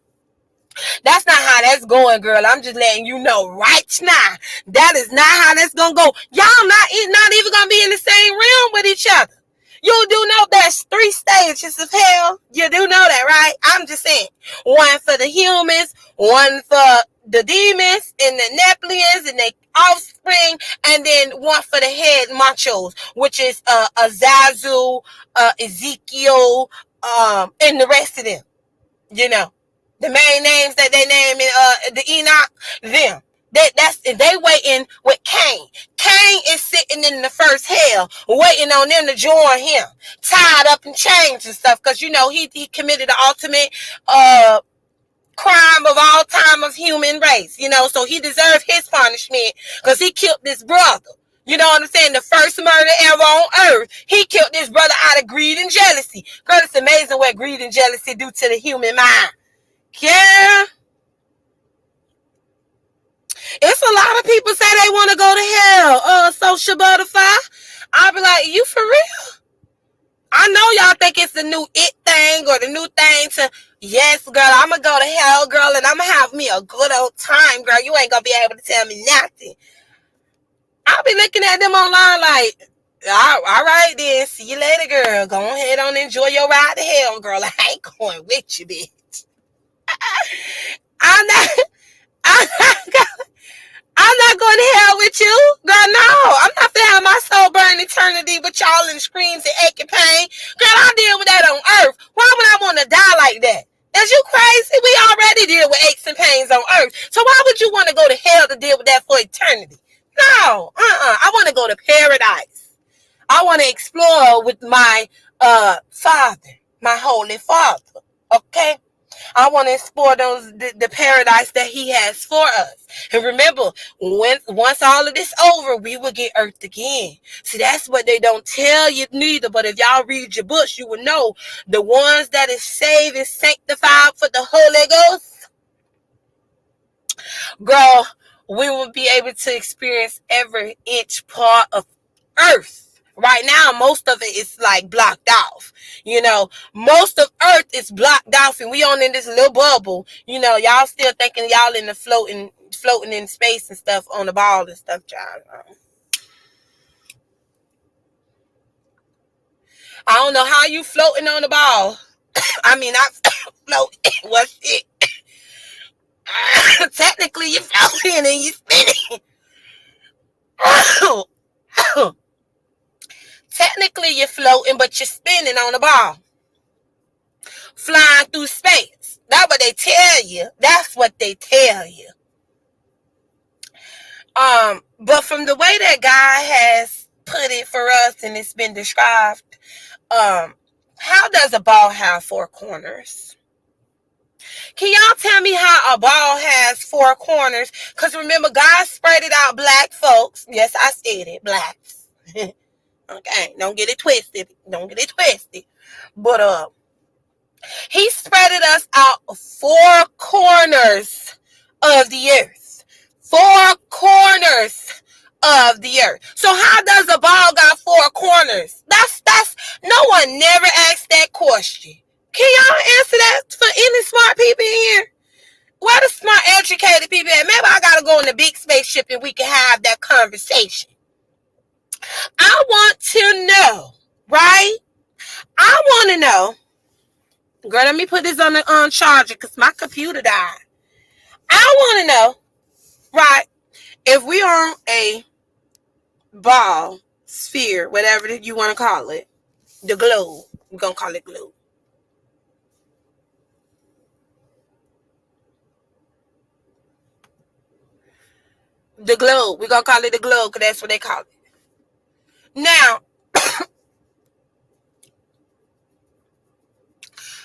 That's not how that's going, girl. I'm just letting you know right now. That is not how that's gonna go. Y'all not even gonna be in the same realm with each other. You do know there's 3 stages of hell. You do know that, right? I'm just saying. One for the humans, one for the demons and the Nephilims and their offspring, and then one for the head machos, which is Azazel, Ezekiel, and the rest of them. You know, the main names that they name in the Enoch, them. They waiting with Cain. Cain is sitting in the first hell, waiting on them to join him, tied up in chains and stuff, because you know he committed the ultimate crime of all time of human race. You know, so he deserved his punishment because he killed this brother. You know what I'm saying? The first murder ever on earth. He killed this brother out of greed and jealousy. Girl, it's amazing what greed and jealousy do to the human mind. Yeah. It's a lot of people say they want to go to hell. Social butterfly. I'll be like, you for real? I know y'all think it's the new it thing or the new thing to, yes, girl, I'm going to go to hell, girl, and I'm going to have me a good old time, girl. You ain't going to be able to tell me nothing. I'll be looking at them online like, all right then, see you later, girl. Go ahead and enjoy your ride to hell, girl. I ain't going with you, bitch. I'm not going to hell with you. Girl, no. I'm not going to have my soul burn eternity with y'all in screams and ache and pain. Girl, I deal with that on earth. Why would I want to die like that? Is you crazy? We already deal with aches and pains on earth. So why would you want to go to hell to deal with that for eternity? No. I want to go to paradise. I want to explore with my Father, my Holy Father. Okay? I want to explore the paradise that he has for us. And remember, once all of this over, we will get earth again. See, that's what they don't tell you neither. But if y'all read your books, you will know the ones that is saved and sanctified for the Holy Ghost. Girl, we will be able to experience every inch part of earth. Right now, most of it is like blocked off. You know, most of earth is blocked off and we on in this little bubble. You know, y'all still thinking y'all in the floating in space and stuff on the ball and stuff, child. I don't know how you floating on the ball. I mean, I float. What's it? Technically, you're floating and you're spinning. Technically, you're floating, but you're spinning on the ball. Flying through space. That's what they tell you. That's what they tell you. But from the way that God has put it for us and it's been described, how does a ball have 4 corners? Can y'all tell me how a ball has 4 corners? Because remember, God spread it out, black folks. Yes, I said it, blacks. Okay, don't get it twisted. But he spreaded us out 4 corners of the earth. 4 corners of the earth. So how does a ball got 4 corners? That's no one never asked that question. Can y'all answer that for any smart people in here? Where the smart educated people at? Maybe I gotta go in the big spaceship and we can have that conversation. I want to know, right? I want to know. Girl, let me put this on the charger because my computer died. I want to know, right, if we are on a ball, sphere, whatever you want to call it, the globe. We're going to call it globe. The globe. We're going to call it the globe because that's what they call it. Now,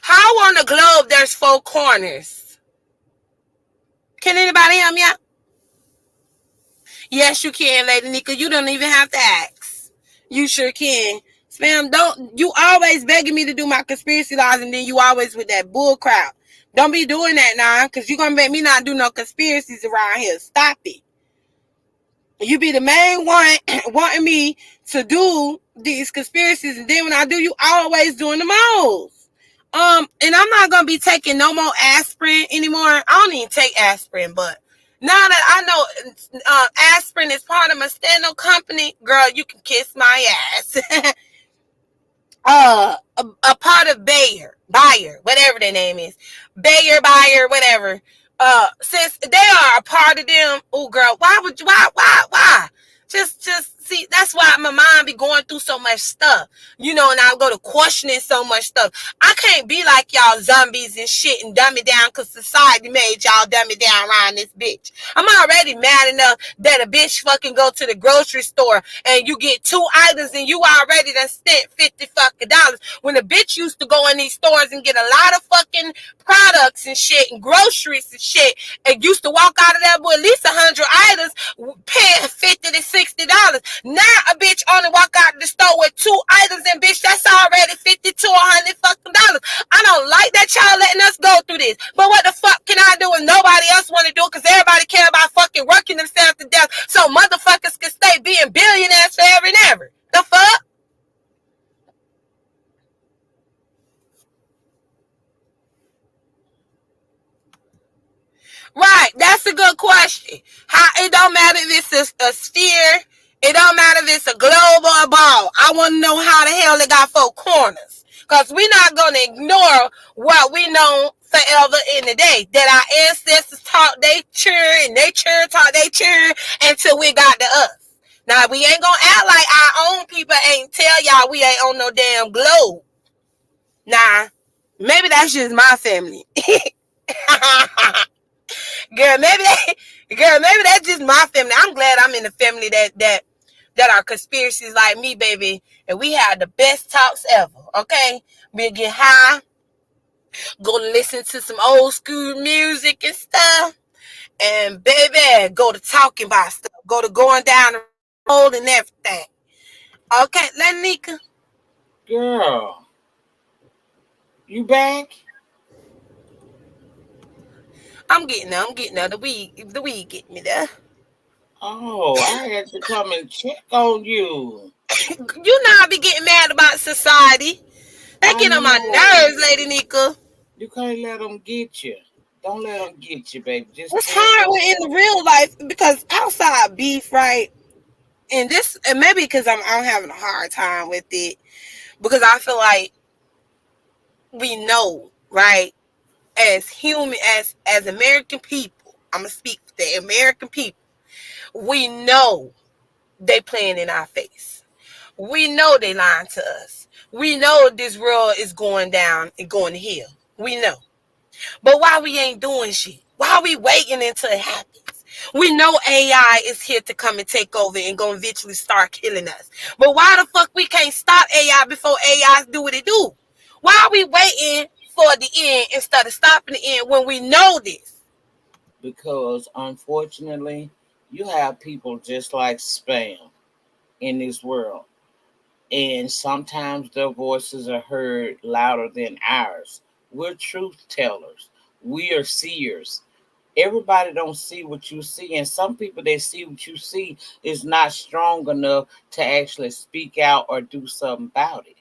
how on the globe there's 4 corners? Can anybody help me out? Yes, you can, Lady Nika. You don't even have to ask. You sure can. Spam, don't you always begging me to do my conspiracy laws and then you always with that bull crowd. Don't be doing that now, because you're gonna make me not do no conspiracies around here. Stop it. You be the main one wanting me to do these conspiracies, and then when I do, you always doing the most. And I'm not gonna be taking no more aspirin anymore. I don't even take aspirin, but now that I know aspirin is part of my stand-up company, girl, you can kiss my ass. A part of Bayer, whatever their name is, Bayer, whatever. Since they are a part of them, oh girl, why? Just see, that's why my mind be going through so much stuff, and I'll go to questioning so much stuff. I can't be like y'all zombies and shit and dumb it down because society made y'all dumb it down around this bitch. I'm already mad enough that a bitch fucking go to the grocery store and you get 2 items and you already done spent $50 fucking dollars. When a bitch used to go in these stores and get a lot of fucking products and shit and groceries and shit, and used to walk out of there with at least 100 items, paying $50 to $60. Now a bitch only walk out of the store with 2 items, and bitch, that's already $50 to $100 fucking dollars. I don't like that y'all letting us go through this, but what the fuck can I do when nobody else want to do it? Because everybody care about fucking working themselves to death so motherfuckers can stay being billionaires forever and ever. The fuck? Right, that's a good question. How it don't matter if it's a sphere, it don't matter if it's a globe or a ball. I want to know how the hell it got 4 corners. Because we're not going to ignore what we know forever in the day. That our ancestors taught they churn, and they churn taught they churn until we got to us. Now, we ain't going to act like our own people ain't tell y'all we ain't on no damn globe. Nah, maybe that's just my family. Girl, maybe that's just my family. I'm glad I'm in a family that are conspiracies like me, baby. And we had the best talks ever, okay? We get high, go listen to some old school music and stuff. And baby, go to talking about stuff. Go to going down the road and everything. Okay, Lanika. Girl, you back? I'm getting there. The weed get me there. Oh, I had to come and check on you. You know I be getting mad about society. They get on my nerves, Lady Nika. You can't let them get you. Don't let them get you, baby. Just it's hard when in the real life because outside beef, right? And maybe because I'm having a hard time with it because I feel like we know, right? As human, as American people, I'm gonna speak for the American people. We know they playing in our face. We know they lying to us. We know this world is going down and going to hell. We know. But why we ain't doing shit? Why we waiting until it happens? We know AI is here to come and take over and gonna eventually start killing us. But why the fuck we can't stop AI before AI do what it do? Why are we waiting for the end instead of stopping the end when we know this? Because unfortunately, you have people just like Spam in this world. And sometimes their voices are heard louder than ours. We're truth tellers. We are seers. Everybody don't see what you see. And some people that see what you see is not strong enough to actually speak out or do something about it.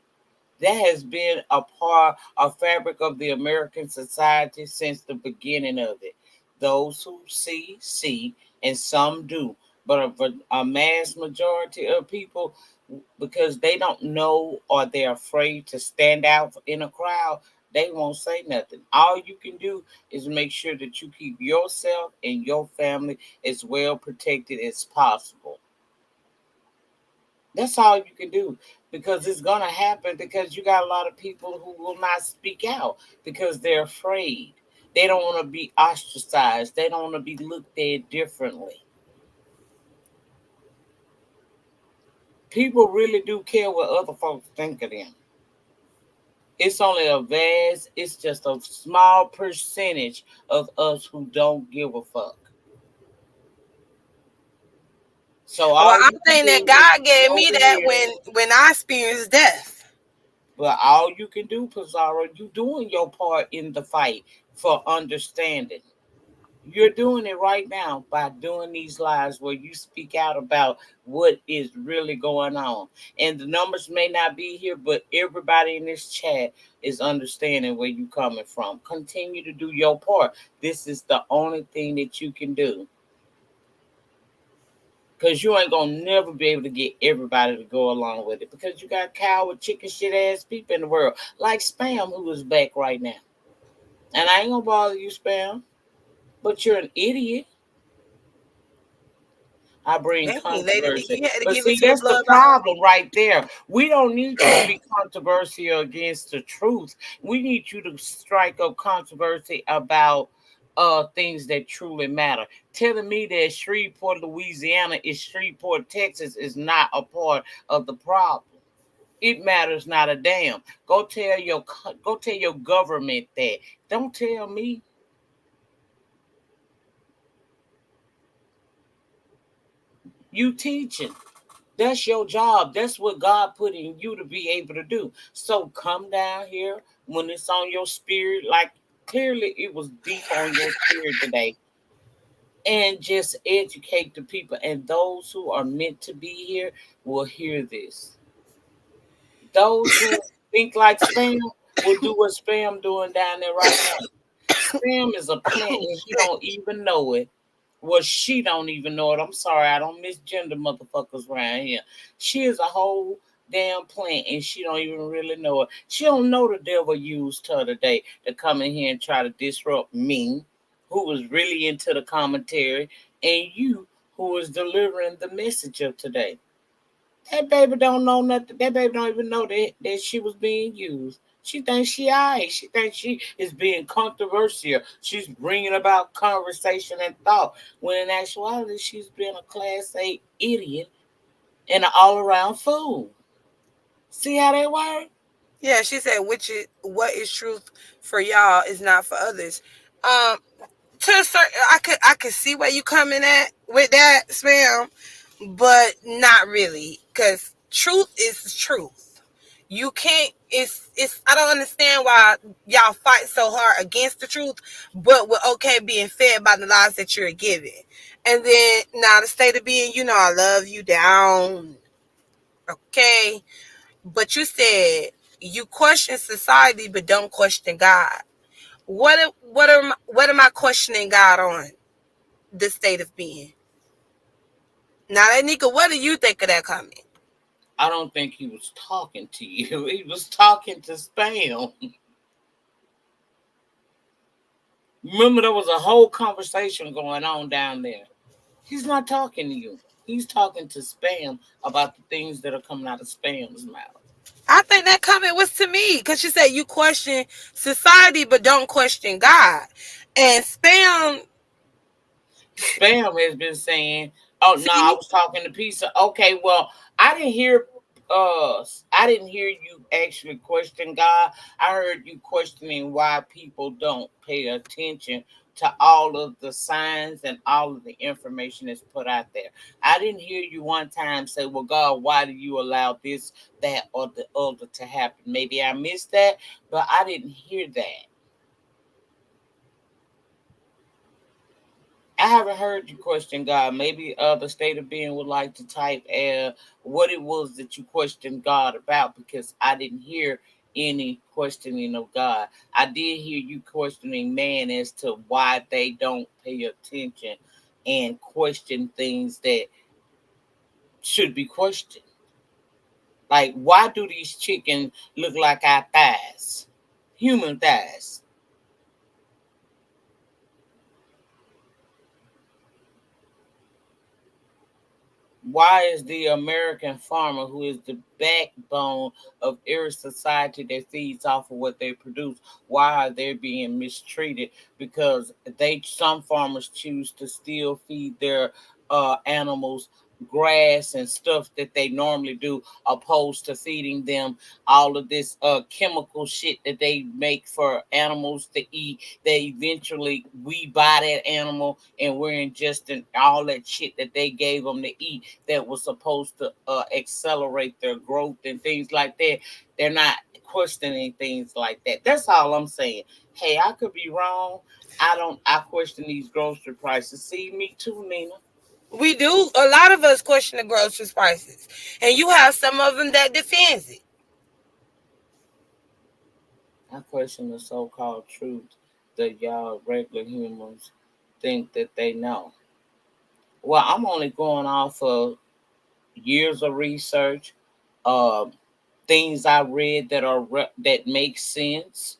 That has been a fabric of the American society since the beginning of it. Those who see, and some do. But a mass majority of people, because they don't know or they're afraid to stand out in a crowd, they won't say nothing. All you can do is make sure that you keep yourself and your family as well protected as possible. That's all you can do, because it's going to happen, because you got a lot of people who will not speak out because they're afraid. They don't want to be ostracized. They don't want to be looked at differently. People really do care what other folks think of them. It's just a small percentage of us who don't give a fuck. So Well, all I you can think that do God is gave sit me over that here. when I experienced death. But all you can do, Pizarro, you doing your part in the fight for understanding. You're doing it right now by doing these lives where you speak out about what is really going on. And the numbers may not be here, but everybody in this chat is understanding where you're coming from. Continue to do your part. This is the only thing that you can do. Because you ain't gonna never be able to get everybody to go along with it. Because you got coward, chicken shit ass people in the world. Like Spam, who is back right now. And I ain't gonna bother you, Spam. But you're an idiot. I bring Dang, lady, controversy. you had to But give it see, to the that's the blood problem right there. We don't need you to be controversial against the truth. We need you to strike up controversy about things that truly matter. Telling me that Shreveport, Louisiana is Shreveport, Texas is not a part of the problem. It matters not a damn. Go tell your government that. Don't tell me. You teaching. That's your job. That's what God put in you to be able to do. So come down here when it's on your spirit, like clearly it was deep on your spirit today, and just educate the people. And those who are meant to be here will hear this. Those who think like Spam will do what Spam doing down there right now. Spam is a plant and he don't even know it. Well, she don't even know it. I'm sorry, I don't misgender motherfuckers around here. She is a whole damn plant and she don't even really know it. She don't know the devil used her today to come in here and try to disrupt me, who was really into the commentary, and you, who was delivering the message of today. That baby don't know nothing. That baby don't even know that she was being used. She thinks she alright. She thinks she is being controversial. She's bringing about conversation and thought. When in actuality, she's been a class A idiot and an all-around fool. See how that works? Yeah, she said, what is truth for y'all is not for others. To a certain, I could see where you coming at with that, Spam, but not really, because truth is truth. You can't. It's. I don't understand why y'all fight so hard against the truth, but we're okay being fed by the lies that you're giving. And then now the state of being, I love you down. Okay, but you said you question society, but don't question God. What am I questioning God on? The state of being. Now, Anika, what do you think of that comment? I don't think he was talking to you. He was talking to Spam. Remember, there was a whole conversation going on down there. He's not talking to you. He's talking to Spam about the things that are coming out of Spam's mouth. I think that comment was to me because she said you question society, but don't question God. And Spam has been saying, "Oh no, I was talking to Pizza." Okay, well, I didn't hear you actually question God. I heard you questioning why people don't pay attention to all of the signs and all of the information that's put out there. I didn't hear you one time say, "Well, God, why do you allow this, that, or the other to happen?" Maybe I missed that, but I didn't hear that. I haven't heard you question God. Maybe the state of being would like to type what it was that you questioned God about, because I didn't hear any questioning of God. I did hear you questioning man as to why they don't pay attention and question things that should be questioned. Like, why do these chickens look like our thighs? Human thighs. Why is the American farmer, who is the backbone of every society that feeds off of what they produce, why are they being mistreated? Because some farmers choose to still feed their animals grass and stuff that they normally do, opposed to feeding them all of this chemical shit that they make for animals to eat. They eventually, we buy that animal and we're ingesting all that shit that they gave them to eat that was supposed to accelerate their growth and things like that. They're not questioning things like that. That's all I'm saying. Hey, I could be wrong. I question these grocery prices. See, me too, Nina. We do. A lot of us question the grocery prices, and you have some of them that defends it. I question the so-called truth that y'all regular humans think that they know. Well, I'm only going off of years of research, uh, things I read that make sense,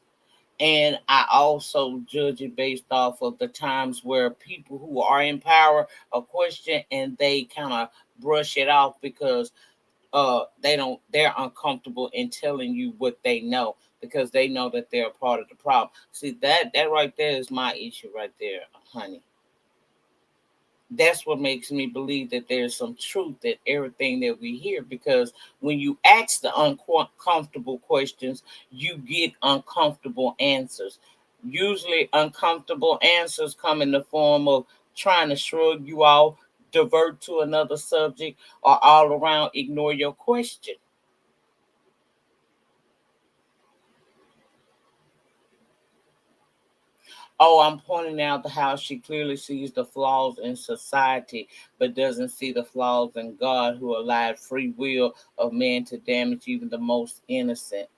and I also judge it based off of the times where people who are in power are questioned and they kind of brush it off because they're uncomfortable in telling you what they know because they know that they're a part of the problem. See, that right there is my issue right there, honey. That's what makes me believe that there's some truth in everything that we hear, because when you ask the uncomfortable questions, you get uncomfortable answers. Usually uncomfortable answers come in the form of trying to shrug you off, divert to another subject, or all around ignore your question. Oh, I'm pointing out how she clearly sees the flaws in society, but doesn't see the flaws in God, who allowed free will of man to damage even the most innocent.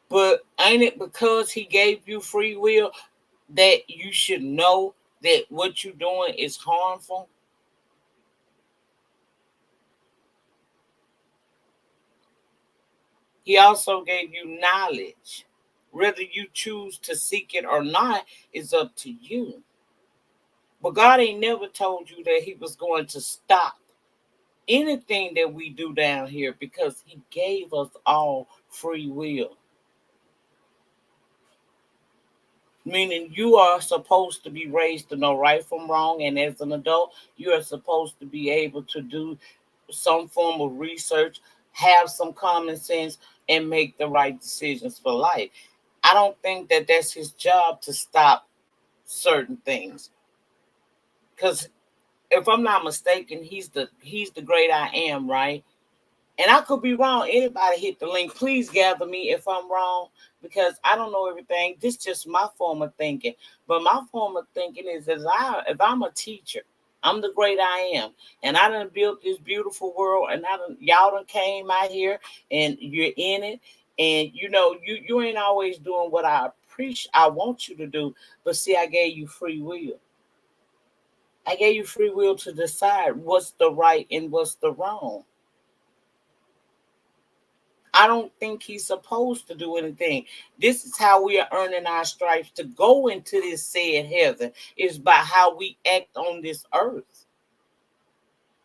But ain't it because he gave you free will that you should know that what you're doing is harmful? He also gave you knowledge. Whether you choose to seek it or not is up to you. But God ain't never told you that he was going to stop anything that we do down here because he gave us all free will. Meaning you are supposed to be raised to know right from wrong, and as an adult, you are supposed to be able to do some form of research, have some common sense, and make the right decisions for life. I don't think that that's his job to stop certain things. Because if I'm not mistaken, he's the great I am, right? And I could be wrong. Anybody hit the link, please gather me if I'm wrong, because I don't know everything. This is just my form of thinking. But my form of thinking is if I'm a teacher, I'm the great I am, and I done built this beautiful world, and y'all done came out here and you're in it, and you ain't always doing what I appreciate. I want you to do, but see, I gave you free will. I gave you free will to decide what's the right and what's the wrong. I don't think he's supposed to do anything. This is how we are earning our stripes to go into this said heaven, is by how we act on this earth.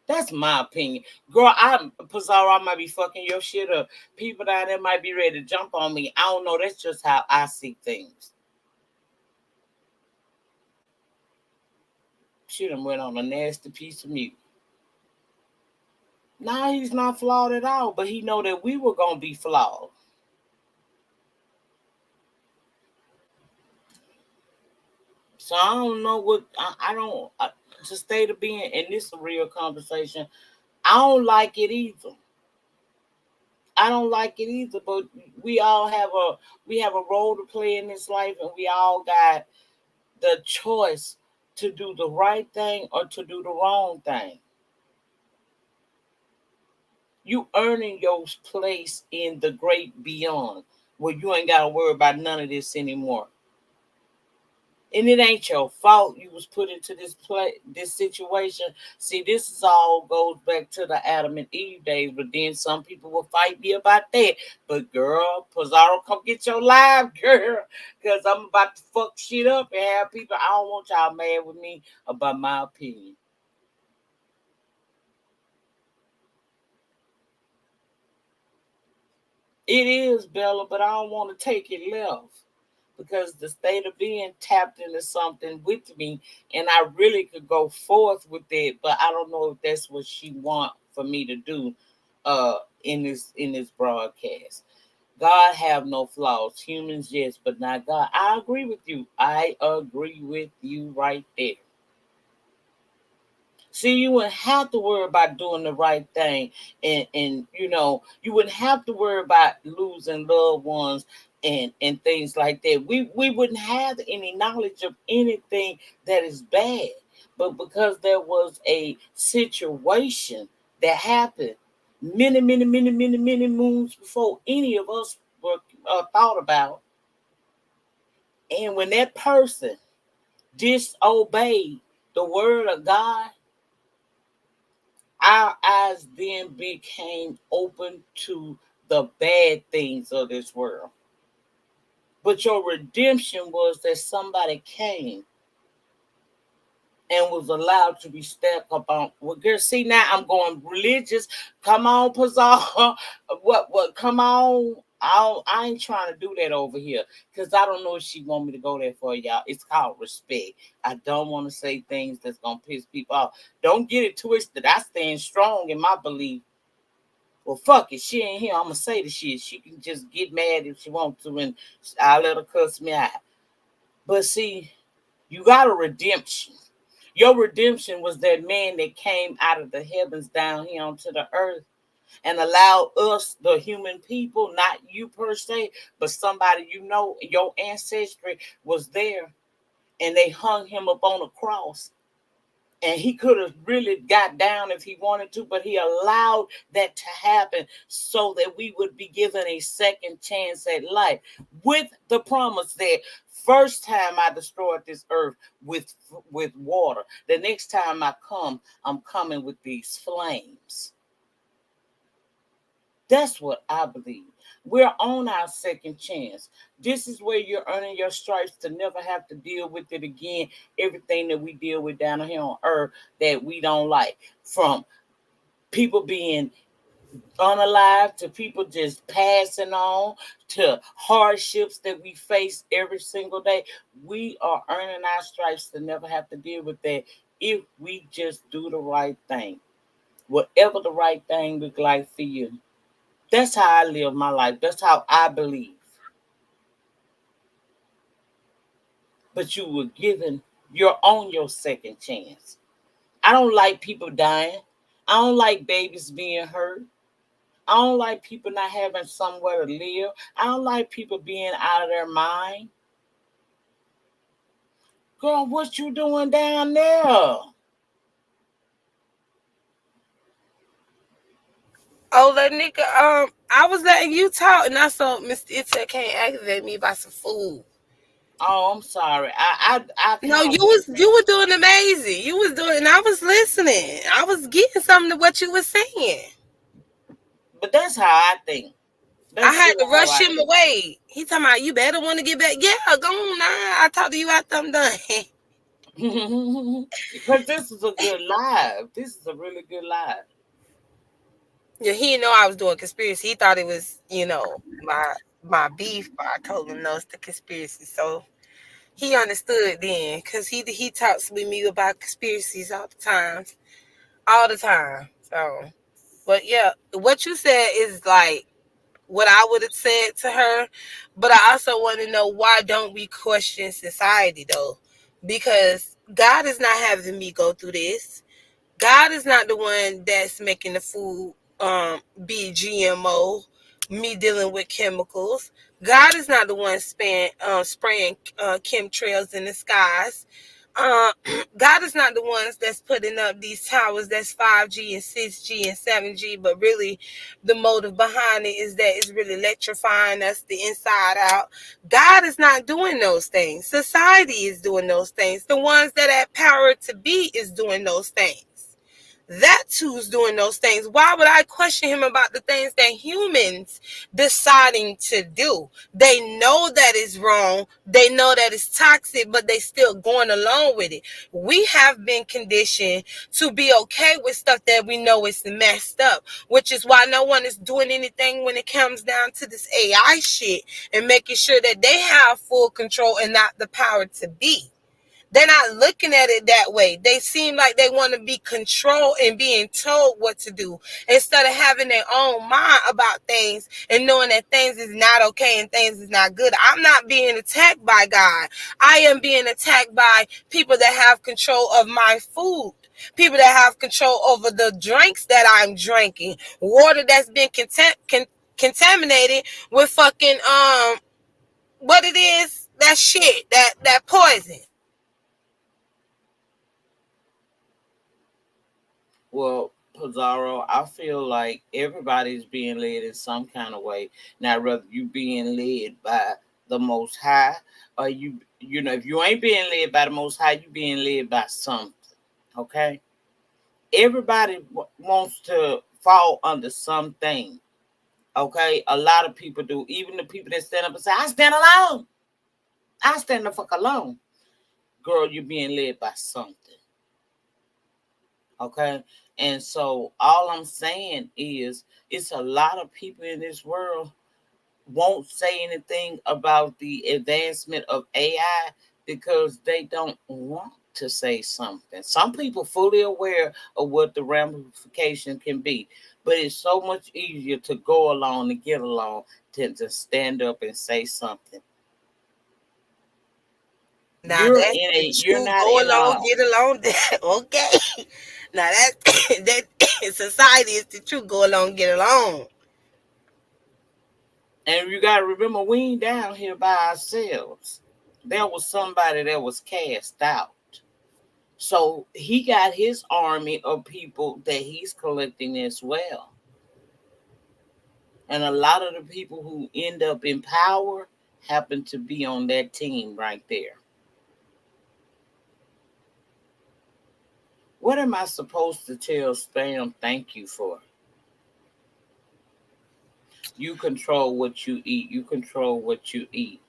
That's my opinion. Girl, Pizarro, I might be fucking your shit up. People down there might be ready to jump on me. I don't know. That's just how I see things. She done went on a nasty piece of mute. Nah, he's not flawed at all, but he know that we were going to be flawed. So I don't know what I don't to state of being, and this is a real conversation. I don't like it either. I don't like it either. But we all have a role to play in this life, and we all got the choice to do the right thing or to do the wrong thing. You earning your place in the great beyond, where you ain't got to worry about none of this anymore. And it ain't your fault you was put into this situation. See, this is all goes back to the Adam and Eve days, but then some people will fight me about that. But girl, Pizarro, come get your live, girl, because I'm about to fuck shit up and have people. I don't want y'all mad with me about my opinion. It is, Bella, but I don't want to take it left. because the state of being tapped into something with me, and I really could go forth with it, but I don't know if that's what she want for me to do in this broadcast. God have no flaws. Humans, yes, but not God. I agree with you. I agree with you right there. See, you wouldn't have to worry about doing the right thing, and you wouldn't have to worry about losing loved ones and things like that. We wouldn't have any knowledge of anything that is bad, but because there was a situation that happened many moons before any of us were thought about, and when that person disobeyed the word of God, our eyes then became open to the bad things of this world. But your redemption was that somebody came and was allowed to be stepped upon. Well, girl, see, now I'm going religious. Come on, Pazar. What? Come on. I ain't trying to do that over here because I don't know if she want me to go there for y'all. It's called respect. I don't want to say things that's going to piss people off. Don't get it twisted. I stand strong in my belief. Well, fuck it. She ain't here. I'm going to say the shit. She can just get mad if she wants to, and I'll let her cuss me out. But see, you got a redemption. Your redemption was that man that came out of the heavens down here onto the earth and allowed us, the human people, not you per se, but somebody your ancestry was there, and they hung him up on a cross. And he could have really got down if he wanted to, but he allowed that to happen so that we would be given a second chance at life, with the promise that first time I destroyed this earth with water, the next time I come, I'm coming with these flames. That's what I believe. We're on our second chance. This is where you're earning your stripes to never have to deal with it again. Everything that we deal with down here on earth that we don't like, from people being unalive to people just passing on to hardships that we face every single day. We are earning our stripes to never have to deal with that if we just do the right thing. Whatever the right thing look like for you. That's how I live my life. That's how I believe. But you were given, you're on your second chance. I don't like people dying. I don't like babies being hurt. I don't like people not having somewhere to live. I don't like people being out of their mind. Girl, what you doing down there? Oh, that nigga, I was letting you talk, and I saw Mr. Itek can't aggravate me about some food. Oh, I'm sorry. No, you were doing amazing. You was doing, and I was listening. I was getting something to what you were saying. But that's how I think. I had to rush him away. He talking about, you better want to get back. Yeah, go on now. I talk to you after I'm done. Because this is a good live. This is a really good live. Yeah, he didn't know I was doing conspiracy. He thought it was, my beef, but I told him no, it's the conspiracy. So he understood then, because he talks with me about conspiracies all the time. So, but yeah, what you said is like what I would have said to her. But I also want to know, why don't we question society though? Because God is not having me go through this. God is not the one that's making the food be GMO, me dealing with chemicals. God is not the one spraying chemtrails in the skies. God is not the ones that's putting up these towers that's 5G and 6G and 7G, but really the motive behind it is that it's really electrifying us the inside out. God is not doing those things. Society is doing those things. The ones that have power to be is doing those things. That's who's doing those things. Why would I question him about the things that humans deciding to do? They know that is wrong. They know that it's toxic, but they still going along with it. We have been conditioned to be okay with stuff that we know is messed up, which is why no one is doing anything when it comes down to this AI shit and making sure that they have full control and not the power to be. They're not looking at it that way. They seem like they want to be controlled and being told what to do instead of having their own mind about things and knowing that things is not okay and things is not good. I'm not being attacked by God. I am being attacked by people that have control of my food. People that have control over the drinks that I'm drinking. Water that's been contaminated with fucking what it is, that shit, that poison. Well, Pizarro, I feel like everybody's being led in some kind of way. Now, whether you being led by the Most High, or you know, if you ain't being led by the Most High, you being led by something. Okay, everybody wants to fall under something. Okay, a lot of people do. Even the people that stand up and say, "I stand alone. I stand the fuck alone." Girl, you're being led by something. Okay. And so all I'm saying is it's a lot of people in this world won't say anything about the advancement of AI because they don't want to say something. Some people fully aware of what the ramification can be, but it's so much easier to go along and get along than to stand up and say something. Now You're that's in the a you're true not go in along, a get along. Okay. Now that society is the true go along, get along. and you gotta remember we ain't down here by ourselves. There was somebody that was cast out. So he got his army of people that he's collecting as well. And a lot of the people who end up in power happen to be on that team right there. What am I supposed to tell Spam thank you for? You control what you eat. You control what you eat.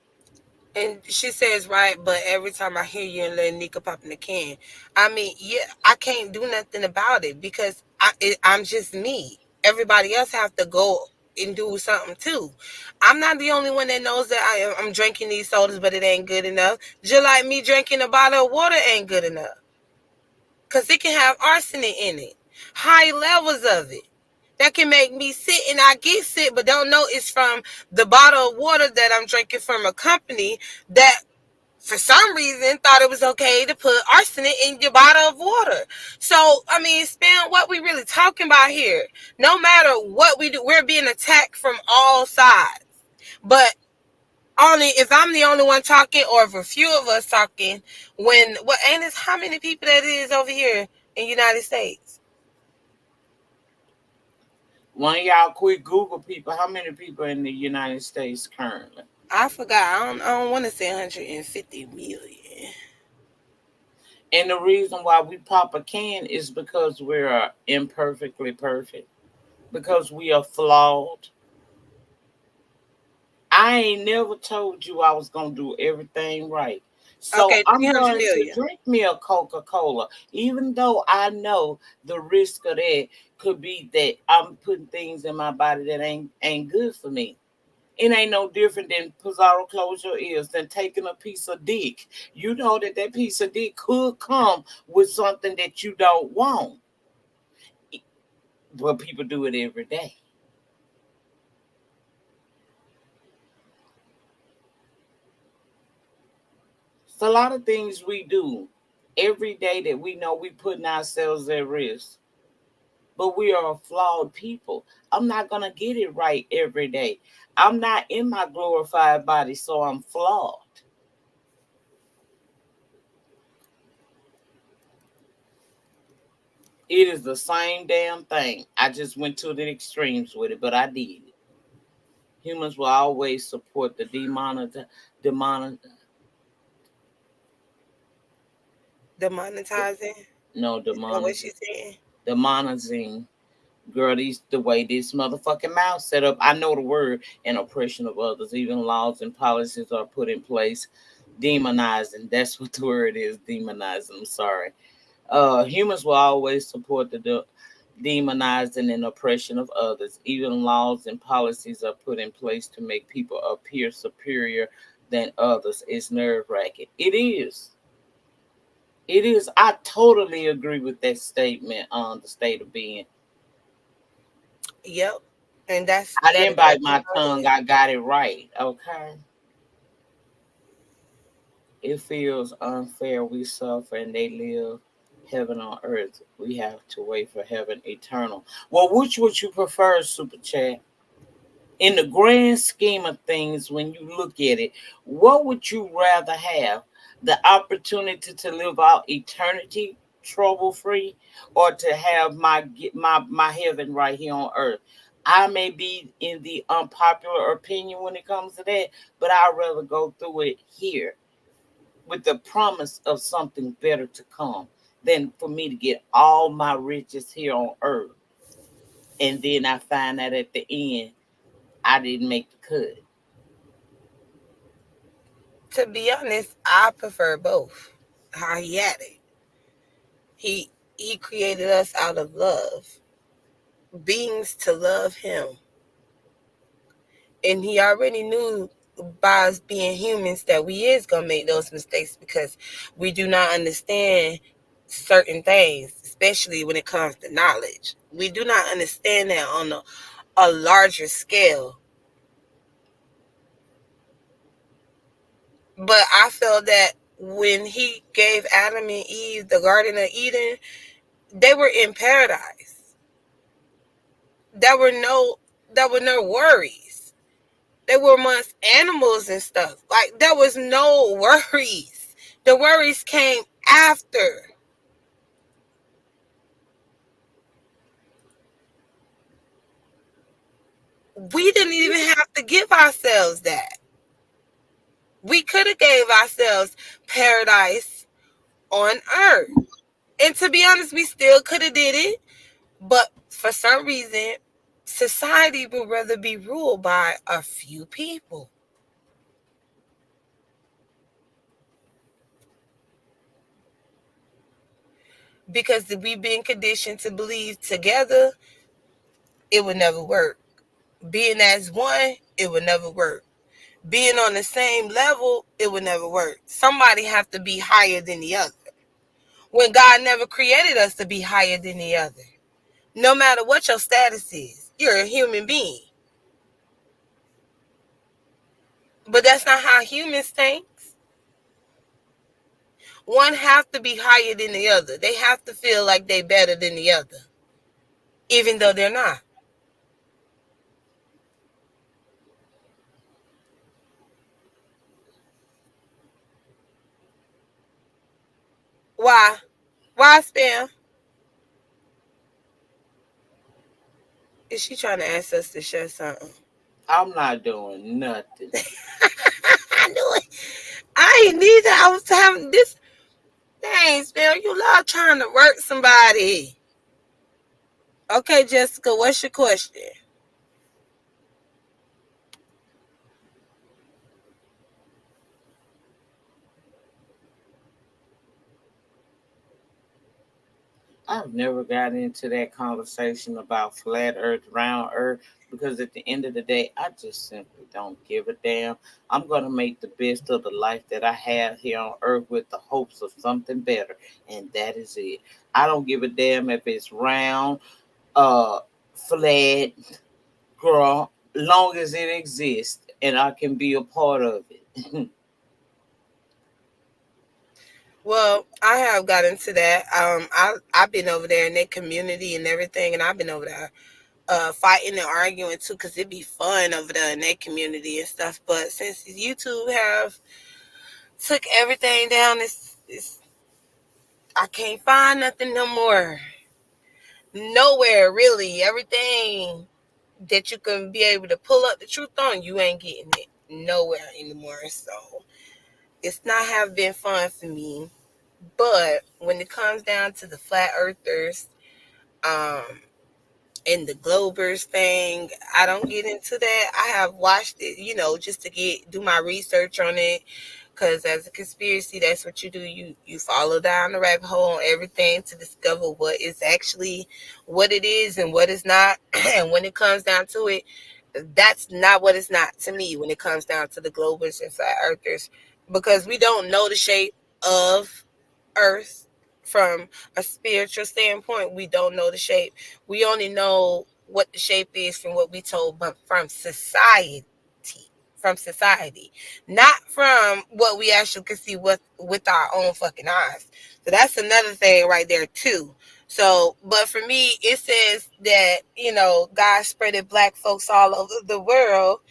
And she says, right, but every time I hear you and let Nika pop in the can, I mean, yeah, I can't do nothing about it because I'm just me. Everybody else have to go and do something too. I'm not the only one that knows that I'm drinking these sodas, but it ain't good enough. Just like me drinking a bottle of water ain't good enough. Because it can have arsenic in it. High levels of it. That can make me sick, and I get sick, but don't know it's from the bottle of water that I'm drinking from a company that, for some reason, thought it was okay to put arsenic in your bottle of water. So, I mean, Spam, what we really talking about here? No matter what we do, we're being attacked from all sides. But only if I'm the only one talking, or if a few of us talking, when what and it's how many people that is over here in the United States? One of y'all quick Google people, how many people in the United States currently? I forgot. I don't want to say 150 million. And the reason why we pop a can is because we're imperfectly perfect. Because we are flawed. I ain't never told you I was going to do everything right. So Okay, I'm 300 going to million. drink me a Coca-Cola, even though I know the risk of that could be that I'm putting things in my body that ain't good for me. It ain't no different than Pizarro, close your ears, than taking a piece of dick. You know that piece of dick could come with something that you don't want. But people do it every day. It's a lot of things we do every day that we know we putting ourselves at risk. But we are flawed people. I'm not going to get it right every day. I'm not in my glorified body, so I'm flawed. It is the same damn thing. I just went to the extremes with it, but I did it. Humans will always support the demonetizing. Demonetizing? No, Is that what she's saying? demonizing. Girl, the way this motherfucking mouth set up, I know the word, and oppression of others. Even laws and policies are put in place, demonizing. That's what the word is, demonizing. I'm sorry. Humans will always support the demonizing and oppression of others. Even laws and policies are put in place to make people appear superior than others. It's nerve wracking. It is. It is. I totally agree with that statement on the state of being. Yep. And that's I that didn't bite my tongue. I got it right. Okay. It feels unfair. We suffer and they live heaven on earth. We have to wait for heaven eternal. Well, which would you prefer, Super Chat? In the grand scheme of things, when you look at it, what would you rather have? The opportunity to live out eternity trouble free, or to have my heaven right here on earth? I may be in the unpopular opinion when it comes to that, but I'd rather go through it here with the promise of something better to come than for me to get all my riches here on earth. And then I find out at the end I didn't make the cut. To be honest, I prefer both. How he had it. He created us out of love. Beings to love him. And he already knew by us being humans that we is gonna make those mistakes because we do not understand certain things, especially when it comes to knowledge. We do not understand that on a larger scale. But I feel that when he gave Adam and Eve the Garden of Eden, they were in paradise. There were no worries. They were amongst animals and stuff. Like, there was no worries. The worries came after. We didn't even have to give ourselves that. We could have gave ourselves paradise on earth. And to be honest, we still could have did it. But for some reason, society would rather be ruled by a few people. Because we've been conditioned to believe together, it would never work. Being as one, it would never work. Being on the same level, it would never work. Somebody have to be higher than the other. When God never created us to be higher than the other. No matter what your status is, you're a human being. But that's not how humans think. One have to be higher than the other. They have to feel like they're better than the other, even though they're not. Why? Why spam? Is she trying to ask us to share something? I'm not doing nothing. I knew it. I ain't need that. I was having this. Dang, spam, you love trying to work somebody. Okay, Jessica, what's your question? I've never got into that conversation about flat earth, round earth, because at the end of the day, I just simply don't give a damn. I'm going to make the best of the life that I have here on earth with the hopes of something better. And that is it. I don't give a damn if it's round, flat, girl, long as it exists and I can be a part of it. Well, I have got into that. I've been over there in their community and everything, and I've been over there fighting and arguing too, because it'd be fun over there in their community and stuff. But since YouTube have took everything down, it's I can't find nothing no more. Nowhere really. Everything that you can be able to pull up the truth on, you ain't getting it nowhere anymore. So it's not have been fun for me. But when it comes down to the flat earthers, And the Globers thing, I don't get into that. I have watched it, just to do my research on it. Because as a conspiracy, that's what you do. You follow down the rabbit hole on everything to discover what is actually what it is and what is not. And when it comes down to it, that's not what it's not to me when it comes down to the Globers and flat earthers, because we don't know the shape of Earth from a spiritual standpoint. We don't know the shape. We only know what the shape is from what we told, but from society, not from what we actually can see with our own fucking eyes. So that's another thing right there too. So, but for me, it says that, God spreaded black folks all over the world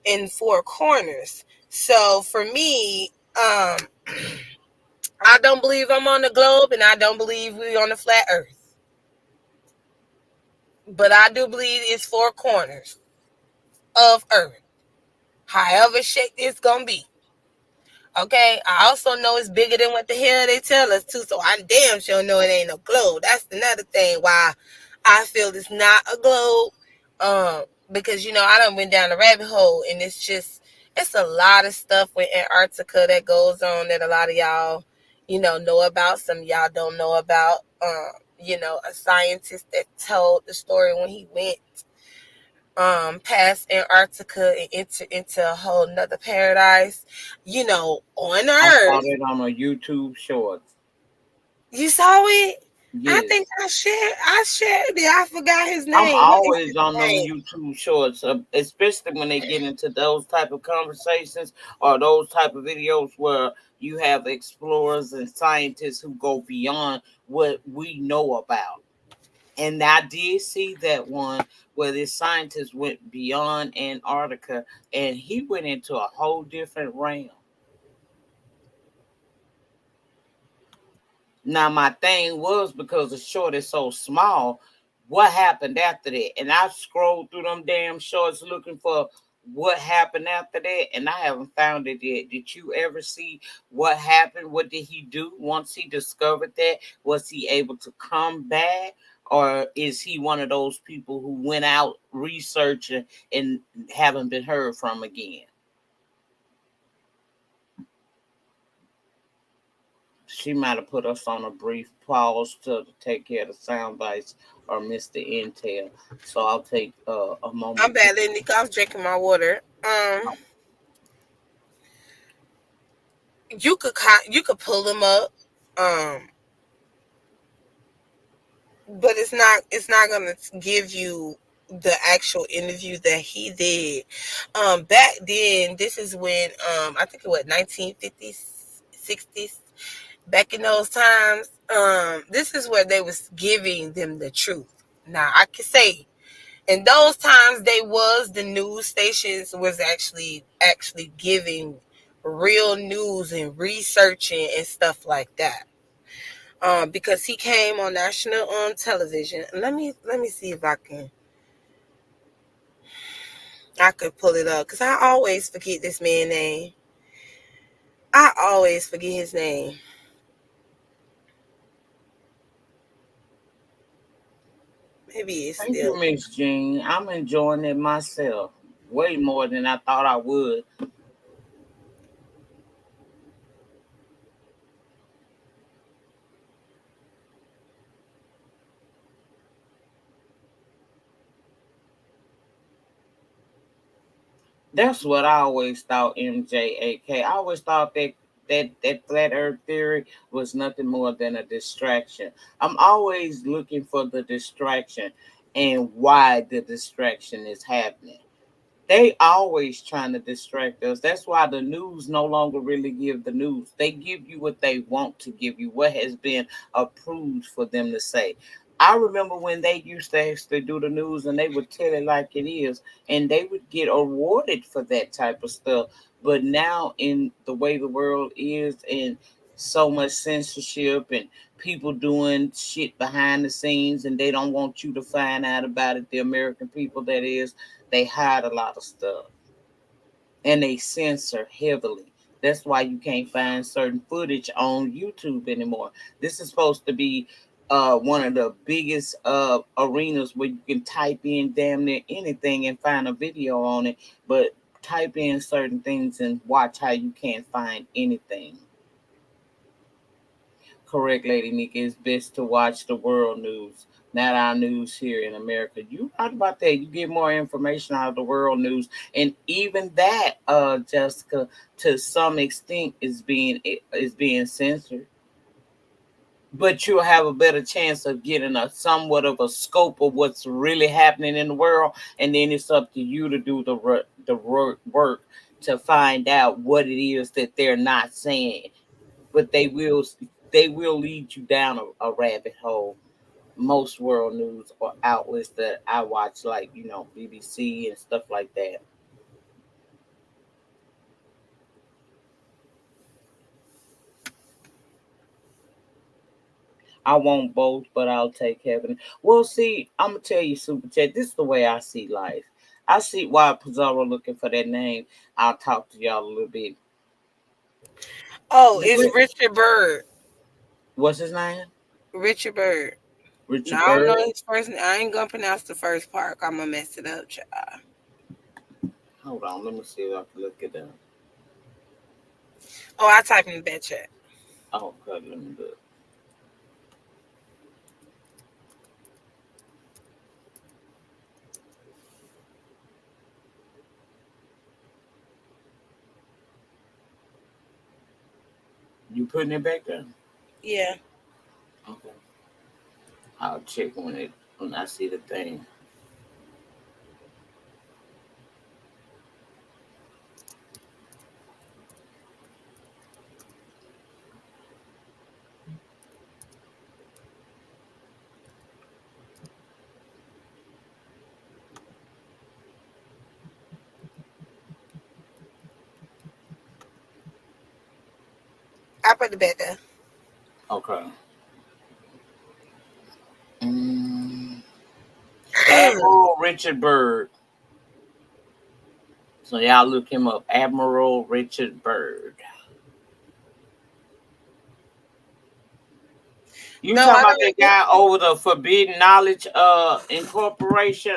in four corners. So for me, I don't believe I'm on the globe, and I don't believe we're on the flat earth. But I do believe it's four corners of earth, however shaped it's going to be. Okay, I also know it's bigger than what the hell they tell us to, so I damn sure know it ain't no globe. That's another thing why I feel it's not a globe. Because I done went down the rabbit hole, and it's a lot of stuff with Antarctica that goes on that a lot of y'all, know about. Some of y'all don't know about. A scientist that told the story when he went past Antarctica and into a whole nother paradise, on I saw Earth. it on a YouTube short. You saw it? I Yes. think I shared it. I forgot his name. I'm What is always his on them name? YouTube shorts, especially when they get into those type of conversations or those type of videos where you have explorers and scientists who go beyond what we know about. And I did see that one where this scientist went beyond Antarctica and he went into a whole different realm. Now, my thing was, because the short is so small, what happened after that? And I scrolled through them damn shorts looking for what happened after that, and I haven't found it yet. Did you ever see what happened? What did he do once he discovered that? Was he able to come back? Or is he one of those people who went out researching and haven't been heard from again? She might have put us on a brief pause to take care of the sound bites or miss the intel. So I'll take a moment. I'm bad, Nick. I was drinking my water. You could pull them up, but it's not gonna give you the actual interview that he did. Back then, this is when I think it was 1950s, 60s. Back in those times, this is where they was giving them the truth. Now I can say, in those times, the news stations was actually giving real news and researching and stuff like that. Because he came on national television. Let me see if I could pull it up, because I always forget this man's name. I always forget his name. Maybe it's Thank still. you, Miss Jean. I'm enjoying it myself way more than I thought I would. That's what I always thought, MJAK. I always thought that flat earth theory was nothing more than a distraction. I'm always looking for the distraction and why the distraction is happening. They always trying to distract us. That's why the news no longer really give the news. They give you what they want to give you, what has been approved for them to say. I remember when they used to actually do the news and they would tell it like it is, and they would get awarded for that type of stuff. But now, in the way the world is, and so much censorship and people doing shit behind the scenes, and they don't want you to find out about it, the American people, that is, they hide a lot of stuff and they censor heavily. That's why you can't find certain footage on YouTube anymore. This is supposed to be one of the biggest arenas where you can type in damn near anything and find a video on it, but type in certain things and watch how you can't find anything. Correct, Lady Nika. It's best to watch the world news, not our news here in America. You right about that. You get more information out of the world news, and even that, Jessica, to some extent, is being censored. But you'll have a better chance of getting a somewhat of a scope of what's really happening in the world, and then it's up to you to do the work to find out what it is that they're not saying. But they will lead you down a rabbit hole. Most world news or outlets that I watch, like BBC and stuff like that. I want both, but I'll take heaven. Well, see, I'm gonna tell you, Super Chat. This is the way I see life. I see why Pizarro looking for that name. I'll talk to y'all a little bit. Oh, it's Richard Byrd. What's his name? Richard Byrd. Richard Now, I don't Byrd. know his first name. I ain't gonna pronounce the first part. I'm gonna mess it up, child. Hold on, let me see if I can look it up. Oh, I typed in that chat. Oh, God, let me look. You putting it back there? Yeah. Okay. I'll check when I see the thing. I put it back there. Okay. Admiral Richard Byrd. So y'all look him up. Admiral Richard Byrd. You No, talking I about don't that guy over the Forbidden Knowledge Incorporation,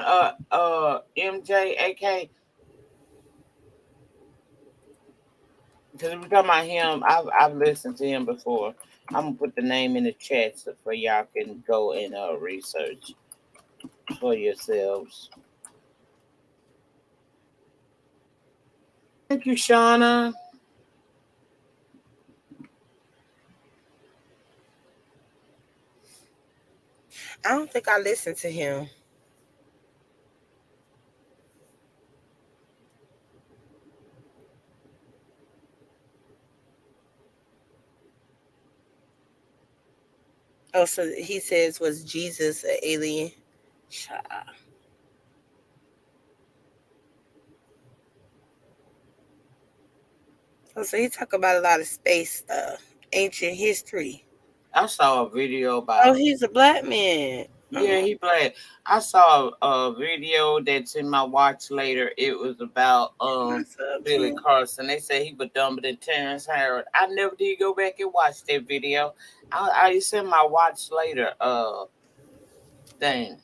MJAK? Because we're talking about him. I've listened to him before. I'm gonna put the name in the chat so for y'all can go and research for yourselves. Thank you, Shauna. I don't think I listened to him. Oh, so he says, was Jesus an alien? Child. Oh, so he talk about a lot of space stuff, ancient history. I saw a video about. Oh, he's a black man. Yeah, he black. I saw a video that's in my watch later. It was about Billy Carson. They said he was dumber than Terrence Howard. I never did go back and watch that video. I sent my watch later thing.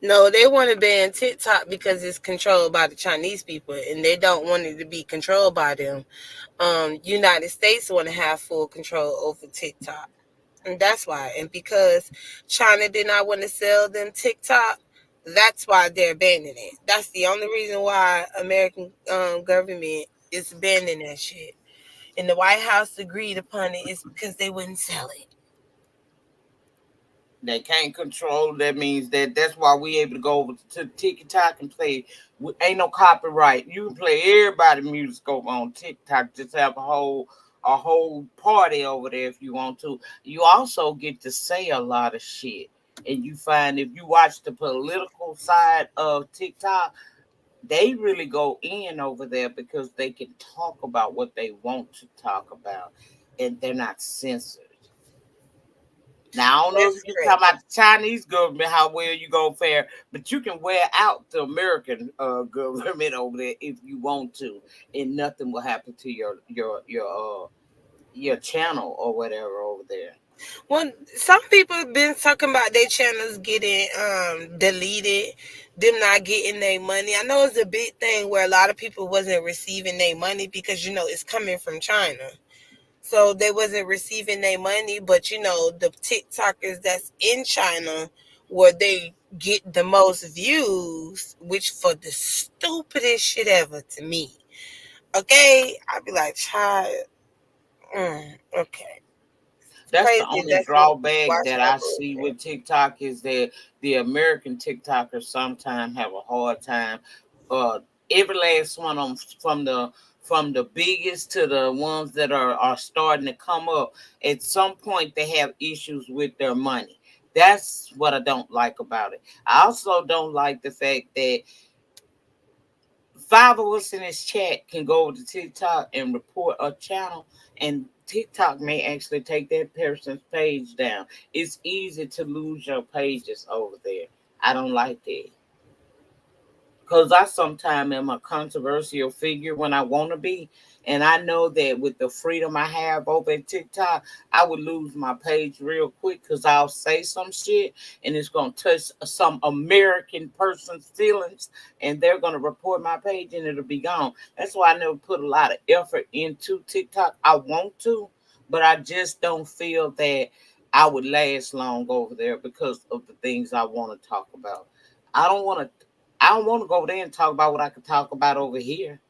No, they want to ban TikTok because it's controlled by the Chinese people, and they don't want it to be controlled by them. United States want to have full control over TikTok, and that's why. And because China did not want to sell them TikTok, that's why they're banning it. That's the only reason why American government is banning that shit. And the White House agreed upon it is because they wouldn't sell it. They can't control. That means that's why we able to go over to TikTok and play. Ain't no copyright. You can play everybody's music over on TikTok. Just have a whole party over there if you want to. You also get to say a lot of shit. And you find if you watch the political side of TikTok, they really go in over there because they can talk about what they want to talk about, and they're not censored. Now I don't know That's if you correct. talking about the Chinese government, how well you gonna fare, but you can wear out the American government over there if you want to, and nothing will happen to your channel or whatever over there. Well, some people have been talking about their channels getting deleted, them not getting their money. I know it's a big thing where a lot of people wasn't receiving their money because it's coming from China. So they wasn't receiving their money, but the TikTokers that's in China where they get the most views, which for the stupidest shit ever to me. Okay, I'd be like, child, okay, That's the crazy. only That's what we drawback watch that our I see bullshit. with TikTok is that the American TikTokers sometimes have a hard time. Uh, every last one of them, from the biggest to the ones that are starting to come up, at some point they have issues with their money. That's what I don't like about it. I also don't like the fact that five of us in this chat can go over to TikTok and report a channel, and TikTok may actually take that person's page down. It's easy to lose your pages over there. I don't like that. Because I sometimes am a controversial figure when I want to be. And I know that with the freedom I have over at TikTok, I would lose my page real quick because I'll say some shit and it's going to touch some American person's feelings and they're going to report my page and it'll be gone. That's why I never put a lot of effort into TikTok. I want to, but I just don't feel that I would last long over there because of the things I want to talk about. I don't want to I don't want to go there and talk about what I could talk about over here.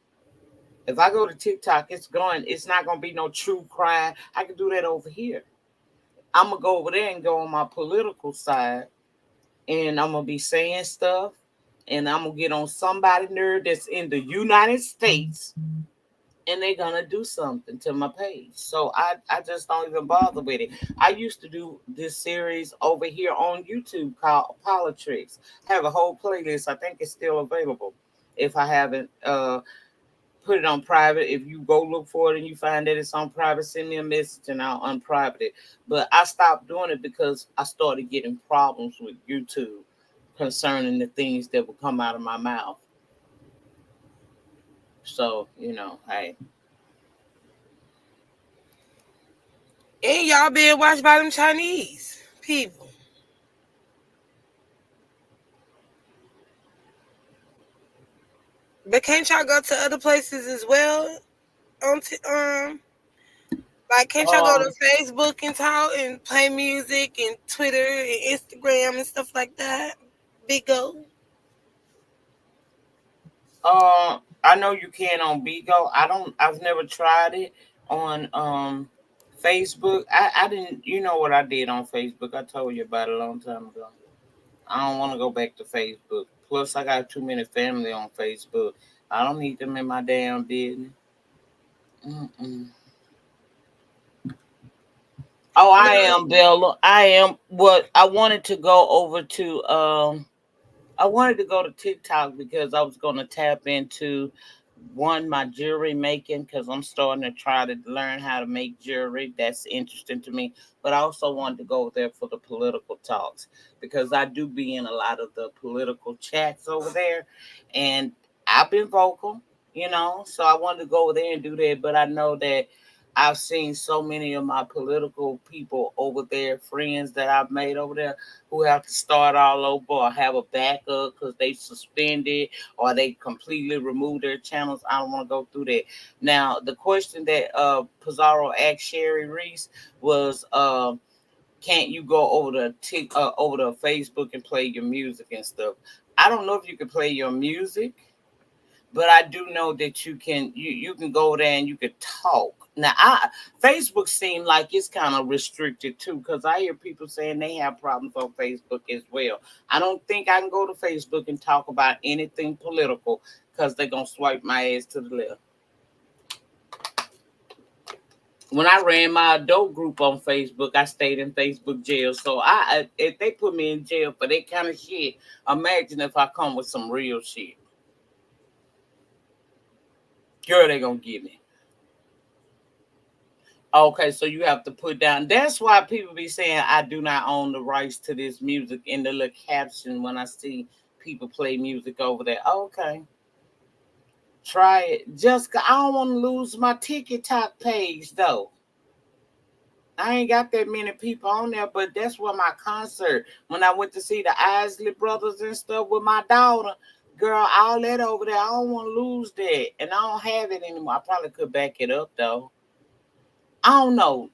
If I go to TikTok, it's not gonna be no true crime. I can do that over here. I'm gonna go over there and go on my political side, and I'm gonna be saying stuff, and I'm gonna get on somebody nerd that's in the United States, and they're gonna do something to my page. So I just don't even bother with it. I used to do this series over here on YouTube called Politics. I have a whole playlist. I think it's still available. If I haven't put it on private, if you go look for it and you find that it's on private, send me a message and I'll unprivate it. But I stopped doing it because I started getting problems with YouTube concerning the things that would come out of my mouth. So, hey. And y'all being watched by them Chinese people. But can't y'all go to other places as well? Like can't y'all go Um, to Facebook and talk and play music and Twitter and Instagram and stuff like that? Big go. I know you can on Bigo. I've never tried it on Facebook. I didn't. You know what I did on Facebook? I told you about it a long time ago. I don't want to go back to Facebook. Plus, I got too many family on Facebook. I don't need them in my damn business. Mm-mm. Oh, I No, am Bella. I am. What I wanted to go over to. I wanted to go to TikTok because I was going to tap into my jewelry making because I'm starting to try to learn how to make jewelry. That's interesting to me. But I also wanted to go there for the political talks because I do be in a lot of the political chats over there, and I've been vocal, So I wanted to go over there and do that. But I know that I've seen so many of my political people over there, friends that I've made over there, who have to start all over or have a backup because they suspended or they completely removed their channels. I don't want to go through that. Now, the question that Pizarro asked Sherry Reese was, can't you go over to Facebook and play your music and stuff? I don't know if you can play your music, but I do know that you can go there and you can talk. Now, Facebook seems like it's kind of restricted too, because I hear people saying they have problems on Facebook as well. I don't think I can go to Facebook and talk about anything political because they're gonna swipe my ass to the left. When I ran my adult group on Facebook, I stayed in Facebook jail. So if they put me in jail for that kind of shit, imagine if I come with some real shit. Girl, they gonna get me. Okay, so you have to put down. That's why people be saying I do not own the rights to this music in the little caption when I see people play music over there. Okay, try it. Just I don't want to lose my TikTok page though. I ain't got that many people on there, but that's where my concert. When I went to see the Isley Brothers and stuff with my daughter, girl, all that over there. I don't want to lose that, and I don't have it anymore. I probably could back it up though. I don't know.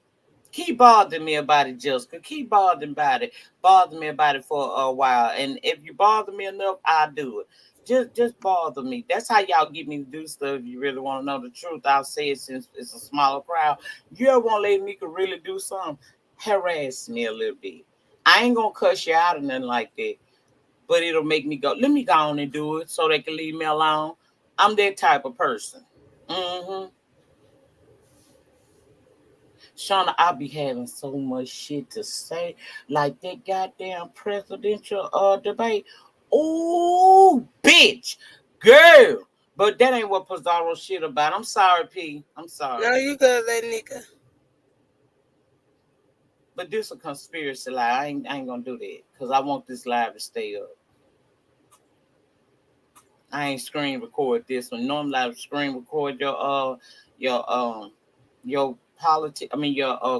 Keep bothering me about it, Jessica. Keep bothering about it. Bother me about it for a while. And if you bother me enough, I'll do it. Just bother me. That's how y'all get me to do stuff. If you really want to know the truth, I'll say it since it's a smaller crowd. You ever want to let me could really do something? Harass me a little bit. I ain't gonna cuss you out or nothing like that. But it'll make me go, let me go on and do it so they can leave me alone. I'm that type of person. Mm-hmm. Shauna, I be having so much shit to say, like that goddamn presidential debate. Oh, bitch, girl. But that ain't what Pizarro shit about. I'm sorry, P. I'm sorry. No, you good, that nigga. But this a conspiracy lie. I ain't gonna do that because I want this live to stay up. I ain't screen record this one. Normally I screen record your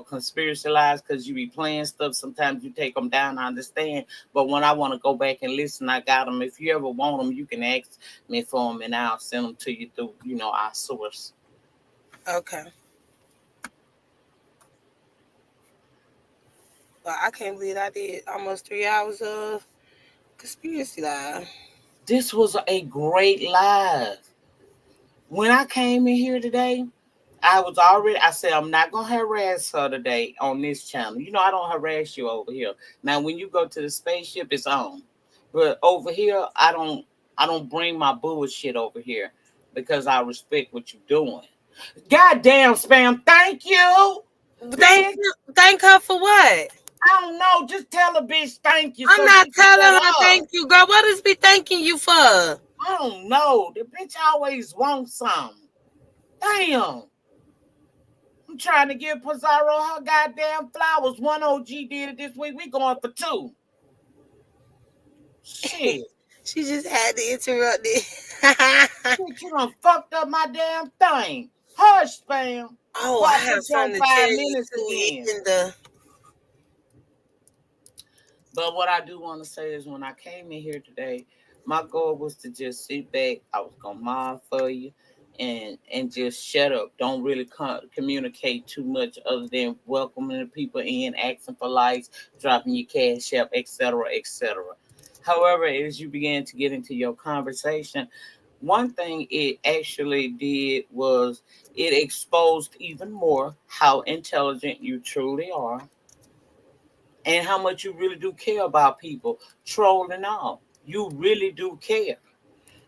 conspiracy lies because you be playing stuff. Sometimes you take them down. I understand, but when I want to go back and listen, I got them. If you ever want them, you can ask me for them, and I'll send them to you through our source. Okay. Well, I can't believe I did almost 3 hours of conspiracy live. This was a great live. When I came in here today, I said, I'm not going to harass her today on this channel. I don't harass you over here. Now, when you go to the spaceship, it's on. But over here, I don't bring my bullshit over here because I respect what you're doing. Goddamn, Spam, thank you. Thank her for what? I don't know. Just tell a bitch thank you. I'm not telling her thank you, girl. What is be thanking you for? I don't know. The bitch always wants something. Damn. I'm trying to give Pizarro her goddamn flowers. One OG did it this week. We going for 2. Shit. She just had to interrupt it. Bitch, you done fucked up my damn thing. Hush, Spam. Oh, I have something to tell you. But what I do want to say is when I came in here today, my goal was to just sit back. I was going to mod for you and just shut up. Don't really communicate too much other than welcoming the people in, asking for likes, dropping your cash app, etc., etc. However, as you began to get into your conversation, one thing it actually did was it exposed even more how intelligent you truly are. And how much you really do care about people, troll and all. You really do care.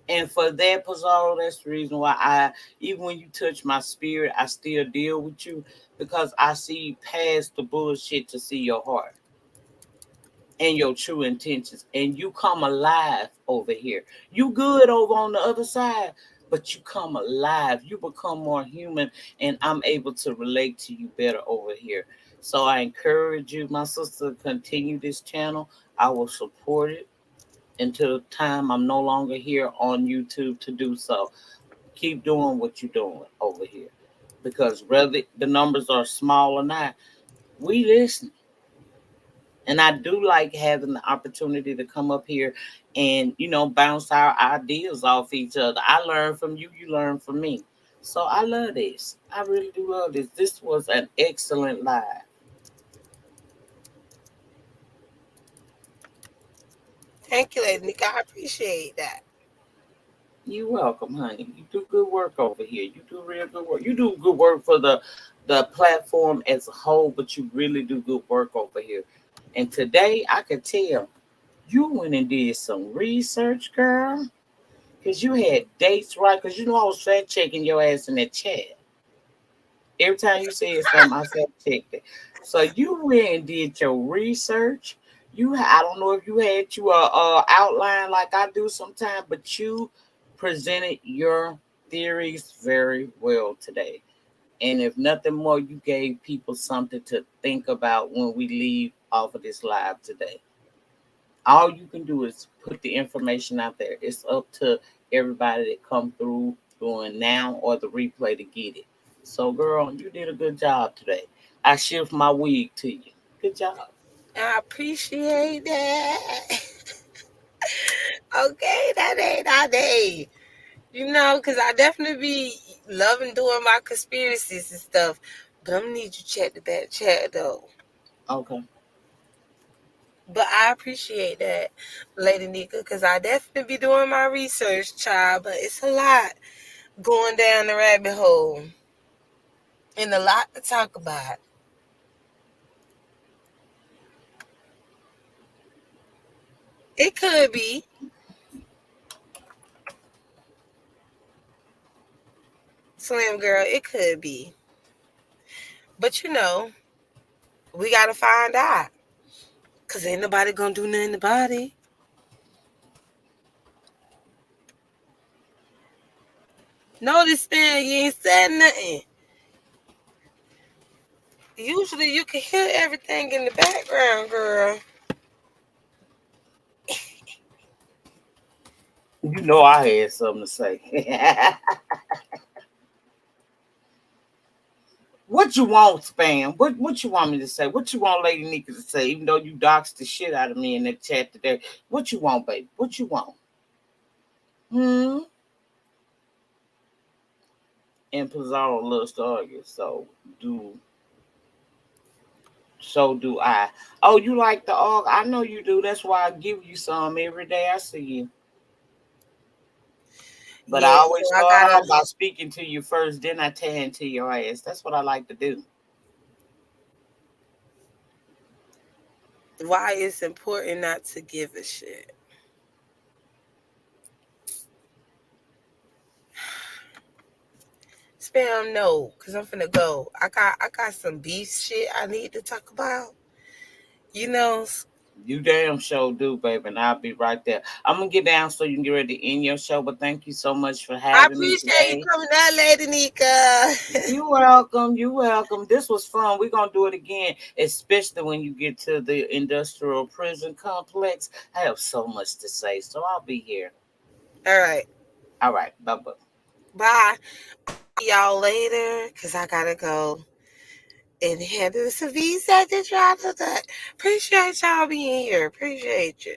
And for that, Pizarro, that's the reason why even when you touch my spirit, I still deal with you because I see past the bullshit to see your heart and your true intentions. And you come alive over here. You good over on the other side, but you come alive. You become more human, and I'm able to relate to you better over here. So I encourage you, my sister, to continue this channel. I will support it until the time I'm no longer here on YouTube to do so. Keep doing what you're doing over here. Because whether the numbers are small or not, we listen. And I do like having the opportunity to come up here and, bounce our ideas off each other. I learn from you, you learn from me. So I love this. I really do love this. This was an excellent live. Thank you, Lady Nika. I appreciate that. You're welcome, honey. You do good work over here. You do real good work. You do good work for the platform as a whole, but you really do good work over here. And today, I could tell you went and did some research, girl, because you had dates right. Because I was fact checking your ass in that chat. Every time you said something, I fact checked it. So you went and did your research. I don't know if you had your outline like I do sometimes, but you presented your theories very well today. And if nothing more, you gave people something to think about when we leave off of this live today. All you can do is put the information out there. It's up to everybody that come through doing now or the replay to get it. So, girl, you did a good job today. I shift my wig to you. Good job. I appreciate that. Okay, that ain't. You know, because I definitely be loving doing my conspiracies and stuff. But I'm going to need you to check the back chat, though. Okay. But I appreciate that, Lady Nika, because I definitely be doing my research, child. But it's a lot going down the rabbit hole. And a lot to talk about. It could be. Slim girl, it could be. But you know, we gotta find out. Cause ain't nobody gonna do nothing about it. Notice, man, you ain't said nothing. Usually you can hear everything in the background, girl. You know I had something to say. What you want, Spam? What you want me to say? What you want Lady Nika to say? Even though you doxed the shit out of me in the chat today. What you want, baby? What you want? And Pizarro loves to argue, so do I. Oh, you like the argue? I know you do. That's why I give you some every day I see you. But Yeah, I always so I start gotta- off by speaking to you first, then I tear into your ass. That's what I like to do. Why it's important not to give a shit. Spam, no, because I'm finna go. I got some beef shit I need to talk about. You know, You damn sure do, baby, and I'll be right there. I'm gonna get down so you can get ready to end your show. But thank you so much for I having me appreciate today. you coming out, Lady Nika. You welcome. You welcome. This was fun. We're gonna do it again, especially when you get to the industrial prison complex. I have so much to say, so I'll be here. All right. All right. Bye-bye. Bye. See y'all later, because I gotta go and handle some visa to try to that. Appreciate y'all being here. Appreciate you.